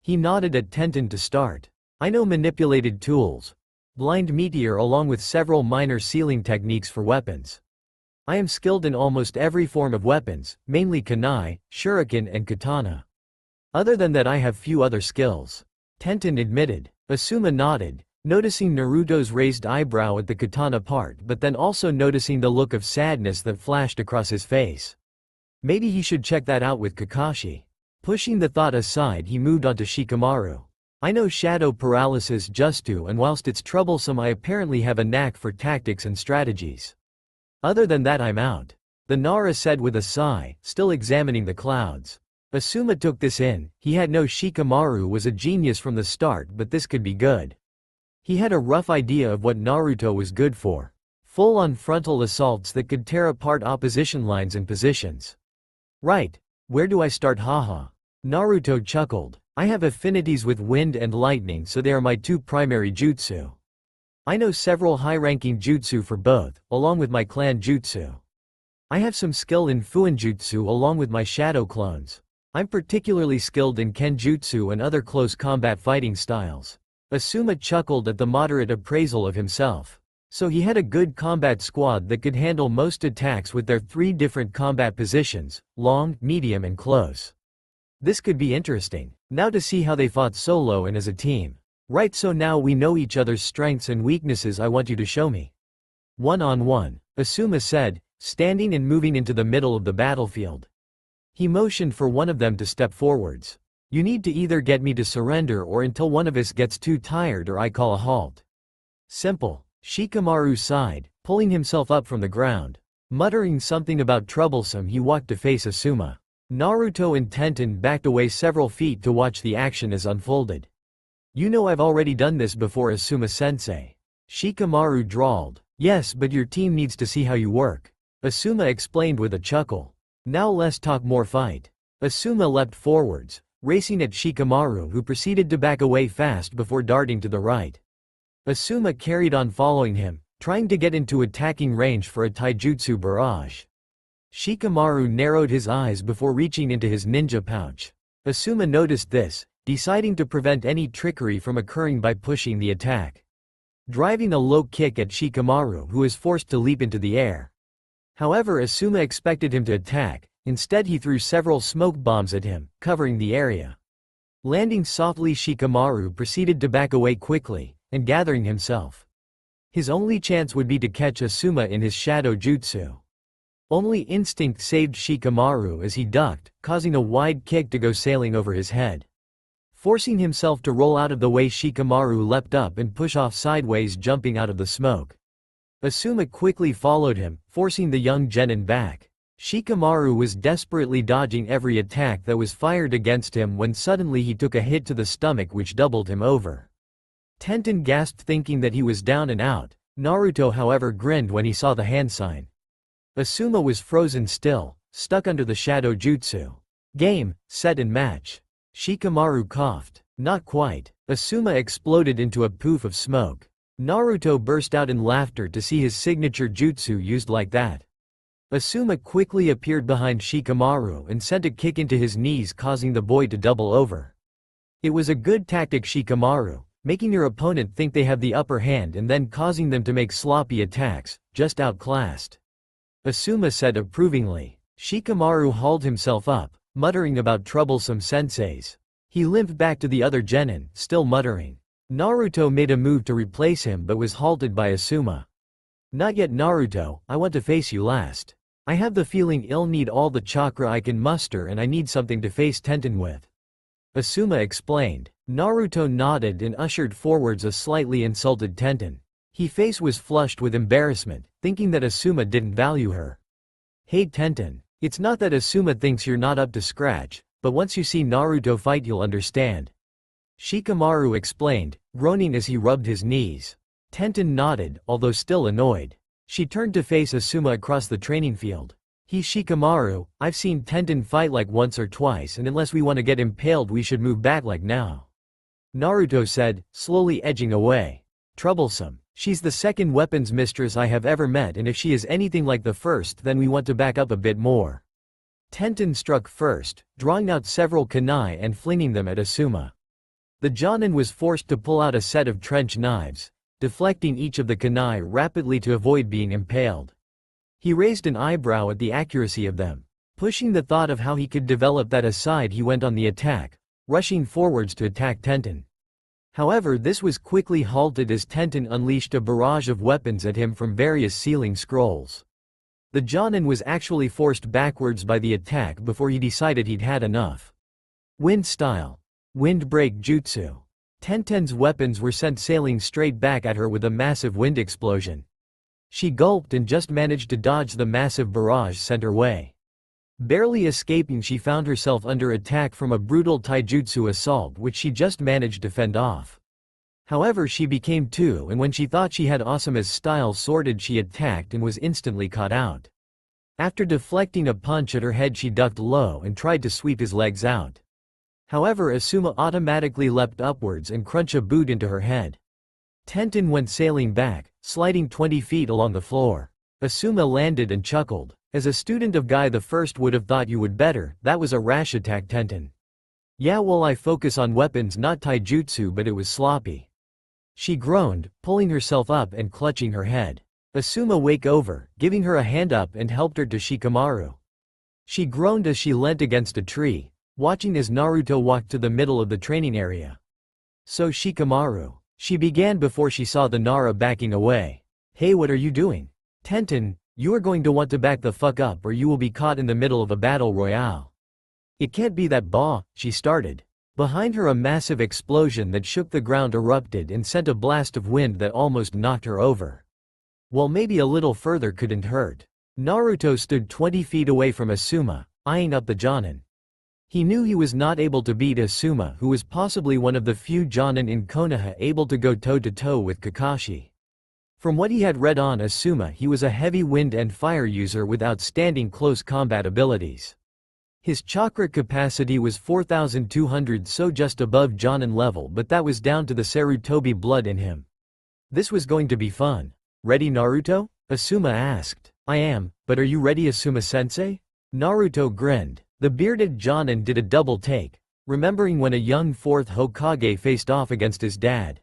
He nodded at Tenten to start. I know manipulated tools, blind meteor along with several minor sealing techniques for weapons. I am skilled in almost every form of weapons, mainly kunai, shuriken and katana. Other than that I have few other skills. Tenten admitted. Asuma nodded, noticing Naruto's raised eyebrow at the katana part, but then also noticing the look of sadness that flashed across his face. Maybe he should check that out with Kakashi. Pushing the thought aside, he moved on to Shikamaru. I know shadow paralysis justu, and whilst it's troublesome I apparently have a knack for tactics and strategies. Other than that I'm out. The Nara said with a sigh, still examining the clouds. Asuma took this in. He had known Shikamaru was a genius from the start, but this could be good. He had a rough idea of what Naruto was good for. Full-on frontal assaults that could tear apart opposition lines and positions. Right. Where do I start, haha? Naruto chuckled. I have affinities with wind and lightning, so they are my two primary jutsu. I know several high-ranking jutsu for both, along with my clan jutsu. I have some skill in fuinjutsu along with my shadow clones. I'm particularly skilled in kenjutsu and other close combat fighting styles. Asuma chuckled at the moderate appraisal of himself. So he had a good combat squad that could handle most attacks with their 3 different combat positions: long, medium and close. This could be interesting. Now to see how they fought solo and as a team. Right, so now we know each other's strengths and weaknesses. I want you to show me. One-on-one, Asuma said, standing and moving into the middle of the battlefield. He motioned for one of them to step forwards. You need to either get me to surrender or until one of us gets too tired or I call a halt. Simple. Shikamaru sighed, pulling himself up from the ground. Muttering something about troublesome, he walked to face Asuma. Naruto and Tenten backed away several feet to watch the action as unfolded. You know I've already done this before, Asuma-sensei. Shikamaru drawled. Yes, but your team needs to see how you work. Asuma explained with a chuckle. Now less talk, more fight. Asuma leapt forwards, racing at Shikamaru, who proceeded to back away fast before darting to the right. Asuma carried on following him, trying to get into attacking range for a taijutsu barrage. Shikamaru narrowed his eyes before reaching into his ninja pouch. Asuma noticed this, deciding to prevent any trickery from occurring by pushing the attack. Driving a low kick at Shikamaru, who is forced to leap into the air. However, Asuma expected him to attack. Instead, he threw several smoke bombs at him, covering the area. Landing softly, Shikamaru proceeded to back away quickly, and gathering himself. His only chance would be to catch Asuma in his shadow jutsu. Only instinct saved Shikamaru as he ducked, causing a wide kick to go sailing over his head. Forcing himself to roll out of the way, Shikamaru leapt up and pushed off sideways, jumping out of the smoke. Asuma quickly followed him, forcing the young genin back. Shikamaru was desperately dodging every attack that was fired against him when suddenly he took a hit to the stomach which doubled him over. Tenten gasped, thinking that he was down and out. Naruto, however, grinned when he saw the hand sign. Asuma was frozen still, stuck under the shadow jutsu. Game, set and match. Shikamaru coughed. Not quite. Asuma exploded into a poof of smoke. Naruto burst out in laughter to see his signature jutsu used like that. Asuma quickly appeared behind Shikamaru and sent a kick into his knees, causing the boy to double over. It was a good tactic, Shikamaru, making your opponent think they have the upper hand and then causing them to make sloppy attacks, just outclassed. Asuma said approvingly. Shikamaru hauled himself up, muttering about troublesome senseis. He limped back to the other genin, still muttering. Naruto made a move to replace him but was halted by Asuma. Not yet, Naruto, I want to face you last. I have the feeling I'll need all the chakra I can muster and I need something to face Tenten with. Asuma explained. Naruto nodded and ushered forwards a slightly insulted Tenten. His face was flushed with embarrassment, thinking that Asuma didn't value her. Hey Tenten, it's not that Asuma thinks you're not up to scratch, but once you see Naruto fight you'll understand. Shikamaru explained, groaning as he rubbed his knees. Tenten nodded, although still annoyed. She turned to face Asuma across the training field. Shikamaru, I've seen Tenten fight like once or twice, and unless we want to get impaled we should move back like now. Naruto said, slowly edging away. Troublesome. She's the second weapons mistress I have ever met, and if she is anything like the first then we want to back up a bit more. Tenten struck first, drawing out several kunai and flinging them at Asuma. The jonin was forced to pull out a set of trench knives, deflecting each of the kunai rapidly to avoid being impaled. He raised an eyebrow at the accuracy of them. Pushing the thought of how he could develop that aside, he went on the attack, rushing forwards to attack Tenten. However, this was quickly halted as Tenten unleashed a barrage of weapons at him from various ceiling scrolls. The jonin was actually forced backwards by the attack before he decided he'd had enough. Wind style. Windbreak jutsu. Tenten's weapons were sent sailing straight back at her with a massive wind explosion. She gulped and just managed to dodge the massive barrage sent her way. Barely escaping, she found herself under attack from a brutal taijutsu assault which she just managed to fend off. However, she became two, and when she thought she had Asuma's style sorted, she attacked and was instantly caught out. After deflecting a punch at her head, she ducked low and tried to sweep his legs out. However, Asuma automatically leapt upwards and crunched a boot into her head. Tenten went sailing back, sliding 20 feet along the floor. Asuma landed and chuckled. As a student of Guy the First would have thought you would better, that was a rash attack Tenten. Yeah, well, I focus on weapons not taijutsu, but it was sloppy. She groaned, pulling herself up and clutching her head. Asuma wake over, giving her a hand up and helped her to Shikamaru. She groaned as she leant against a tree, watching as Naruto walked to the middle of the training area. So Shikamaru. She began before she saw the Nara backing away. Hey, what are you doing? Tenten, you are going to want to back the fuck up or you will be caught in the middle of a battle royale. It can't be that she started. Behind her a massive explosion that shook the ground erupted and sent a blast of wind that almost knocked her over. Well, maybe a little further couldn't hurt. Naruto stood 20 feet away from Asuma, eyeing up the Jonin. He knew he was not able to beat Asuma, who was possibly one of the few Jonin in Konoha able to go toe-to-toe with Kakashi. From what he had read on Asuma, he was a heavy wind and fire user with outstanding close combat abilities. His chakra capacity was 4,200, so just above Jonin level, but that was down to the Sarutobi blood in him. This was going to be fun. Ready, Naruto? Asuma asked. I am, but are you ready, Asuma-sensei? Naruto grinned. The bearded Jonin did a double take, remembering when a young fourth Hokage faced off against his dad.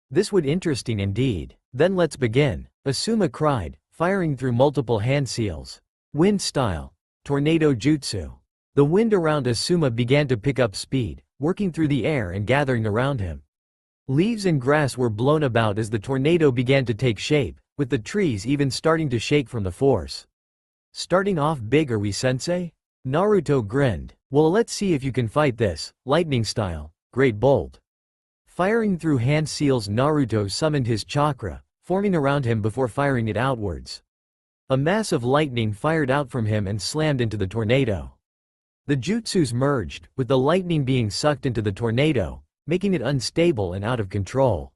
This would interesting indeed. Then let's begin, Asuma cried, firing through multiple hand seals. Wind style. Tornado jutsu. The wind around Asuma began to pick up speed, working through the air and gathering around him. Leaves and grass were blown about as the tornado began to take shape, with the trees even starting to shake from the force. Starting off big, are we, sensei? Naruto grinned. Well, let's see if you can fight this, lightning style, great bolt. Firing through hand seals, Naruto summoned his chakra, forming around him before firing it outwards. A mass of lightning fired out from him and slammed into the tornado. The jutsus merged, with the lightning being sucked into the tornado, making it unstable and out of control.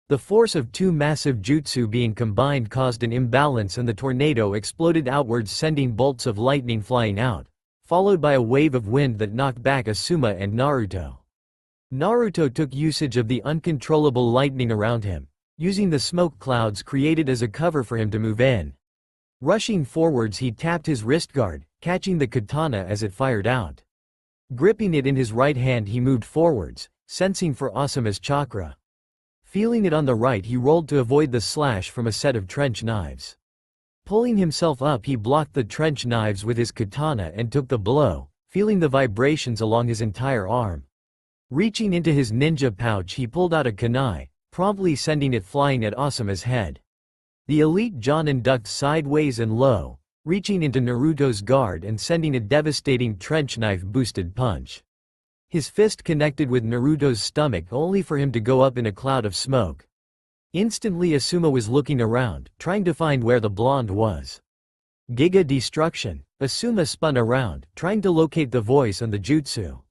The force of two massive jutsu being combined caused an imbalance and the tornado exploded outwards, sending bolts of lightning flying out, followed by a wave of wind that knocked back Asuma and Naruto. Naruto took usage of the uncontrollable lightning around him, using the smoke clouds created as a cover for him to move in. Rushing forwards, he tapped his wrist guard, catching the katana as it fired out. Gripping it in his right hand, he moved forwards, sensing for Asuma's chakra. Feeling it on the right, he rolled to avoid the slash from a set of trench knives. Pulling himself up, he blocked the trench knives with his katana and took the blow, feeling the vibrations along his entire arm. Reaching into his ninja pouch, he pulled out a kunai, promptly sending it flying at Asuma's head. The elite Jonin ducked sideways and low, reaching into Naruto's guard and sending a devastating trench knife-boosted punch. His fist connected with Naruto's stomach only for him to go up in a cloud of smoke. Instantly Asuma was looking around, trying to find where the blonde was. Giga destruction. Asuma spun around, trying to locate the voice and the jutsu.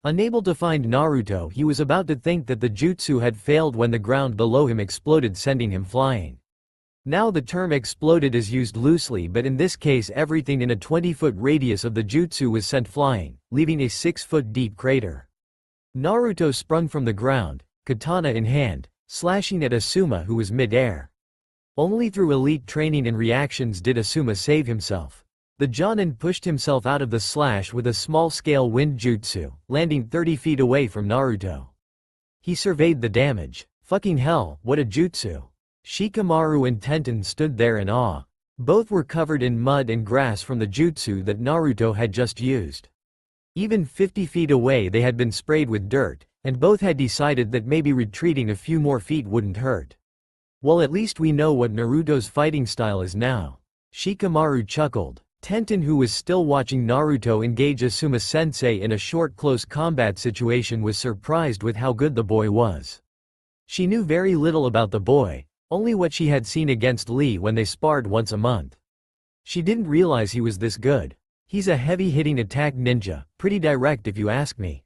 Unable to find Naruto, he was about to think that the jutsu had failed when the ground below him exploded, sending him flying. Now the term exploded is used loosely, but in this case everything in a 20-foot radius of the jutsu was sent flying, leaving a 6-foot deep crater. Naruto sprung from the ground, katana in hand, slashing at Asuma, who was mid-air. Only through elite training and reactions did Asuma save himself. The Jonin pushed himself out of the slash with a small-scale wind jutsu, landing 30 feet away from Naruto. He surveyed the damage. Fucking hell, what a jutsu. Shikamaru and Tenten stood there in awe. Both were covered in mud and grass from the jutsu that Naruto had just used. Even 50 feet away they had been sprayed with dirt, and both had decided that maybe retreating a few more feet wouldn't hurt. Well, at least we know what Naruto's fighting style is now. Shikamaru chuckled. Tenten, who was still watching Naruto engage Asuma-sensei in a short close combat situation, was surprised with how good the boy was. She knew very little about the boy, only what she had seen against Lee when they sparred once a month. She didn't realize he was this good. He's a heavy-hitting attack ninja, pretty direct if you ask me.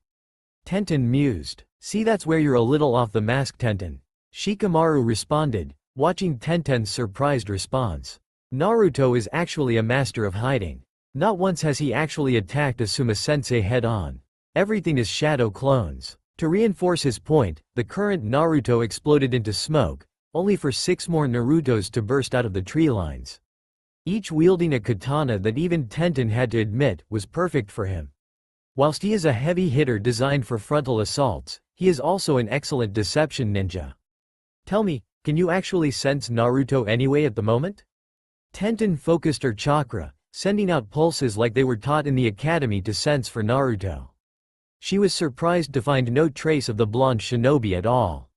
Tenten mused. See, that's where you're a little off the mask, Tenten. Shikamaru responded, watching Tenten's surprised response. Naruto is actually a master of hiding. Not once has he actually attacked Asuma-sensei head-on. Everything is shadow clones. To reinforce his point, the current Naruto exploded into smoke, only for 6 more Narutos to burst out of the tree lines. each wielding a katana that even Tenten had to admit was perfect for him. Whilst he is a heavy hitter designed for frontal assaults, he is also an excellent deception ninja. Tell me, can you actually sense Naruto anyway at the moment? Tenten focused her chakra, sending out pulses like they were taught in the academy to sense for Naruto. She was surprised to find no trace of the blonde shinobi at all.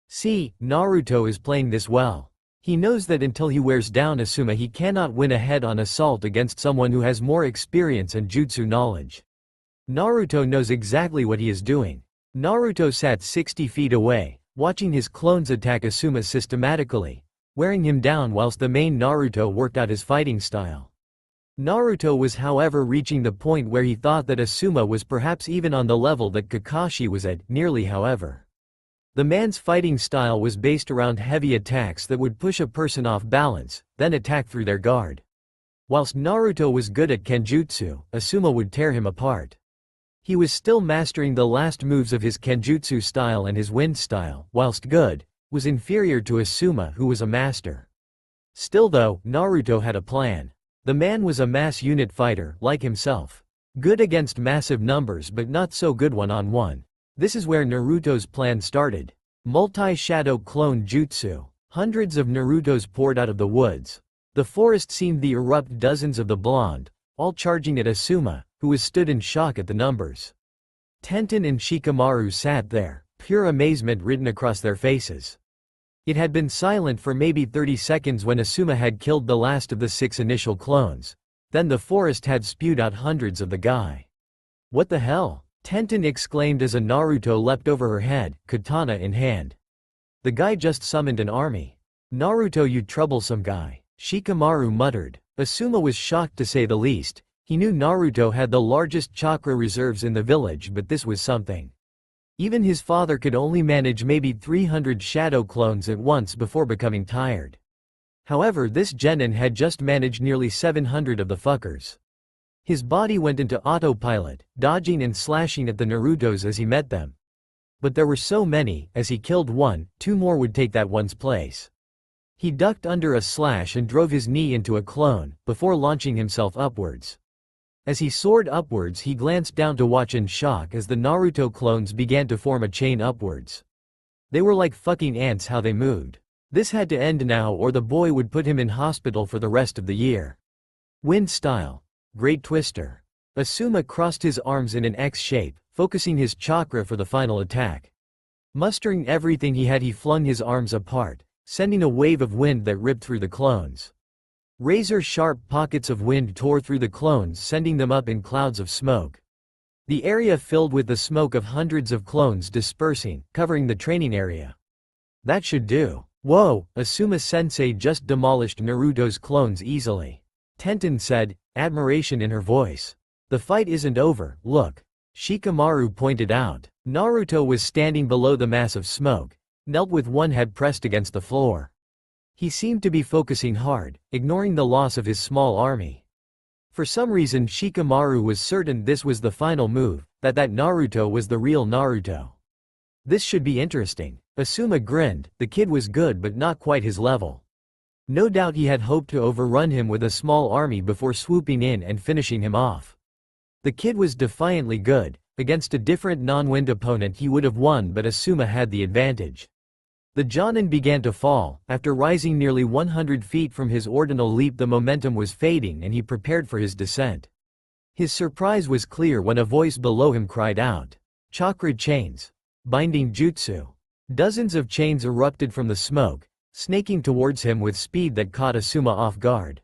See, Naruto is playing this well. He knows that until he wears down Asuma he cannot win a head-on assault against someone who has more experience and jutsu knowledge. Naruto knows exactly what he is doing. Naruto sat 60 feet away, watching his clones attack Asuma systematically, wearing him down whilst the main Naruto worked out his fighting style. Naruto was however reaching the point where he thought that Asuma was perhaps even on the level that Kakashi was at, nearly however. The man's fighting style was based around heavy attacks that would push a person off balance, then attack through their guard. Whilst Naruto was good at kenjutsu, Asuma would tear him apart. He was still mastering the last moves of his kenjutsu style, and his wind style, whilst good, was inferior to Asuma, who was a master. Still though, Naruto had a plan. The man was a mass unit fighter, like himself. Good against massive numbers but not so good one-on-one. This is where Naruto's plan started. Multi-shadow clone jutsu. Hundreds of Narutos poured out of the woods. The forest seemed to erupt dozens of the blonde, all charging at Asuma, who was stood in shock at the numbers. Tenten and Shikamaru sat there, pure amazement written across their faces. It had been silent for maybe 30 seconds when Asuma had killed the last of the 6 initial clones. Then the forest had spewed out hundreds of the guy. What the hell? Tenten exclaimed as a Naruto leapt over her head, katana in hand. The guy just summoned an army. Naruto, you troublesome guy, Shikamaru muttered. Asuma was shocked to say the least. He knew Naruto had the largest chakra reserves in the village, but this was something. Even his father could only manage maybe 300 shadow clones at once before becoming tired. However, this genin had just managed nearly 700 of the fuckers. His body went into autopilot, dodging and slashing at the Narutos as he met them. But there were so many, as he killed one, 2 more would take that one's place. He ducked under a slash and drove his knee into a clone, before launching himself upwards. As he soared upwards he glanced down to watch in shock as the Naruto clones began to form a chain upwards. They were like fucking ants how they moved. This had to end now or the boy would put him in hospital for the rest of the year. Wind style. Great twister. Asuma crossed his arms in an X shape, focusing his chakra for the final attack. Mustering everything he had, he flung his arms apart, sending a wave of wind that ripped through the clones. Razor-sharp pockets of wind tore through the clones, sending them up in clouds of smoke. The area filled with the smoke of hundreds of clones dispersing, covering the training area. That should do. Whoa, Asuma-sensei just demolished Naruto's clones easily. Tenten said, admiration in her voice. The fight isn't over, look. Shikamaru pointed out. Naruto was standing below the mass of smoke, knelt with one head pressed against the floor. He seemed to be focusing hard, ignoring the loss of his small army. For some reason Shikamaru was certain this was the final move, that Naruto was the real Naruto. This should be interesting. Asuma grinned. The kid was good but not quite his level. No doubt he had hoped to overrun him with a small army before swooping in and finishing him off. The kid was defiantly good. Against a different non-wind opponent he would have won, but Asuma had the advantage. The Jonin began to fall. After rising nearly 100 feet from his ordinal leap, the momentum was fading and he prepared for his descent. His surprise was clear when a voice below him cried out, "Chakra chains! Binding jutsu!" Dozens of chains erupted from the smoke, snaking towards him with speed that caught Asuma off guard.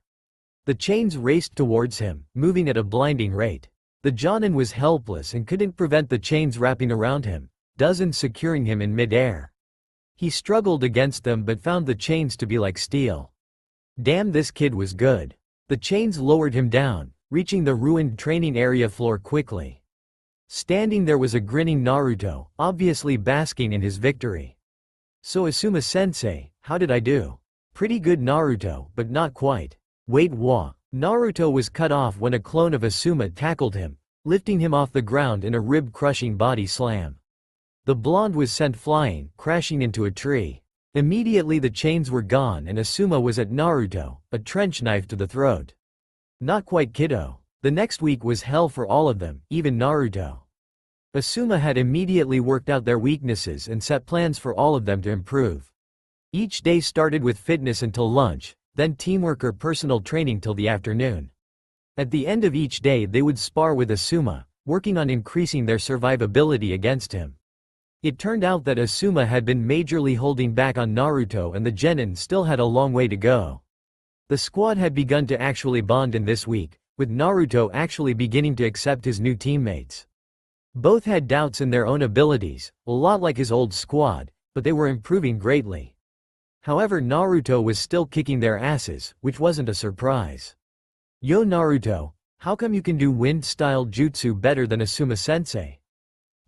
The chains raced towards him, moving at a blinding rate. The Jonin was helpless and couldn't prevent the chains wrapping around him, dozens securing him in mid-air. He struggled against them but found the chains to be like steel. Damn, this kid was good. The chains lowered him down, reaching the ruined training area floor quickly. Standing there was a grinning Naruto, obviously basking in his victory. So Asuma-sensei, how did I do? Pretty good Naruto, but not quite. Wait, what? Naruto was cut off when a clone of Asuma tackled him, lifting him off the ground in a rib-crushing body slam. The blonde was sent flying, crashing into a tree. Immediately the chains were gone and Asuma was at Naruto, a trench knife to the throat. Not quite, kiddo. The next week was hell for all of them, even Naruto. Asuma had immediately worked out their weaknesses and set plans for all of them to improve. Each day started with fitness until lunch, then teamwork or personal training till the afternoon. At the end of each day they would spar with Asuma, working on increasing their survivability against him. It turned out that Asuma had been majorly holding back on Naruto and the genin still had a long way to go. The squad had begun to actually bond in this week, with Naruto actually beginning to accept his new teammates. Both had doubts in their own abilities, a lot like his old squad, but they were improving greatly. However, Naruto was still kicking their asses, which wasn't a surprise. Yo Naruto, how come you can do wind-style jutsu better than Asuma-sensei?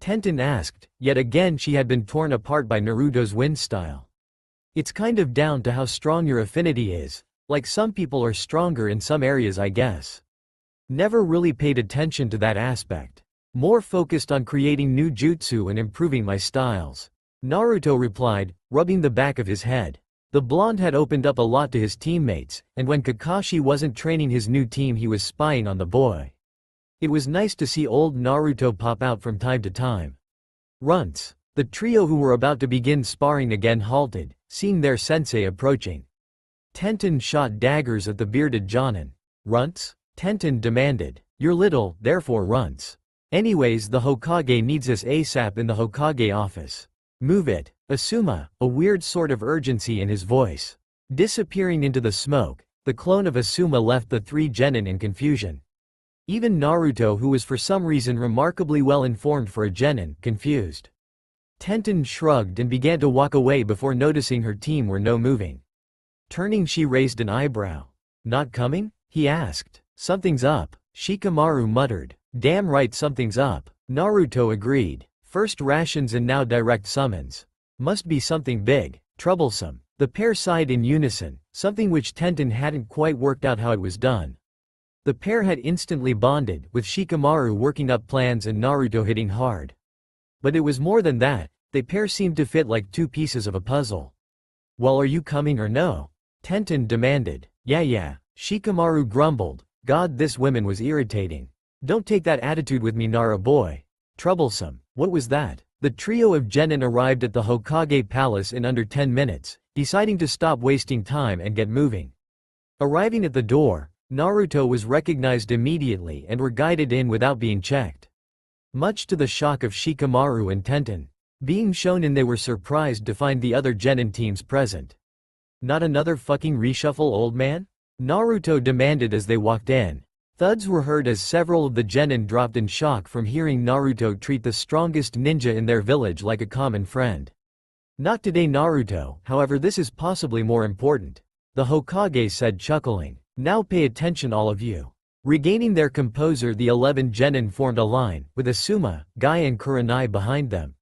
Tenten asked, yet again she had been torn apart by Naruto's wind style. It's kind of down to how strong your affinity is, like some people are stronger in some areas I guess. Never really paid attention to that aspect. More focused on creating new jutsu and improving my styles. Naruto replied, rubbing the back of his head. The blonde had opened up a lot to his teammates, and when Kakashi wasn't training his new team he was spying on the boy. It was nice to see old Naruto pop out from time to time. Runts. The trio who were about to begin sparring again halted, seeing their sensei approaching. Tenten shot daggers at the bearded Jonin. Runts? Tenten demanded. You're little, therefore runts. Anyways, the Hokage needs us ASAP in the Hokage office. Move it. Asuma, a weird sort of urgency in his voice. Disappearing into the smoke, the clone of Asuma left the three genin in confusion. Even Naruto, who was for some reason remarkably well informed for a genin, confused. Tenten shrugged and began to walk away before noticing her team were no moving. Turning, she raised an eyebrow. Not coming? He asked. Something's up, Shikamaru muttered. Damn right something's up, Naruto agreed. First rations and now direct summons. Must be something big, troublesome. The pair sighed in unison, something which Tenten hadn't quite worked out how it was done. The pair had instantly bonded, with Shikamaru working up plans and Naruto hitting hard. But it was more than that, the pair seemed to fit like two pieces of a puzzle. Well, are you coming or no? Tenten demanded. Yeah, Shikamaru grumbled. God, this woman was irritating. Don't take that attitude with me, Nara boy. Troublesome. What was that? The trio of genin arrived at the Hokage palace in under 10 minutes, deciding to stop wasting time and get moving. Arriving at the door, Naruto was recognized immediately and were guided in without being checked. Much to the shock of Shikamaru and Tenten. Being shown in, they were surprised to find the other genin teams present. Not another fucking reshuffle, old man? Naruto demanded as they walked in. Thuds were heard as several of the genin dropped in shock from hearing Naruto treat the strongest ninja in their village like a common friend. Not today, Naruto, however, this is possibly more important. The Hokage said, chuckling. Now pay attention, all of you. Regaining their composure, the 11 genin formed a line, with Asuma, Guy and Kurenai behind them.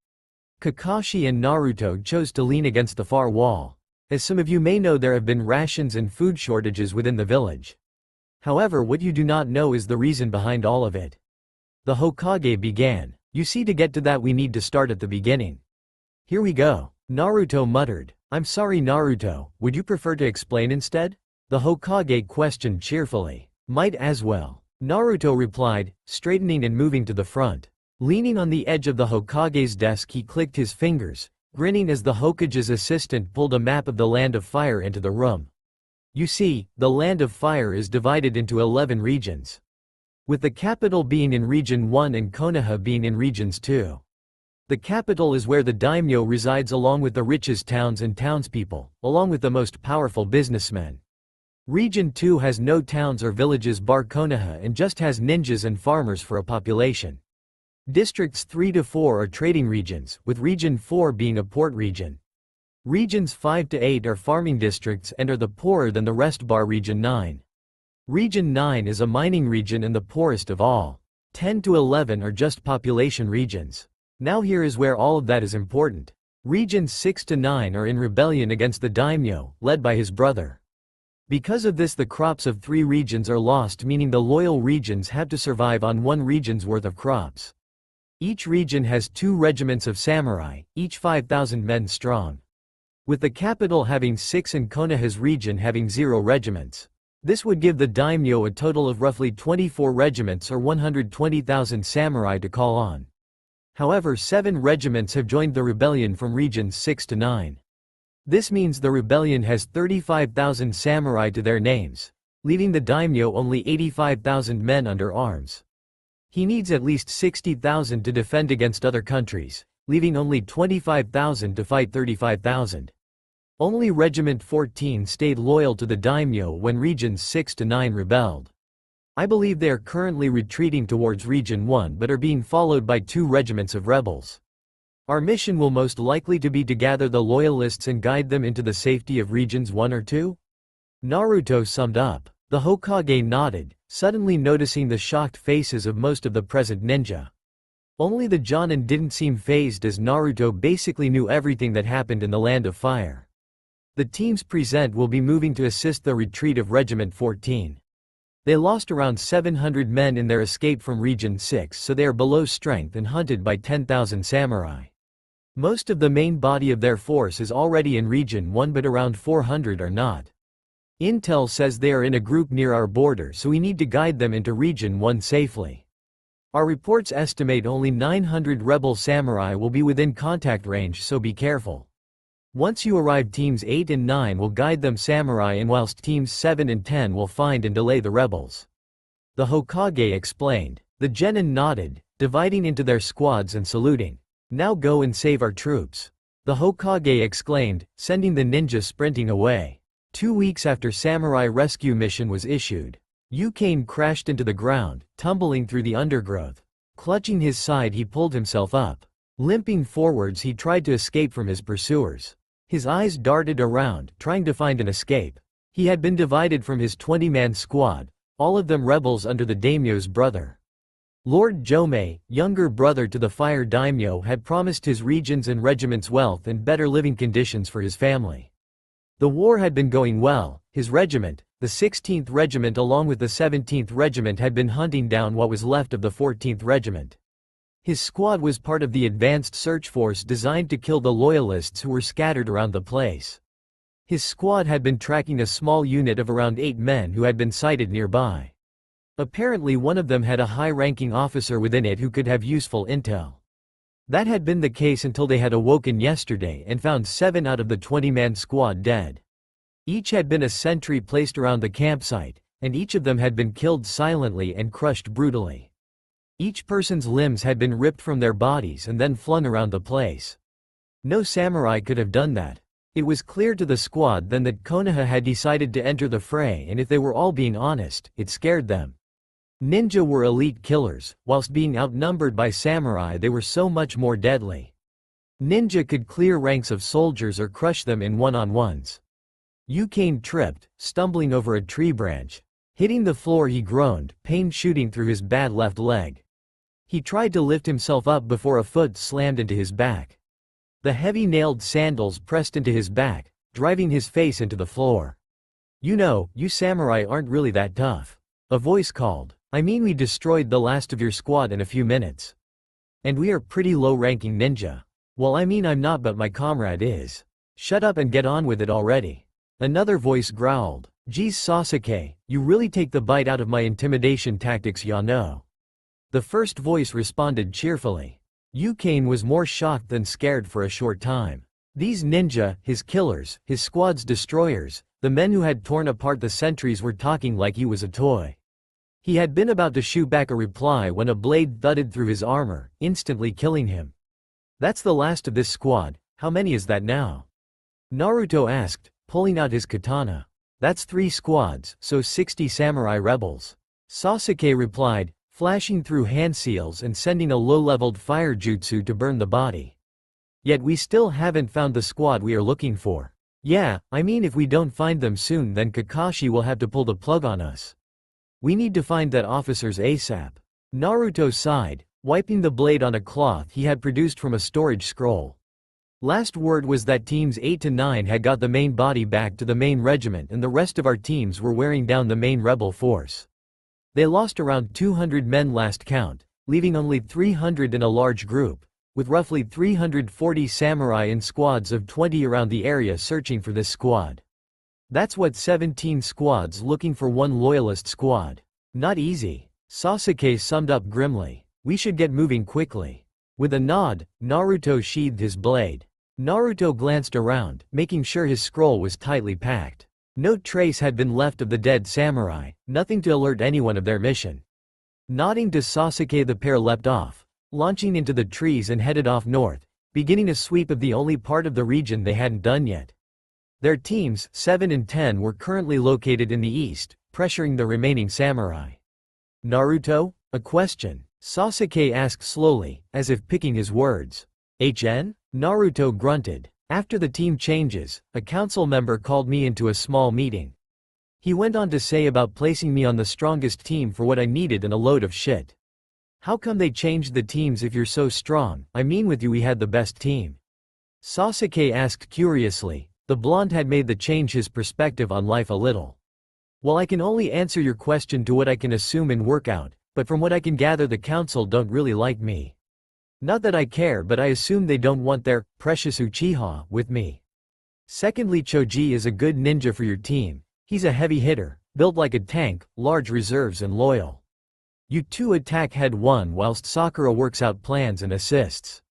Kakashi and Naruto chose to lean against the far wall. As some of you may know, there have been rations and food shortages within the village. However, what you do not know is the reason behind all of it. The Hokage began. You see, to get to that we need to start at the beginning. Here we go. Naruto muttered. I'm sorry, Naruto, would you prefer to explain instead? The Hokage questioned cheerfully. Might as well. Naruto replied, straightening and moving to the front. Leaning on the edge of the Hokage's desk, he clicked his fingers, grinning as the Hokage's assistant pulled a map of the Land of Fire into the room. You see, the Land of Fire is divided into 11 regions, with the capital being in Region 1 and Konoha being in Regions 2. The capital is where the daimyo resides along with the richest towns and townspeople, along with the most powerful businessmen. Region 2 has no towns or villages bar Konoha and just has ninjas and farmers for a population. Districts 3 to 4 are trading regions, with Region 4 being a port region. Regions 5 to 8 are farming districts and are the poorer than the rest bar Region 9. Region 9 is a mining region and the poorest of all. 10 to 11 are just population regions. Now here is where all of that is important. Regions 6 to 9 are in rebellion against the daimyo, led by his brother. Because of this, the crops of 3 regions are lost, meaning the loyal regions have to survive on 1 region's worth of crops. Each region has 2 regiments of samurai, each 5,000 men strong. with the capital having 6 and Konoha's region having 0 regiments. This would give the daimyo a total of roughly 24 regiments or 120,000 samurai to call on. However, 7 regiments have joined the rebellion from regions 6 to 9. This means the rebellion has 35,000 samurai to their names, leaving the daimyo only 85,000 men under arms. He needs at least 60,000 to defend against other countries, leaving only 25,000 to fight 35,000. Only Regiment 14 stayed loyal to the daimyo when regions 6 to 9 rebelled. I believe they are currently retreating towards Region 1 but are being followed by 2 regiments of rebels. Our mission will most likely to be to gather the loyalists and guide them into the safety of Regions 1 or 2? Naruto summed up. The Hokage nodded, suddenly noticing the shocked faces of most of the present ninja. Only the Jonin didn't seem fazed as Naruto basically knew everything that happened in the Land of Fire. The teams present will be moving to assist the retreat of Regiment 14. They lost around 700 men in their escape from Region 6, so they are below strength and hunted by 10,000 samurai. Most of the main body of their force is already in Region 1 but around 400 are not. Intel says they are in a group near our border, so we need to guide them into Region 1 safely. Our reports estimate only 900 rebel samurai will be within contact range, so be careful. Once you arrive, teams 8 and 9 will guide them samurai, and whilst teams 7 and 10 will find and delay the rebels. The Hokage explained. The genin nodded, dividing into their squads and saluting. Now go and save our troops. The Hokage exclaimed, sending the ninja sprinting away. 2 weeks after samurai rescue mission was issued, Yukane crashed into the ground, tumbling through the undergrowth. Clutching his side, he pulled himself up. Limping forwards, he tried to escape from his pursuers. His eyes darted around, trying to find an escape. He had been divided from his 20-man squad, all of them rebels under the daimyo's brother. Lord Jomei, younger brother to the fire daimyo, had promised his regions and regiments wealth and better living conditions for his family. The war had been going well. His regiment, the 16th Regiment along with the 17th Regiment, had been hunting down what was left of the 14th Regiment. His squad was part of the advanced search force designed to kill the loyalists who were scattered around the place. His squad had been tracking a small unit of around 8 men who had been sighted nearby. Apparently one of them had a high-ranking officer within it who could have useful intel. That had been the case until they had awoken yesterday and found 7 out of the 20-man squad dead. Each had been a sentry placed around the campsite, and each of them had been killed silently and crushed brutally. Each person's limbs had been ripped from their bodies and then flung around the place. No samurai could have done that. It was clear to the squad then that Konoha had decided to enter the fray, and if they were all being honest, it scared them. Ninja were elite killers, whilst being outnumbered by samurai they were so much more deadly. Ninja could clear ranks of soldiers or crush them in one-on-ones. Yukane tripped, stumbling over a tree branch. Hitting the floor, he groaned, pain shooting through his bad left leg. He tried to lift himself up before a foot slammed into his back. The heavy nailed sandals pressed into his back, driving his face into the floor. You know, you samurai aren't really that tough. A voice called. I mean, we destroyed the last of your squad in a few minutes. And we are pretty low-ranking ninja. Well, I mean, I'm not, but my comrade is. Shut up and get on with it already. Another voice growled. Geez Sasuke, you really take the bite out of my intimidation tactics, ya know. The first voice responded cheerfully. Yukane was more shocked than scared for a short time. These ninja, his killers, his squad's destroyers, the men who had torn apart the sentries, were talking like he was a toy. He had been about to shoot back a reply when a blade thudded through his armor, instantly killing him. That's the last of this squad. How many is that now? Naruto asked, pulling out his katana. That's 3 squads, so 60 samurai rebels. Sasuke replied, flashing through hand seals and sending a low-leveled fire jutsu to burn the body. Yet we still haven't found the squad we are looking for. Yeah, I mean, if we don't find them soon, then Kakashi will have to pull the plug on us. We need to find that officers ASAP. Naruto sighed, wiping the blade on a cloth he had produced from a storage scroll. Last word was that teams 8 to 9 had got the main body back to the main regiment, and the rest of our teams were wearing down the main rebel force. They lost around 200 men last count, leaving only 300 in a large group. with roughly 340 samurai in squads of 20 around the area searching for this squad. That's what 17 squads looking for one loyalist squad. Not easy. Sasuke summed up grimly. We should get moving quickly. With a nod, Naruto sheathed his blade. Naruto glanced around, making sure his scroll was tightly packed. No trace had been left of the dead samurai, nothing to alert anyone of their mission. Nodding to Sasuke, the pair leapt off, launching into the trees and headed off north, beginning a sweep of the only part of the region they hadn't done yet. Their teams, 7 and 10, were currently located in the east, pressuring the remaining samurai. Naruto? A question, Sasuke asked slowly, as if picking his words. HN? Naruto grunted. After the team changes, a council member called me into a small meeting. He went on to say about placing me on the strongest team for what I needed and a load of shit. How come they changed the teams if you're so strong? I mean, with you we had the best team. Sasuke asked curiously. The blonde had made the change his perspective on life a little. Well, I can only answer your question to what I can assume and work out, but from what I can gather the council don't really like me. Not that I care, but I assume they don't want their precious Uchiha with me. Secondly, Choji is a good ninja for your team. He's a heavy hitter, built like a tank, large reserves and loyal. You two attack head one whilst Sakura works out plans and assists.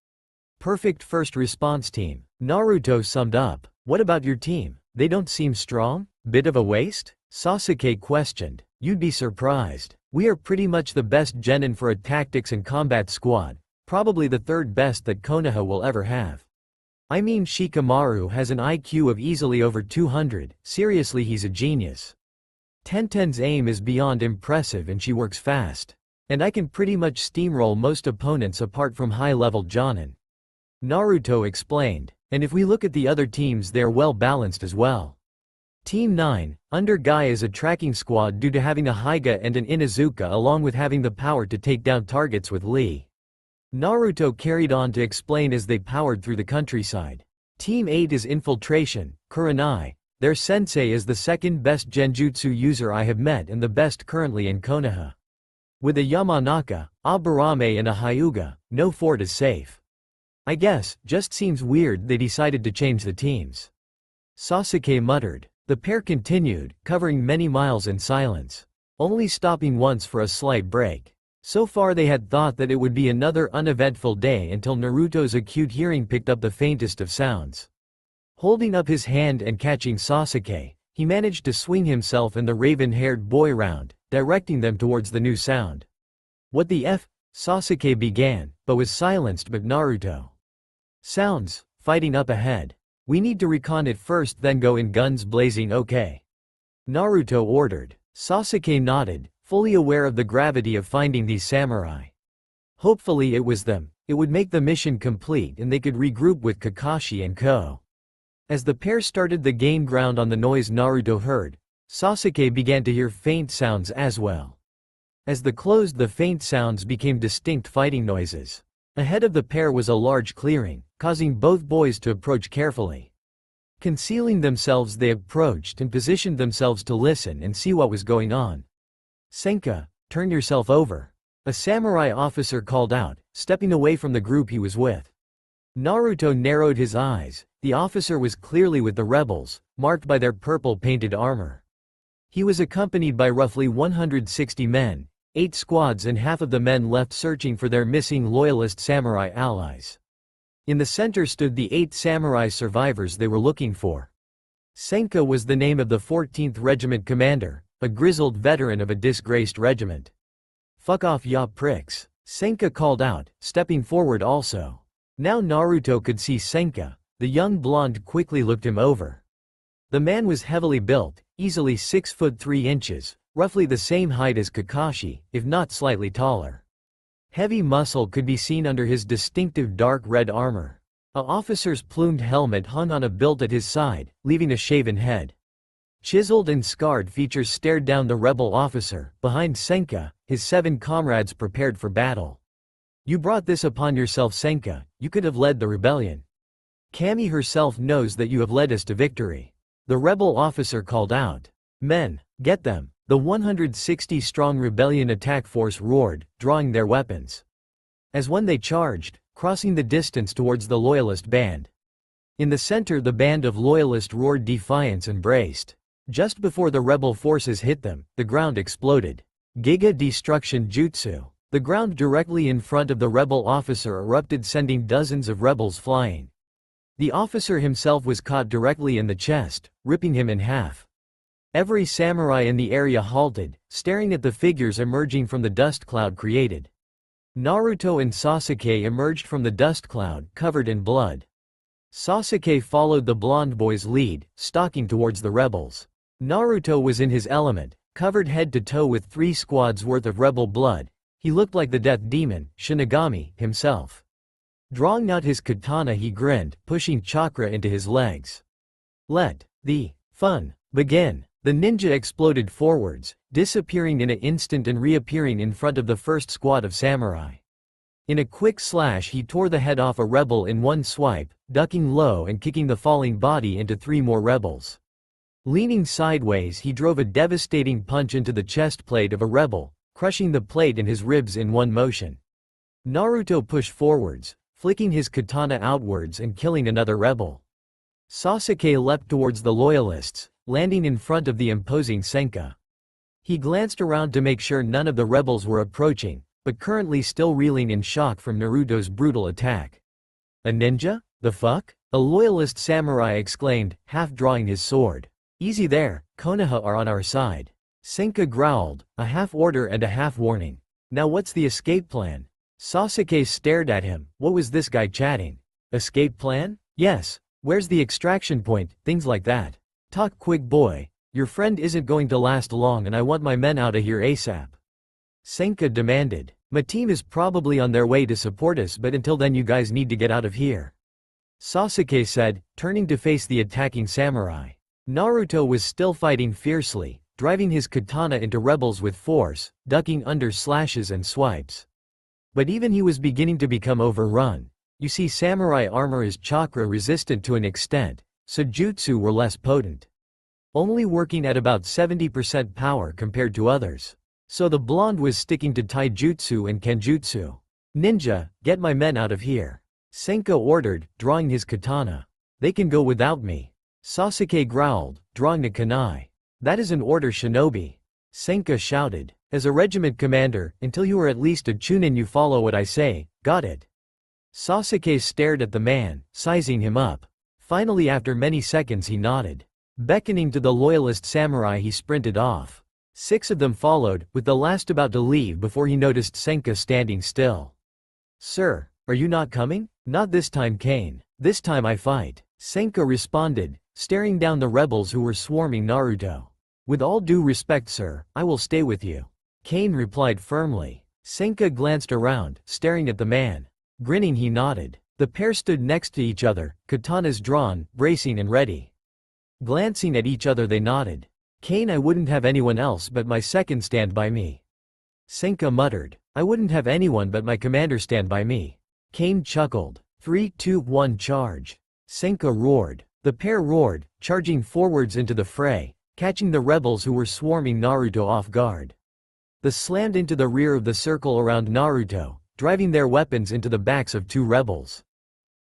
Perfect first response team, Naruto summed up. What about your team? They don't seem strong? Bit of a waste? Sasuke questioned. You'd be surprised. We are pretty much the best genin for a tactics and combat squad, probably the third best that Konoha will ever have. I mean, Shikamaru has an IQ of easily over 200, seriously, he's a genius. Tenten's aim is beyond impressive and she works fast. And I can pretty much steamroll most opponents apart from high-level jonin. Naruto explained. And if we look at the other teams, they're well balanced as well. Team 9, under Guy, is a tracking squad due to having a Hyuga and an Inuzuka, along with having the power to take down targets with Lee. Naruto carried on to explain as they powered through the countryside. Team 8 is infiltration, Kurenai. Their sensei is the second best genjutsu user I have met and the best currently in Konoha. With a Yamanaka, Aburame and a Hyuga, no fort is safe. I guess, just seems weird they decided to change the teams. Sasuke muttered. The pair continued, covering many miles in silence, only stopping once for a slight break. So far they had thought that it would be another uneventful day until Naruto's acute hearing picked up the faintest of sounds. Holding up his hand and catching Sasuke, he managed to swing himself and the raven-haired boy round, directing them towards the new sound. What the F? Sasuke began, but was silenced by Naruto. Sounds, fighting up ahead. We need to recon it first, then go in guns blazing, okay? Naruto ordered. Sasuke nodded, fully aware of the gravity of finding these samurai. Hopefully it was them. It would make the mission complete and they could regroup with Kakashi and Ko. As the pair started to gain ground on the noise Naruto heard, Sasuke began to hear faint sounds as well. As they closed, the faint sounds became distinct fighting noises. Ahead of the pair was a large clearing, causing both boys to approach carefully. Concealing themselves, they approached and positioned themselves to listen and see what was going on. Senka, turn yourself over. A samurai officer called out, stepping away from the group he was with. Naruto narrowed his eyes. The officer was clearly with the rebels, marked by their purple-painted armor. He was accompanied by roughly 160 men, 8 squads, and half of the men left searching for their missing loyalist samurai allies. In the center stood the 8 samurai survivors they were looking for. Senka was the name of the 14th Regiment commander, a grizzled veteran of a disgraced regiment. Fuck off, ya pricks, Senka called out, stepping forward also. Now Naruto could see Senka. The young blonde quickly looked him over. The man was heavily built, easily 6 foot 3 inches, roughly the same height as Kakashi, if not slightly taller. Heavy muscle could be seen under his distinctive dark red armor. An officer's plumed helmet hung on a bilt at his side, leaving a shaven head. Chiseled and scarred features stared down the rebel officer. Behind Senka, his 7 comrades prepared for battle. You brought this upon yourself, Senka. You could have led the rebellion. Kami herself knows that you have led us to victory. The rebel officer called out. Men, get them. The 160-strong rebellion attack force roared, drawing their weapons. As when they charged, crossing the distance towards the Loyalist band. In the center, the band of Loyalists roared defiance and braced. Just before the rebel forces hit them, the ground exploded. Giga Destruction Jutsu. The ground directly in front of the rebel officer erupted, sending dozens of rebels flying. The officer himself was caught directly in the chest, ripping him in half. Every samurai in the area halted, staring at the figures emerging from the dust cloud created. Naruto and Sasuke emerged from the dust cloud, covered in blood. Sasuke followed the blonde boy's lead, stalking towards the rebels. Naruto was in his element, covered head to toe with 3 squads worth of rebel blood. He looked like the death demon, Shinigami, himself. Drawing out his katana, he grinned, pushing chakra into his legs. Let the fun begin. The ninja exploded forwards, disappearing in an instant and reappearing in front of the first squad of samurai. In a quick slash, he tore the head off a rebel in one swipe, ducking low and kicking the falling body into 3 more rebels. Leaning sideways, he drove a devastating punch into the chest plate of a rebel, crushing the plate and his ribs in one motion. Naruto pushed forwards, flicking his katana outwards and killing another rebel. Sasuke leapt towards the Loyalists, landing in front of the imposing Senka. He glanced around to make sure none of the rebels were approaching, but currently still reeling in shock from Naruto's brutal attack. A ninja? The fuck? A Loyalist samurai exclaimed, half drawing his sword. Easy there, Konoha are on our side. Senka growled, a half order and a half warning. Now what's the escape plan? Sasuke stared at him. What was this guy chatting? Escape plan? Yes. Where's the extraction point? Things like that. Talk quick, boy. Your friend isn't going to last long and I want my men out of here ASAP. Senka demanded. My team is probably on their way to support us, but until then you guys need to get out of here. Sasuke said, turning to face the attacking samurai. Naruto was still fighting fiercely, driving his katana into rebels with force, ducking under slashes and swipes. But even he was beginning to become overrun. You see, samurai armor is chakra resistant to an extent, so jutsu were less potent. Only working at about 70% power compared to others. So the blonde was sticking to taijutsu and kenjutsu. Ninja, get my men out of here. Senka ordered, drawing his katana. They can go without me. Sasuke growled, drawing a kunai. That is an order, shinobi. Senka shouted. As a regiment commander, until you are at least a chunin you follow what I say, got it? Sasuke stared at the man, sizing him up. Finally, after many seconds, he nodded. Beckoning to the Loyalist samurai, he sprinted off. 6 of them followed, with the last about to leave before he noticed Senka standing still. Sir, are you not coming? Not this time, Kane. This time I fight. Senka responded, staring down the rebels who were swarming Naruto. With all due respect, sir, I will stay with you. Kane replied firmly. Senka glanced around, staring at the man. Grinning, he nodded. The pair stood next to each other, katanas drawn, bracing and ready. Glancing at each other, they nodded. Kane, I wouldn't have anyone else but my second stand by me. Senka muttered. I wouldn't have anyone but my commander stand by me. Kane chuckled. 3, 2, 1, charge. Senka roared. The pair roared, charging forwards into the fray, catching the rebels who were swarming Naruto off guard. They slammed into the rear of the circle around Naruto, driving their weapons into the backs of 2 rebels.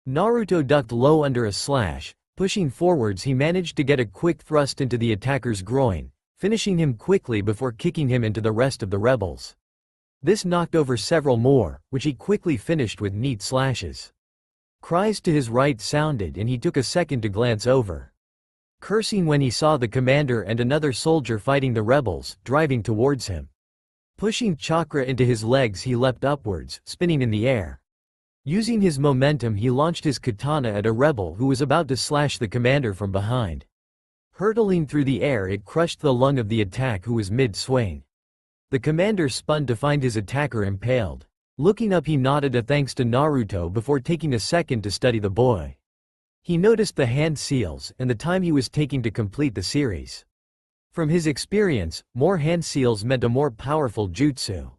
Naruto ducked low under a slash. Pushing forwards, he managed to get a quick thrust into the attacker's groin, finishing him quickly before kicking him into the rest of the rebels. This knocked over several more, which he quickly finished with neat slashes. Cries to his right sounded and he took a second to glance over. Cursing when he saw the commander and another soldier fighting the rebels, driving towards him. Pushing chakra into his legs, he leapt upwards, spinning in the air. Using his momentum, he launched his katana at a rebel who was about to slash the commander from behind. Hurtling through the air, it crushed the lung of the attack who was mid-swing. The commander spun to find his attacker impaled. Looking up, he nodded a thanks to Naruto before taking a second to study the boy. He noticed the hand seals and the time he was taking to complete the series. From his experience, more hand seals meant a more powerful jutsu.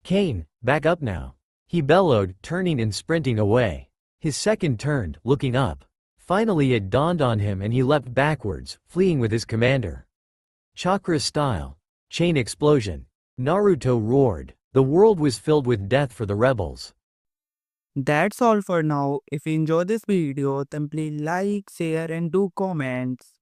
Kane, back up now. He bellowed, turning and sprinting away. His second turned, looking up. Finally it dawned on him and he leapt backwards, fleeing with his commander. Chakra style. Chain explosion. Naruto roared. The world was filled with death for the rebels. That's all for now. If you enjoy this video, then please like, share and do comments.